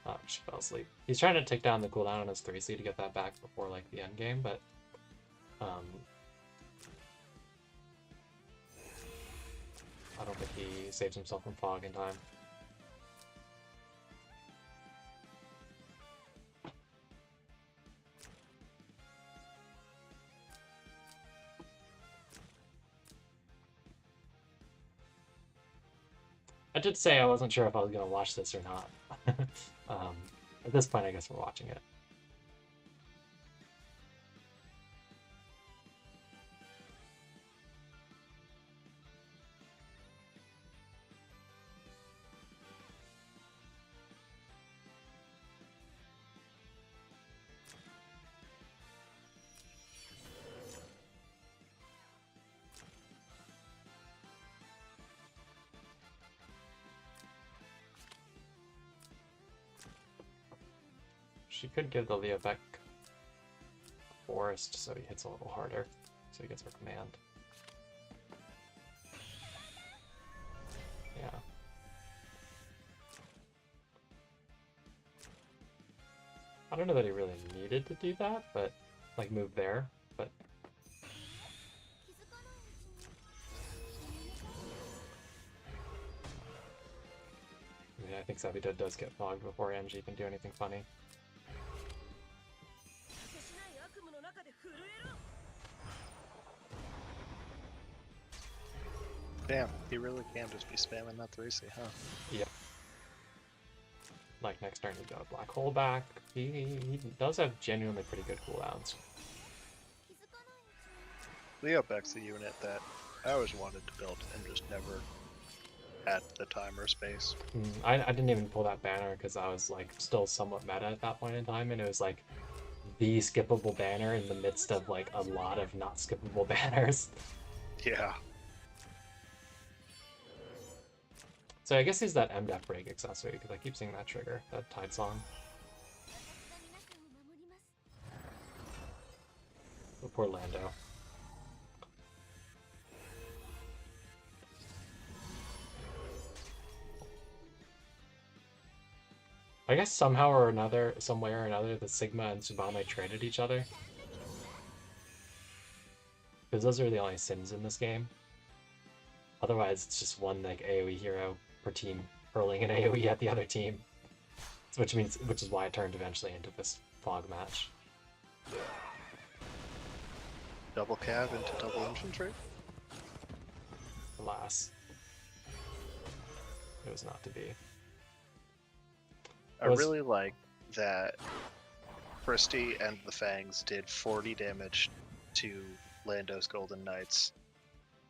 Oh, she fell asleep. He's trying to take down the cooldown on his 3C to get that back before like the end game, but I don't think he saves himself from fog in time. I did say I wasn't sure if I was going to watch this or not. At this point, I guess we're watching it. She could give the Leobeck Forest so he hits a little harder, so he gets her command. Yeah. I don't know that he really needed to do that, but like move there, but I mean, I think Sabita does get fogged before Angie can do anything funny. Damn, he really can just be spamming that 3C, huh? Yeah. Like next turn he got a black hole back. He does have genuinely pretty good cooldowns. Leobeck's a unit that I always wanted to build and just never had the time or space. I didn't even pull that banner because I was like still somewhat meta at that point in time, and it was like the skippable banner in the midst of like a lot of not skippable banners. Yeah. So I guess he's that MDEF break accessory because I keep seeing that trigger, that Tide Song. Oh, poor Lando. I guess somehow or another, some way or another, the Sigma and Tsubame traded each other. Because those are the only sins in this game. Otherwise, it's just one like AoE hero per team hurling an AoE at the other team. Which is why it turned eventually into this fog match. Double cav into double infantry? Alas. It was not to be. I really like that Christie and the Fangs did 40 damage to Lando's Golden Knights,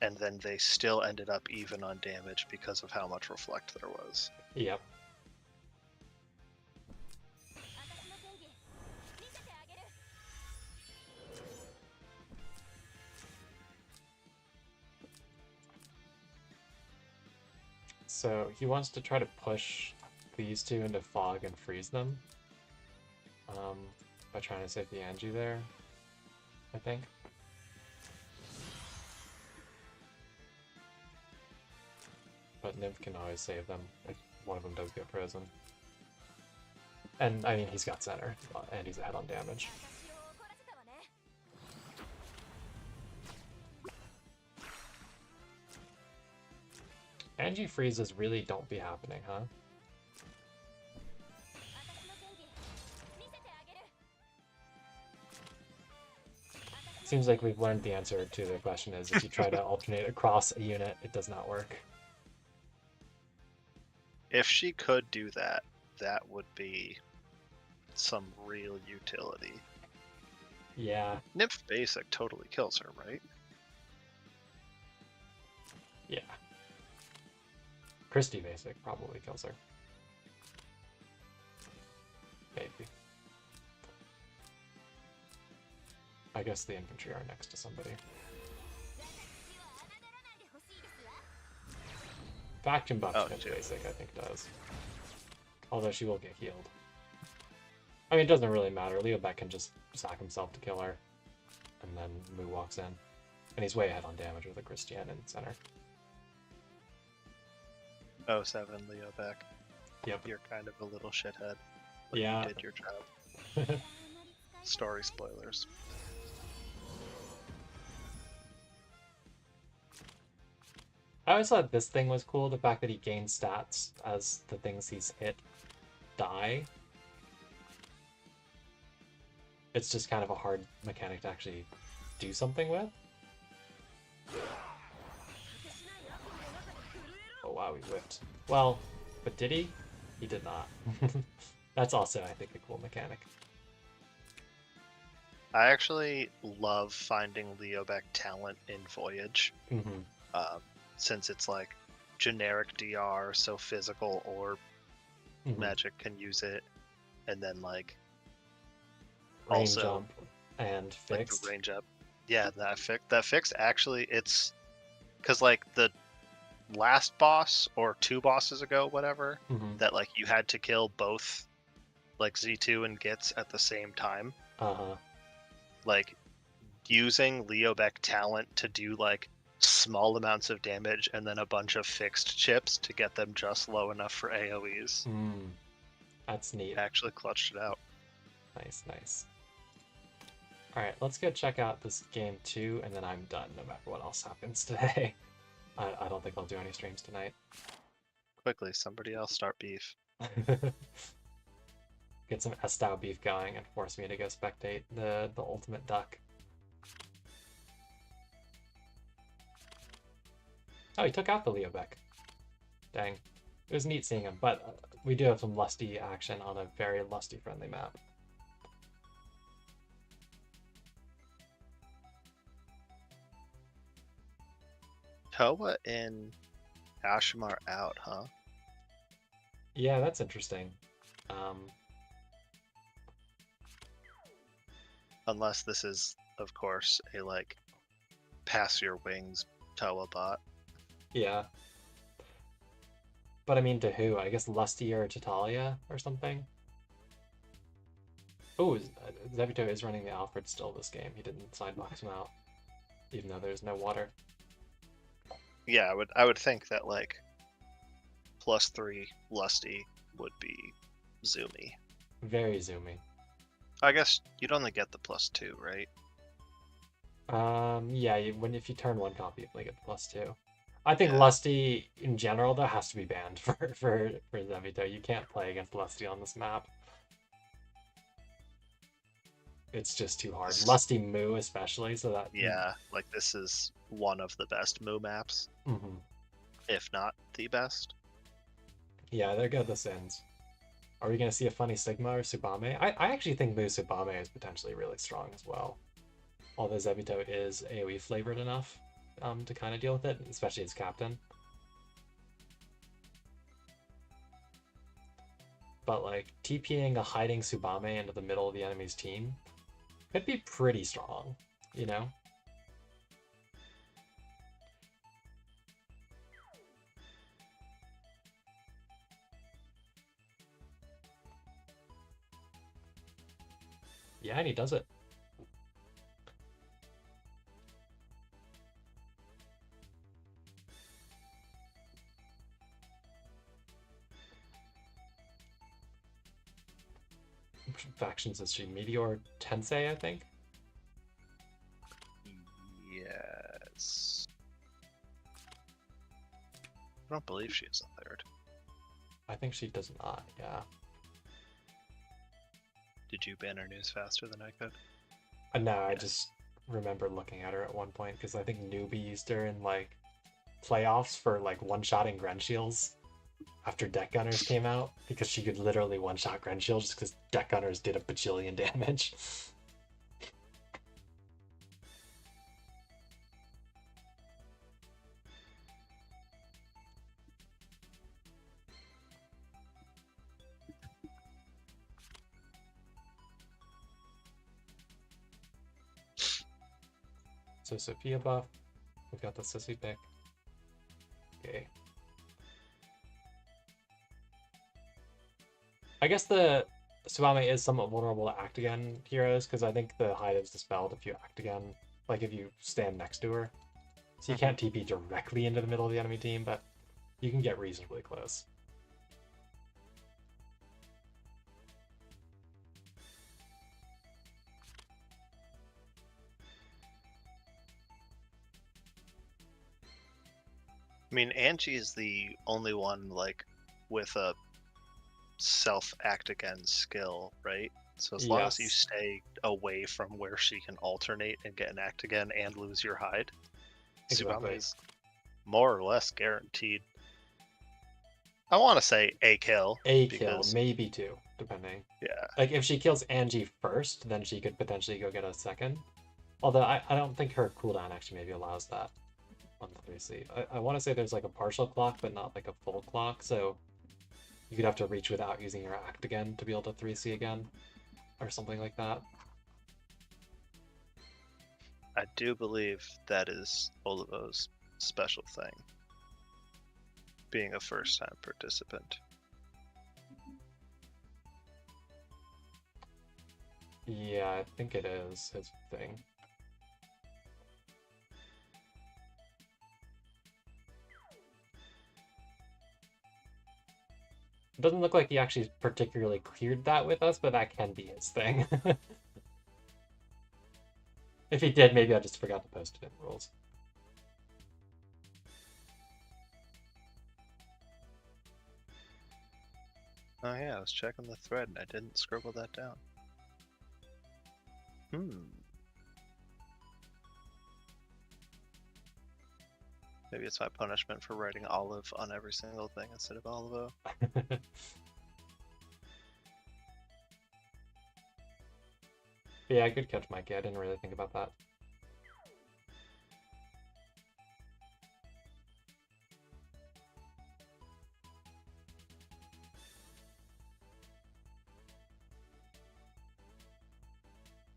and then they still ended up even on damage because of how much reflect there was. Yep. So he wants to try to push these two into fog and freeze them by trying to save the Angie there, I think. But Nymph can always save them if one of them does get frozen. And I mean, he's got center, and he's ahead on damage. Angie freezes really don't be happening, huh? Seems like we've learned the answer to the question is if you try to alternate across a unit, it does not work. If she could do that, that would be some real utility. Yeah. Nymph Basic totally kills her, right? Yeah. Christie Basic probably kills her. Maybe. I guess the infantry are next to somebody. Faction buff Basic, I think, does. Although she will get healed. I mean, it doesn't really matter. Leobeck can just sack himself to kill her. And then Mu walks in. And he's way ahead on damage with a Christian in center. 07 Leobeck. Yep. You're kind of a little shithead. But Yeah. you did your job. Story spoilers. I always thought this thing was cool, the fact that he gains stats as the things he's hit die. It's just kind of a hard mechanic to actually do something with. Oh wow, we whipped. Well, but did he? he did not. That's also, I think, a cool mechanic. I actually love finding Leobec talent in Voyage, Mm-hmm. since it's like generic DR, so physical or Mm-hmm. magic can use it, and then like Range also jump and like fixed. the range up. Yeah, that fixed actually, it's because like the last boss or 2 bosses ago, whatever, Mm-hmm. that like you had to kill both like Z2 and Gits at the same time. Uh-huh. Like using Leobec talent to do like small amounts of damage and then a bunch of fixed chips to get them just low enough for AoEs. That's neat. Actually clutched it out. Nice, nice. Alright, let's go check out this game 2, and then I'm done no matter what else happens today. I don't think I'll do any streams tonight. Quickly, somebody else start beef. Get some S-style beef going and force me to go spectate the ultimate duck. Oh, he took out the Leobec. Dang. It was neat seeing him, but we do have some lusty action on a very lusty-friendly map. Toa and Ashimar out, huh? Yeah, that's interesting. Unless this is, of course, a like pass your wings Toa bot. Yeah. But I mean, to who? I guess Lusty or Tatalia or something? Oh, Zebito is running the Alfred still this game. He didn't sidebox him out, even though there's no water. Yeah, I would think that like +3 Lusty would be zoomy. Very zoomy. I guess you'd only get the +2, right? Yeah, if you turn one copy, you only get the +2. I think Yeah. Lusty in general though has to be banned for Zebito. You can't play against Lusty on this map. It's just too hard. Lusty Moo especially, so that Yeah, like this is one of the best Moo maps, if not the best. Yeah, they're good this ends. Are we gonna see a funny Sigma or Subame? I actually think Moo Subame is potentially really strong as well. Although Zebito is AoE flavored enough to kind of deal with it, especially as captain. But like TPing a hiding Subame into the middle of the enemy's team could be pretty strong, you know? Yeah, and he does it. Which factions is she? Meteor Tensei, I think? Yes. I don't believe she is a third. I think she does not, yeah. Did you ban her news faster than I could? No, I just remember looking at her at one point because I think Newbie used her in like playoffs for like one-shotting Gren Shields after Deck Gunners came out because she could literally one-shot Gren Shields just because Deck Gunners did a bajillion damage. So Sophia buff, we've got the Sissy pick. Okay. I guess the Subame is somewhat vulnerable to act again heroes because I think the hide is dispelled if you act again, like if you stand next to her. So you can't TP directly into the middle of the enemy team, but you can get reasonably close. I mean, Angie is the only one like with a self act again skill, right? So as long as you stay away from where she can alternate and get an act again and lose your hide, Exactly. Subame is more or less guaranteed. I want to say a kill. A because, kill, maybe 2, depending. Yeah. Like, if she kills Angie first, then she could potentially go get a second. Although, I don't think her cooldown actually maybe allows that on the 3C. I want to say there's, like, a partial clock, but not, like, a full clock, so you could have to reach without using your act again to be able to 3C again, or something like that. I do believe that is Olivo's special thing. Being a first-time participant. Yeah, I think it is his thing. It doesn't look like he actually particularly cleared that with us, but that can be his thing. If he did, maybe I just forgot to post it in the rules. Oh yeah, I was checking the thread and I didn't scribble that down. Maybe it's my punishment for writing Olive on every single thing instead of Olivo. Yeah, good catch, Mikey. I didn't really think about that.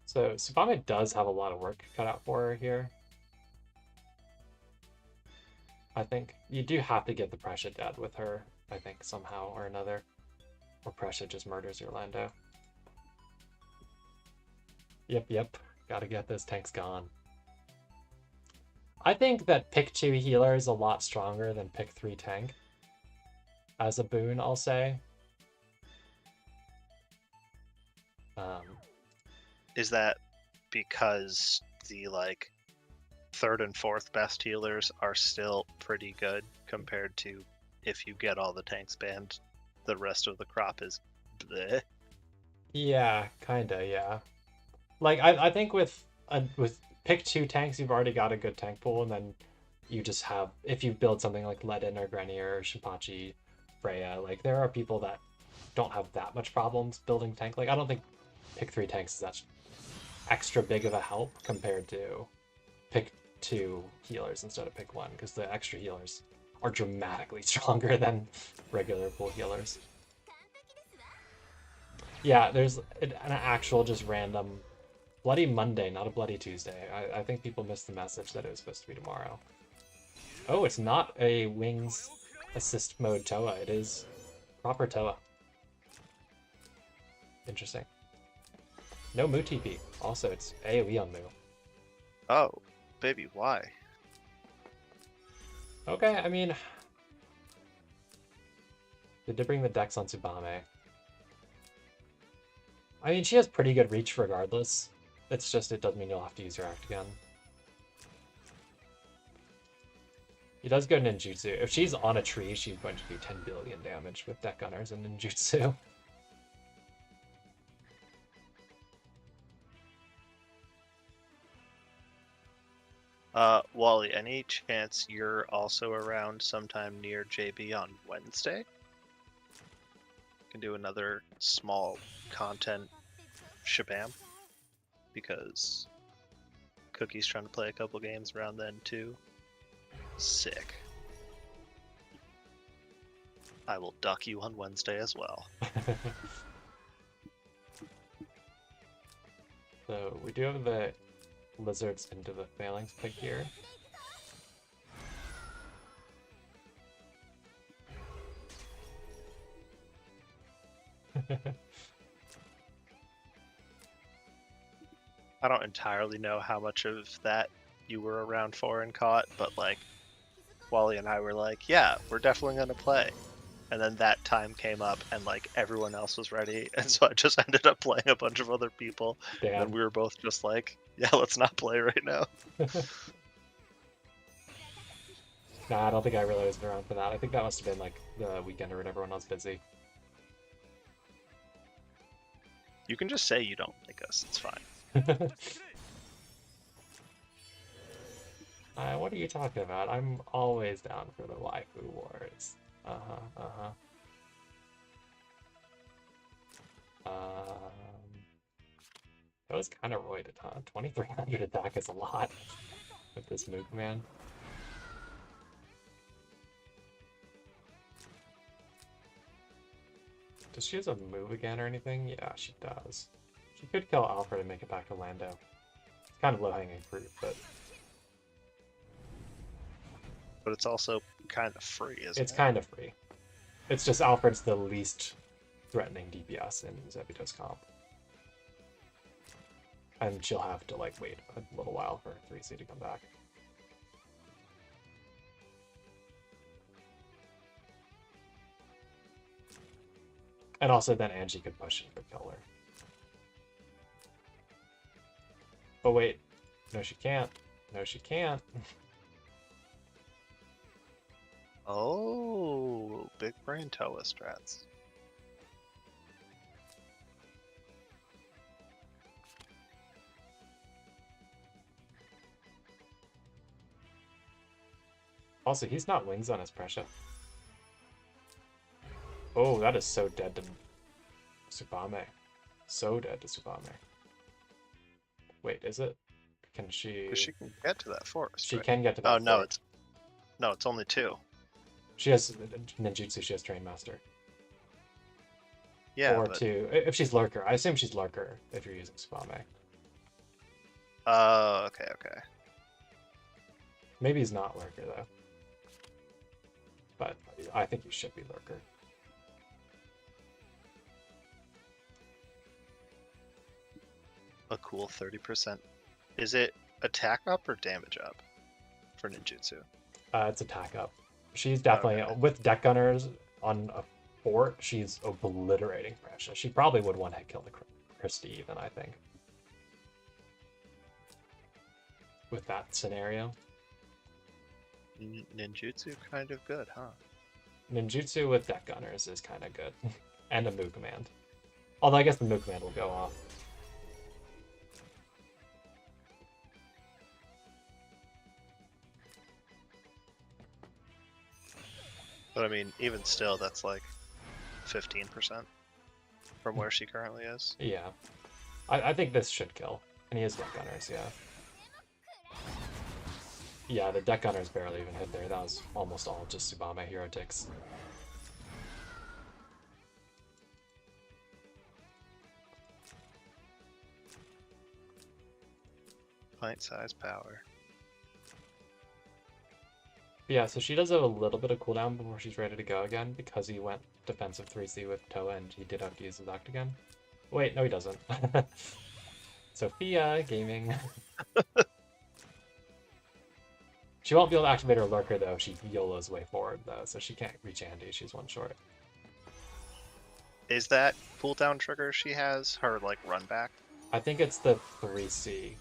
So Tsubame does have a lot of work cut out for her here. I think you do have to get the Pressure dead with her, I think, somehow or another. Or Pressure just murders your Lando. Yep. Gotta get those tanks gone. I think that pick 2 healer is a lot stronger than pick 3 tank. As a boon, I'll say. Is that because the like 3rd and 4th best healers are still pretty good compared to if you get all the tanks banned, the rest of the crop is bleh? Yeah, kinda, yeah. Like I think with pick 2 tanks, you've already got a good tank pool, and then you just have, if you build something like Ledin or Grenier or Shinpachi, Freya, like there are people that don't have that much problems building tank. Like I don't think pick 3 tanks is that extra big of a help compared to pick 2 healers instead of pick 1, because the extra healers are dramatically stronger than regular pool healers. Yeah, there's an actual just random Bloody Monday, not a Bloody Tuesday. I think people missed the message that it was supposed to be tomorrow. Oh, it's not a Wings assist mode Toa. It is proper Toa. Interesting. No Mu TP. Also, it's AoE on Mu. Oh, baby, why? Okay, I mean... They did bring the Dex on Tsubame. I mean, she has pretty good reach regardless. It's just, it does mean you'll have to use your act again. He does go ninjutsu. If she's on a tree, she's going to do 10 billion damage with deck gunners and ninjutsu. Wally, any chance you're also around sometime near JB on Wednesday? Can do another small content shabam, because Cookie's trying to play a couple games around then too. Sick. I will duck you on Wednesday as well. So we do have the lizards into the phalanx pick here. I don't entirely know how much of that you were around for and caught, but like Wally and I were like, yeah, we're definitely gonna play. And then that time came up and like everyone else was ready, and so I just ended up playing a bunch of other people. Damn. And we were both just like, yeah, let's not play right now. Nah, I don't think I really was around for that. I think that must have been like the weekend or whatever when I was busy. You can just say you don't like us, it's fine. What are you talking about? I'm always down for the waifu wars. That was kind of roided, huh? 2300 attack is a lot with this move, man. Does she have a move again or anything? Yeah, she does. She could kill Alfred and make it back to Lando. It's kind of low-hanging fruit, but... But it's also kind of free, isn't it? It's kind of free. It's just Alfred's the least threatening DPS in Zebito's comp. And she'll have to, like, wait a little while for 3C to come back. And also then Angie could push in for killer. But wait. No, she can't. No, she can't. Oh, big brain Toa strats. Also, he's not wings on his pressure. Oh, that is so dead to Tsubame. So dead to Tsubame. Wait, is it? Can she... Because she can get to that forest, She right? can get to that Oh, no, forest. it's only 2. She has ninjutsu, she has Train Master. Yeah, Or but... 2. If she's Lurker. I assume she's Lurker if you're using Tsubame. Oh, okay, okay. Maybe he's not Lurker, though. But I think he should be Lurker. A cool 30%. Is it attack up or damage up for ninjutsu? It's attack up. She's definitely, Okay. with deck gunners on a fort, she's obliterating pressure. She probably would one-hit kill the Christie even, I think. With that scenario. Ninjutsu kind of good, huh? Ninjutsu with deck gunners is kind of good. And a move command. Although I guess the move command will go off. But I mean, even still, that's like 15% from where she currently is. Yeah. I think this should kill. And he has deck gunners, yeah. Yeah, the deck gunners barely even hit there. That was almost all just Tsubame hero ticks. Pint-sized power. Yeah, so she does have a little bit of cooldown before she's ready to go again, because he went defensive 3C with Toa and he did have to use his Act again. Wait, no he doesn't. Sophia Gaming. She won't be able to activate her Lurker though if she YOLO's way forward though, so she can't reach Andy, she's one short. Is that cooldown trigger she has her like run back? I think it's the 3C.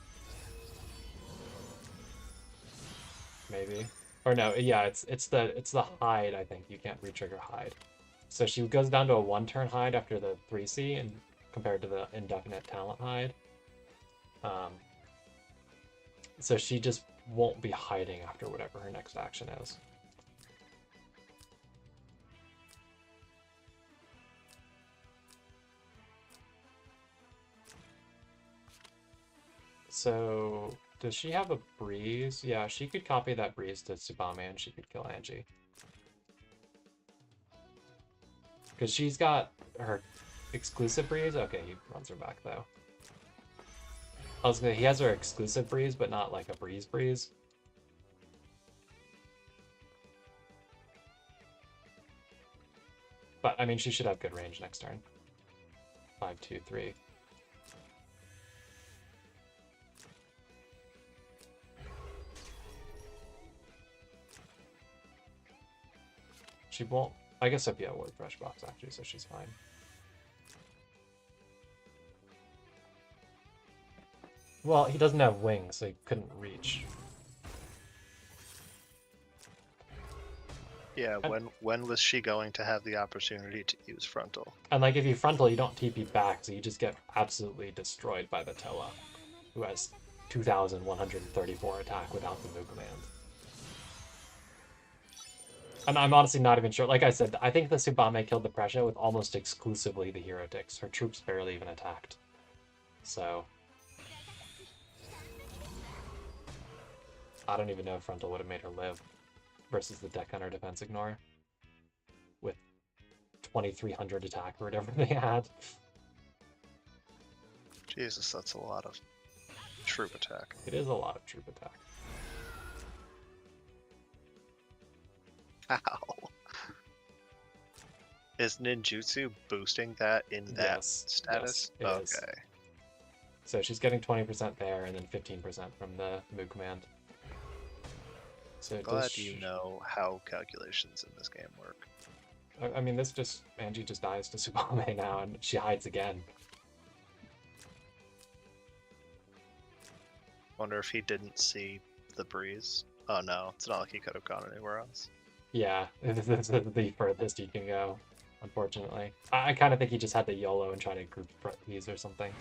Maybe. Or no, yeah, it's the hide, I think. You can't re-trigger hide. So she goes down to a 1-turn hide after the 3C and compared to the indefinite talent hide. So she just won't be hiding after whatever her next action is. So, does she have a breeze? Yeah, she could copy that breeze to Tsubame and she could kill Angie. Because she's got her exclusive breeze? Okay, he runs her back though. I was gonna, he has her exclusive breeze, but not like a breeze. But, I mean, she should have good range next turn. 5, 2, 3. She won't... I guess Sophia would Fresh Box, actually, so she's fine. Well, he doesn't have wings, so he couldn't reach. Yeah, when was she going to have the opportunity to use frontal? And, like, if you frontal, you don't TP back, so you just get absolutely destroyed by the Toa, who has 2,134 attack without the move command. And I'm honestly not even sure. Like I said, I think the Tsubame killed the pressure with almost exclusively the hero ticks. Her troops barely even attacked. So I don't even know if frontal would have made her live versus the deck hunter defense ignore with 2300 attack or whatever they had. Jesus, that's a lot of troop attack. It is a lot of troop attack. How? Is ninjutsu boosting that in that Yes, status? yes, it is. Okay. So she's getting 20% there and then 15% from the Mu command. So it Glad does you know how calculations in this game work. I mean, this just Angie just dies to Tsubame now, and she hides again. Wonder if he didn't see the breeze. Oh no, it's not like he could have gone anywhere else. Yeah, this is the furthest he can go, unfortunately. I kind of think he just had to YOLO and try to group these or something.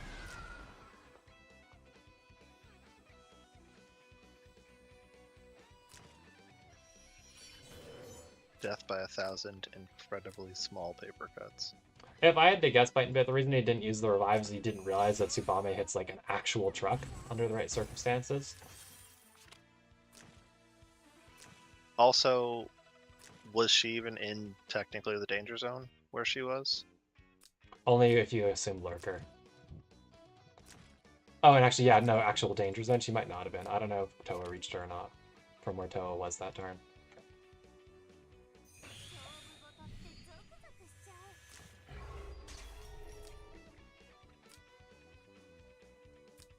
Death by 1,000 incredibly small paper cuts. If I had to guess, Bite and Bit, the reason he didn't use the revives is he didn't realize that Tsubame hits like an actual truck under the right circumstances. Also, was she even in technically the danger zone where she was? Only if you assume Lurker. Oh, and actually, yeah, no, actual danger zone, she might not have been. I don't know if Toa reached her or not from where Toa was that turn.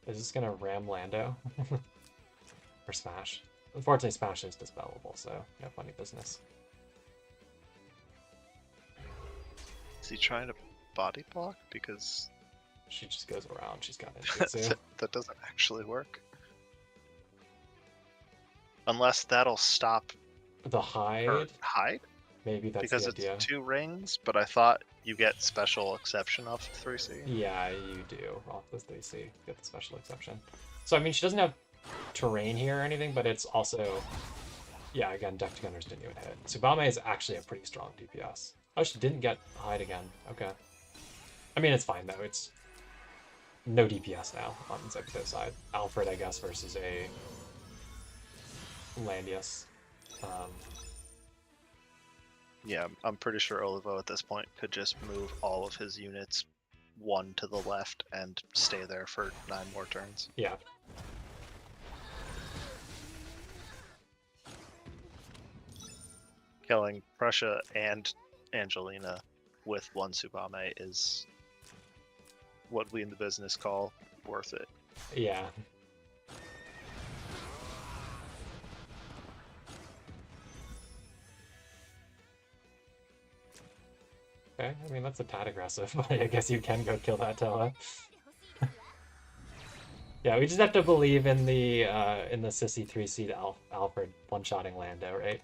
Is this gonna ram Lando? Or Smash? Unfortunately, Smash is dispellable, so yeah, funny business. Is he trying to body block? Because She just goes around. She's got ninjutsu. that doesn't actually work. Unless that'll stop The her hide? hide? Maybe that's Because the it's idea. 2 rings, but I thought you get special exception off of 3C. Yeah, you do. Off the 3C. You get the special exception. So, I mean, she doesn't have terrain here or anything, but it's also... Yeah, again, deck gunners didn't even hit. Tsubame is actually a pretty strong DPS. Oh, she didn't get hide again. Okay. I mean, it's fine, though. It's no DPS now on Zebito side. Alfred, I guess, versus a Landius. Yeah, I'm pretty sure Olivo at this point could just move all of his units 1 to the left and stay there for 9 more turns. Yeah. Killing Prussia and Angelina with 1 Tsubame is what we in the business call worth it. Yeah. Okay, I mean, that's a tad aggressive, but I guess you can go kill that Toa. Yeah, we just have to believe in the sissy 3C Alfred one-shotting Lando, right?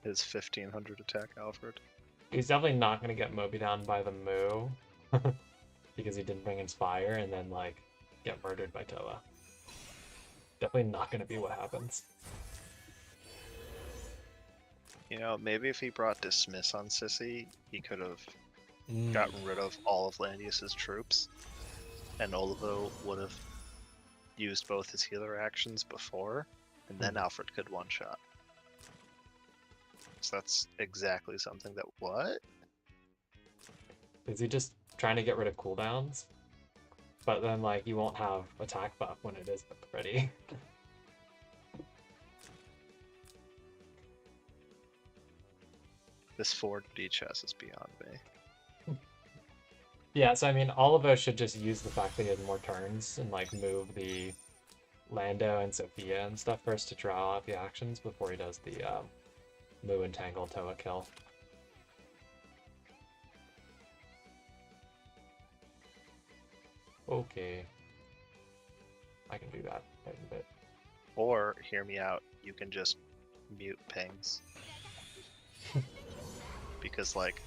His 1500 attack Alfred. He's definitely not going to get Moby down by the Moo because he didn't bring Inspire and then, like, get murdered by Toa. Definitely not going to be what happens. You know, maybe if he brought Dismiss on Sissy, he could have gotten rid of all of Landius's troops, and Olivo would have used both his healer actions before, and then Alfred could one-shot. So that's exactly something that... What? Is he just trying to get rid of cooldowns? But then, like, you won't have attack buff when it is ready. This 4D chess is beyond me. Yeah, so I mean, Olivo should just use the fact that he has more turns and, like, move the Lando and Sophia and stuff first to draw out the actions before he does the Moo and Tangle Toa kill. Okay. I can do that quite a bit. Or, hear me out, you can just mute pings. Because, like,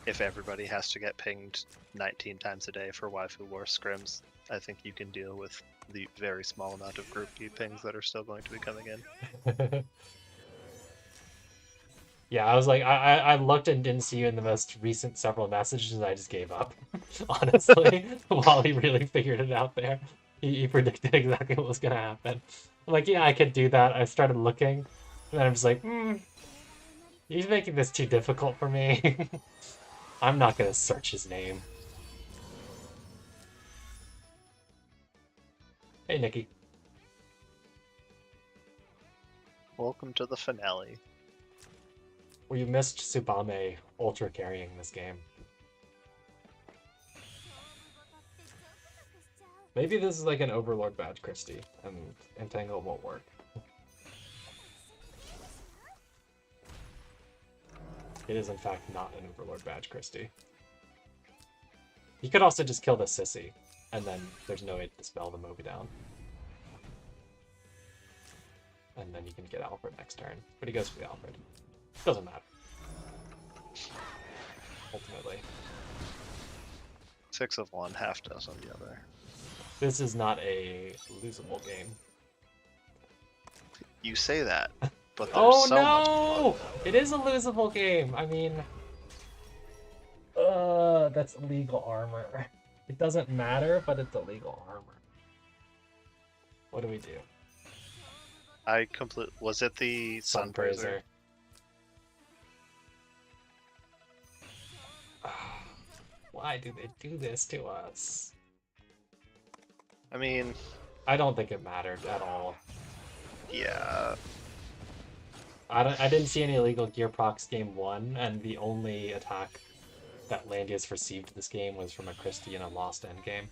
if everybody has to get pinged 19 times a day for Waifu War scrims, I think you can deal with the very small amount of group pings that are still going to be coming in. Yeah, I was like, I looked and didn't see you in the most recent several messages, and I just gave up, honestly, while he really figured it out there. He predicted exactly what was going to happen. I'm like, yeah, I could do that. I started looking, and then I'm just like, he's making this too difficult for me. I'm not going to search his name. Hey, Nikki. Welcome to the finale. Well, you missed Tsubame ultra carrying this game. Maybe this is like an Overlord badge, Christy, and Entangle won't work. It is in fact not an Overlord badge, Christy. You could also just kill the Sissy, and then there's no way to dispel the Moby down. And then you can get Alfred next turn. But he goes for the Alfred. Doesn't matter. Ultimately. 6 of one, half dozen the other. This is not a losable game. You say that, but there's Oh so no! much fun. It is a losable game. I mean, that's illegal armor. It doesn't matter, but it's illegal armor. What do we do? Was it the Sunpraiser? Why do they do this to us? I mean, I don't think it mattered at all. yeah. I didn't see any illegal gear procs game 1, and the only attack that Landius received this game was from a Christie in a lost endgame.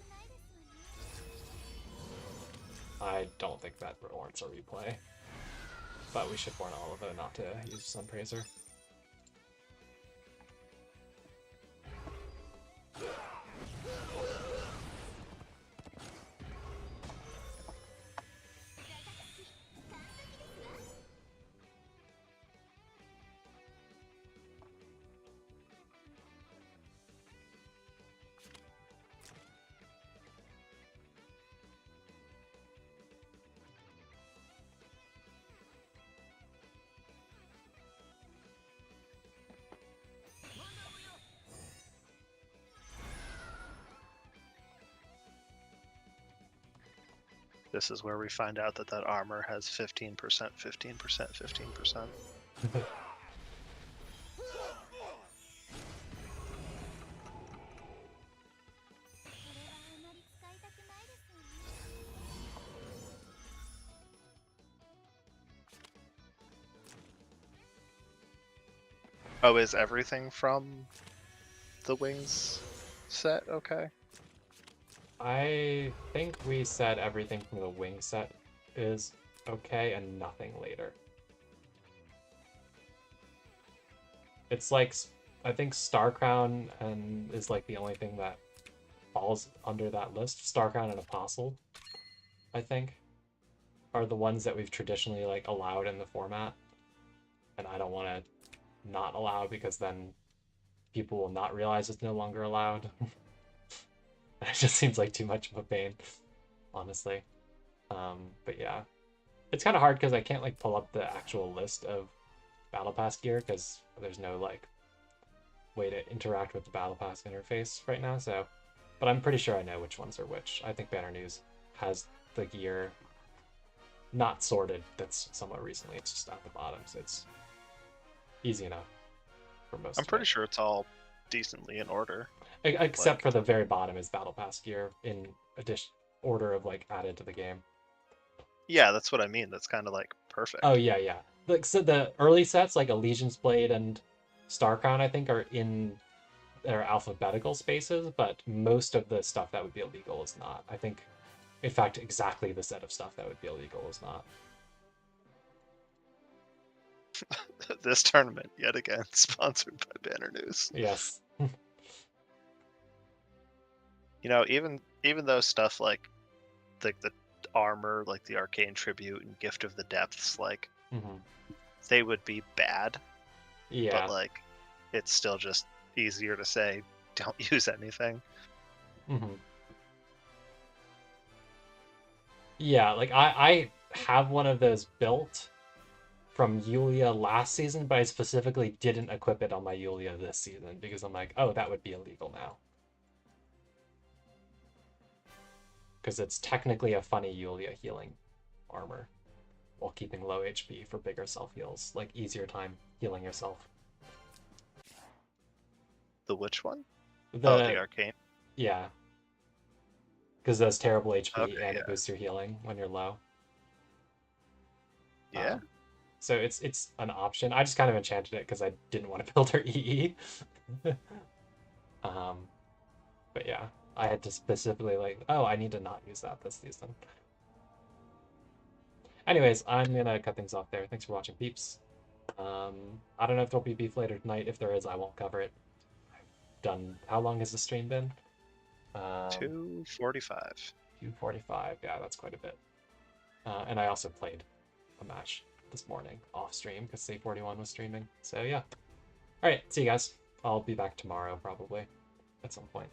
I don't think that warrants a replay. But we should warn Oliver not to use Sunpraiser. This is where we find out that that armor has 15%, 15%, 15%. Oh, is everything from the wings set okay? I think we said everything from the wing set is okay and nothing later. It's like, I think Star Crown and is like the only thing that falls under that list. Star Crown and Apostle, I think, are the ones that we've traditionally like allowed in the format. And I don't want to not allow because then people will not realize it's no longer allowed. It just seems like too much of a pain, honestly. But yeah, it's kind of hard because I can't like pull up the actual list of Battle Pass gear because there's no like way to interact with the Battle Pass interface right now. So, but I'm pretty sure I know which ones are which. I think Banner News has the gear not sorted. That's somewhat recently. It's just at the bottom, so it's easy enough for most. I'm pretty sure it's all decently in order. Except for the very bottom is Battle Pass gear in addition order of like added to the game. Yeah, that's what I mean. That's kind of like perfect. Oh yeah, yeah. Like so the early sets like Allegiance Blade and Star Crown I think are in their alphabetical spaces, but most of the stuff that would be illegal is not. I think, in fact, exactly the set of stuff that would be illegal is not. This tournament, yet again, sponsored by Banner News. Yes. You know, even though stuff like the armor, like the Arcane Tribute and Gift of the Depths, like they would be bad. Yeah. But like, it's still just easier to say don't use anything. Yeah, like I have one of those built from Yulia last season, but I specifically didn't equip it on my Yulia this season because I'm like, oh, that would be illegal now. Because it's technically a funny Yulia healing armor while keeping low HP for bigger self heals, like easier time healing yourself. The which one? Oh, the The arcane. Yeah, because it does terrible HP Okay, and it yeah. boosts your healing when you're low. Yeah. So it's an option. I just kind of enchanted it because I didn't want to build her EE. um, but yeah, I had to specifically like, oh, I need to not use that this season. Anyways, I'm gonna cut things off there. Thanks for watching, peeps. I don't know if there'll be beef later tonight. If there is, I won't cover it. I've done. How long has the stream been? 2:45. 2:45. Yeah, that's quite a bit. And I also played a match this morning off stream because C41 was streaming. So yeah. All right, see you guys. I'll be back tomorrow probably at some point.